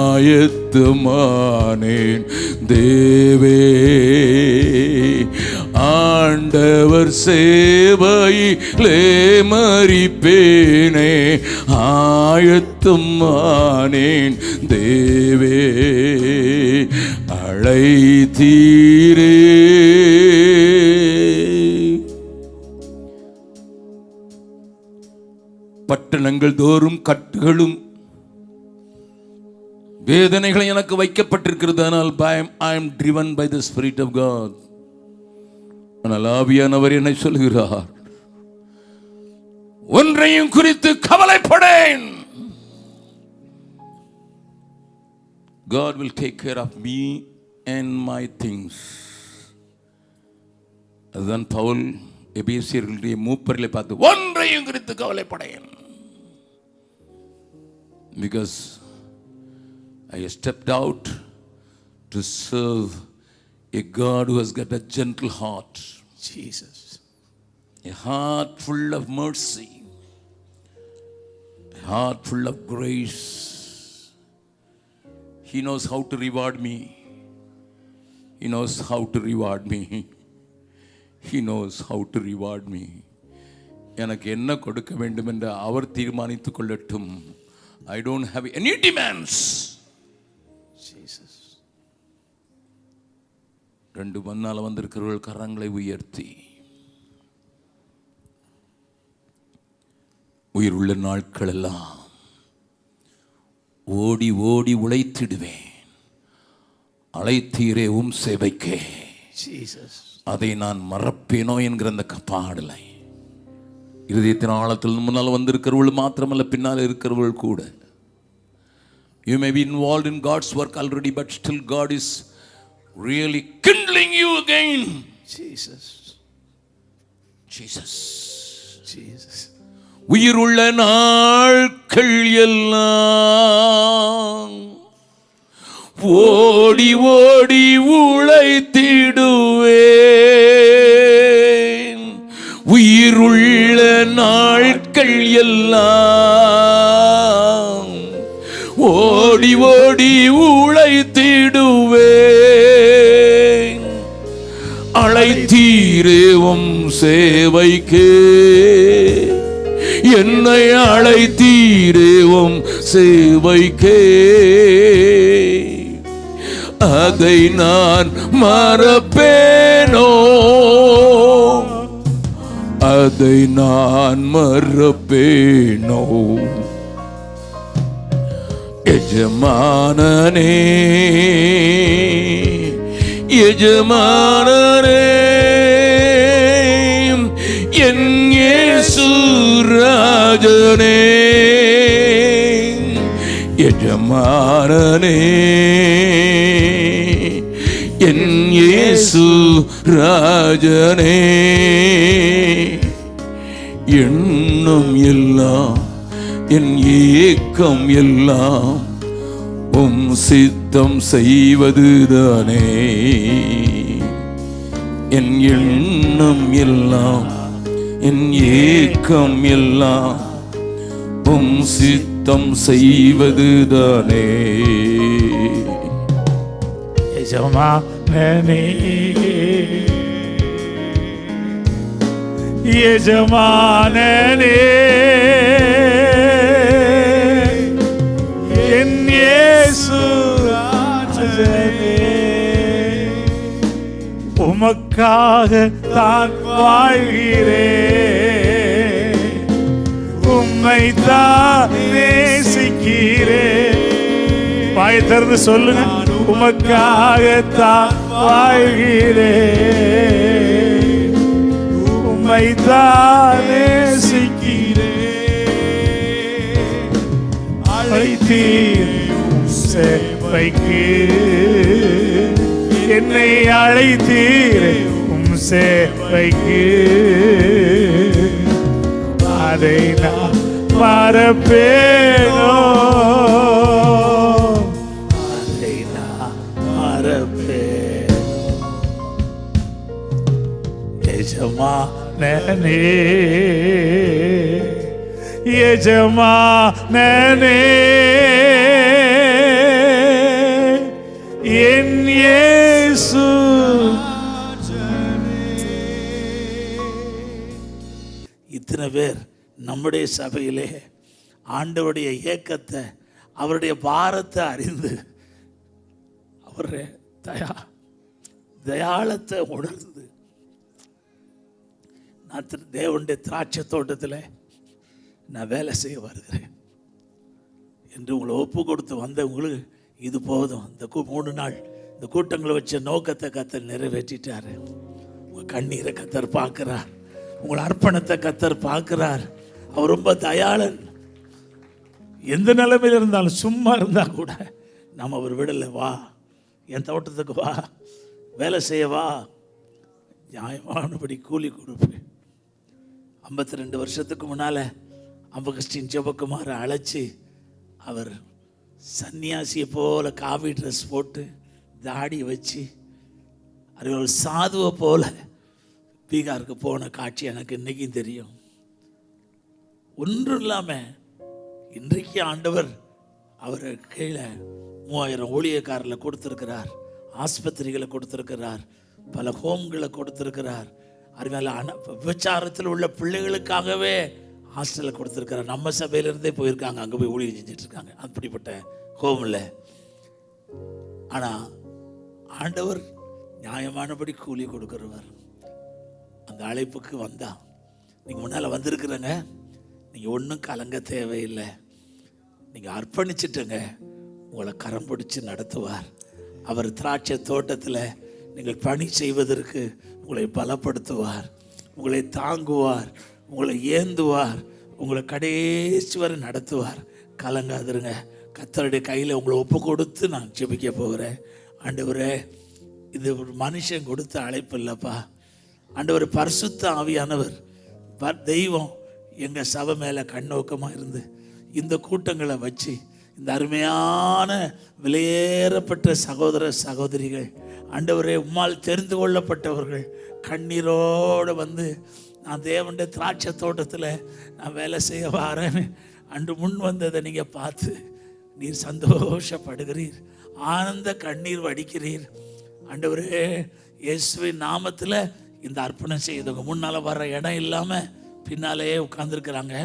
ஆயத்தமானேன் தேவே. ஆண்டவர் சேவையிலே மரிப்பேனே, ஆயத்தமானேன் தேவே. அழைத்தீரே. பட்டணங்கள் தோறும் கட்டுகளும் வேதனைகள் எனக்கு வைக்கப்பட்டிருக்கிறது. ஆனால் I am driven by the Spirit of God. ஆனால் ஆவியானவர் என்னை சொல்கிறார், ஒன்றையும் குறித்து கவலைப்படேன். God will take care of me and my things. அதுதான் பவுல் எபேசியர்களுடைய மூப்பர்களை பார்த்து ஒன்றையும் குறித்து கவலைப்படேன். Because I stepped out to serve a God who has got a gentle heart. Jesus. A heart full of mercy. A heart full of grace. He knows how to reward me. He knows how to reward me. He knows how to reward me. எனக்கு என்ன கொடுக்க வேண்டும் என்று அவர் தீர்மானித்துக் கொள்ளட்டும். I don't have any demands. Jesus. ரெண்டு மண்ணால வந்திருக்கிறவர்கள் கரங்களை உயர்த்தி, உயிர் உள்ள நாட்கள் எல்லாம் ஓடி ஓடி உழைத்திடுவேன். அழைத்தீரே உம் சேவைக்கே, அதை நான் மறப்பேனோ என்கிற அந்த பாடலை இருதயத்தின் ஆழத்தில் முன்னால் வந்திருக்கிறவர்கள் மாத்திரமல்ல, பின்னால் இருக்கிறவர்கள் கூட. You may be involved in God's work already, but still God is really kindling you again. Jesus. Jesus. Jesus. உயிருள்ள நாட்கள் எல்லாம் ஓடி ஓடி உழைத்திடுவேன். உயிருள்ள நாட்கள் எல்லாம் ஓடி ஓடி உழைத்திடுவேன். அழைத்தீரேவும் சேவைக்கு என்னை அழைத்தீரேவும் சேவைக்கே, அதை நான் மறப்பேனோ, அதை நான் மறப்பேனோ. எஜமானனே எஜமானனே என் இயேசு ராஜனே, எஜமானனே என் இயேசு ராஜனே. எண்ணம் எல்லாம் என் ஏக்கம் எல்லாம் உம் சித்தம் செய்வதுதானே. என் எண்ணம் எல்லாம் என் ஏக்கம் எல்லாம் உம் சித்தம் செய்வதுதானே. எஜமானனே எஜமானனே என் இயேசு ராஜனே, உமக்காக தான் வாழ்கிறேன், உம்மை தான் நேசிக்கிறேன். வாயை திறந்து சொல்லுங்க, உமக்காக தான் வாழ்கிறேன், உம்மை தான் நேசிக்கிறேன். அழைத்தீர் சேவைக்கு என்னை அழைத்தீர் உம் சேவைக்கு, அதை நான் மறப்பேனோ, அதை நான் மறப்பேனோ. எஜமானனே எஜமானனே என் இயேசு. இத்தனை பேர் நம்முடைய சபையிலே ஆண்டவருடைய ஏக்கத்தை, அவருடைய பாரத்தை அறிந்து அவருடைய தயாளத்தை உணர்ந்து, நான் தேவனுடைய திராட்சை தோட்டத்தில் நான் வேலை செய்ய வருகிறேன் என்று உங்களை ஒப்பு கொடுத்து வந்தவங்களுக்கு இது போதும். இந்த 3 நாள் இந்த கூட்டங்களை வச்ச நோக்கத்தை கத்தர் நிறைவேற்றிட்டாரு. உங்கள் கண்ணீரை கத்தர் பார்க்குறார், உங்களை அர்ப்பணத்தை கத்தர் பார்க்குறார். அவர் ரொம்ப தயாளன். எந்த நிலைமையில் இருந்தாலும் சும்மா இருந்தால் கூட நம்ம அவர் விடலை, வா என் தோட்டத்துக்கு வா, வேலை செய்ய வா, நியாயமானபடி கூலி கொடுப்பேன். 52 வருஷத்துக்கு முன்னால் அம்பகஸ்டின் ஜெபக்குமாரை அழைச்சி அவர் சன்னியாசியை போல காவி ட்ரெஸ் போட்டு தாடி வச்சு அது ஒரு சாதுவை போல பீகாருக்கு போன காட்சி எனக்கு இன்னைக்கும் தெரியும். ஒன்றும் இல்லாமல் இன்றைக்கு ஆண்டவர் அவர் கீழே 3000 ஊழியக்காரில் கொடுத்துருக்கிறார், ஆஸ்பத்திரிகளை கொடுத்துருக்கிறார், பல ஹோம்களை கொடுத்துருக்கிறார். அதுமாதிரி விபச்சாரத்தில் உள்ள பிள்ளைகளுக்காகவே ஹாஸ்டலில் கொடுத்துருக்கிறார். நம்ம சபையிலேருந்தே போயிருக்காங்க, அங்கே போய் ஊழியம் செஞ்சிட்ருக்காங்க அப்படிப்பட்ட ஹோமில். ஆனால் ஆண்டவர் நியாயமானபடி கூலி கொடுக்குறவர். அந்த அழைப்புக்கு வந்தா நீங்கள் முன்னால் வந்திருக்கிறங்க, நீங்கள் ஒன்றும் கலங்க தேவையில்லை, நீங்கள் அர்ப்பணிச்சிட்டுங்க, உங்களை கரம் பிடிச்சி நடத்துவார். அவர் திராட்சை தோட்டத்தில் நீங்கள் பணி செய்வதற்கு உங்களை பலப்படுத்துவார், உங்களை தாங்குவார், உங்களை ஏந்துவார், உங்களை கடைசி வரை நடத்துவார். கலங்காதிருங்க. கர்த்தருடைய கையில் உங்களை ஒப்பு கொடுத்து நான் ஜெபிக்க போகிறேன். ஆண்டவரே, இது ஒரு மனுஷன் கொடுத்த அழைப்பு இல்லைப்பா. ஆண்டவர் பரிசுத்த ஆவியானவர் தெய்வம் எங்கள் சபை மேலே கண்ணோக்கமாக இருந்து இந்த கூட்டங்களை வச்சு இந்த அருமையான விலையேறப்பட்ட சகோதர சகோதரிகள், ஆண்டவரே உம்மால் தெரிந்து கொள்ளப்பட்டவர்கள் கண்ணீரோடு வந்து, நான் தேவனுடைய திராட்சை தோட்டத்தில் நான் வேலை செய்ய வாரேன்னு அன்று முன் வந்ததை நீங்கள் பார்த்து நீர் சந்தோஷப்படுகிறீர், ஆனந்த கண்ணீர் வடிக்கிறீர். ஆண்டவரே, இயேசுவின் நாமத்தில் இந்த அர்ப்பணம் செய்தவங்க முன்னால் வர்ற இடம் இல்லாமல் பின்னாலேயே உட்கார்ந்துருக்குறாங்க.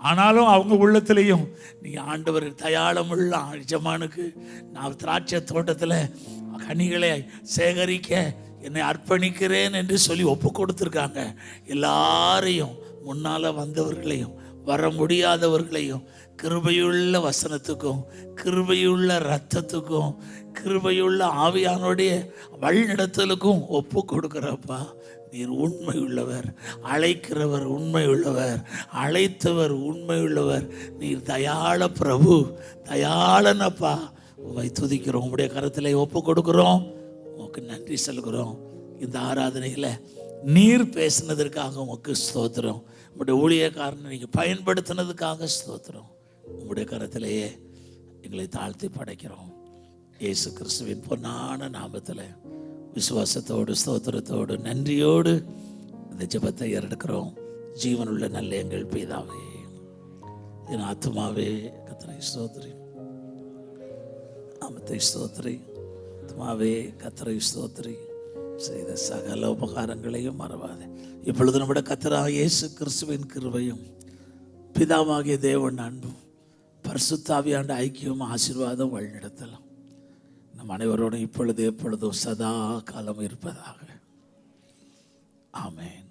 ஆனாலும் அவங்க உள்ளத்துலேயும் நீ ஆண்டவர் தயாளமுள்ள எஜமானுக்கு நான் திராட்சை தோட்டத்தில் கனிகளை சேகரிக்க என்னை அர்ப்பணிக்கிறேன் என்று சொல்லி ஒப்பு கொடுத்துருக்காங்க. எல்லாரையும், முன்னால் வந்தவர்களையும் வர முடியாதவர்களையும் கிருபையுள்ள வசனத்துக்கும் கிருபையுள்ள இரத்தத்துக்கும் கிருபையுள்ள ஆவியானுடைய வழிநடத்தலுக்கும் ஒப்பு கொடுக்குறப்பா. நீர் உண்மை உள்ளவர், அழைக்கிறவர் உண்மை உள்ளவர், அழைத்தவர் உண்மை உள்ளவர். நீர் தயாள பிரபு, தயாளனப்பா. உம்மை துதிக்கிறோம், உங்களுடைய கரத்தில் ஒப்பு கொடுக்குறோம், உமக்கு நன்றி சொல்கிறோம். இந்த ஆராதனையில் நீர் பேசினதற்காக உமக்கு ஸ்தோத்திரம். உங்களுடைய ஊழியக்காரனை நீங்கள் பயன்படுத்தினதுக்காக ஸ்தோத்திரம். உங்களுடைய கரத்திலேயே எங்களை தாழ்த்தி படைக்கிறோம். இயேசு கிறிஸ்துவின் பொன்னான நாமத்தில் விசுவாசத்தோடு ஸ்தோத்திரத்தோடு நன்றியோடு இந்த ஜெபத்தை ஏறெடுக்கிறோம். ஜீவனுள்ள நல்ல எங்கள் பிதாவே, என் ஆத்துமாவே கர்த்தரை ஸ்தோத்திரி, நாமத்தை ஸ்தோத்திரி. ஆத்துமாவே கர்த்தரை ஸ்தோத்திரி, செய்த சகல உபகாரங்களையும் மறவாதே. இப்பொழுது நம்முடைய கர்த்தராகிய இயேசு கிறிஸ்துவின் கிருபையும் பிதாவாகிய தேவன் அன்பும் பரிசுத்த ஆவியாண்ட ஐக்கியம் ஆசீர்வாதம் வழிநடத்தலாம் நம் அனைவரோடும் இப்பொழுது எப்பொழுதும் சதா காலம் இருப்பதாக. ஆமென்.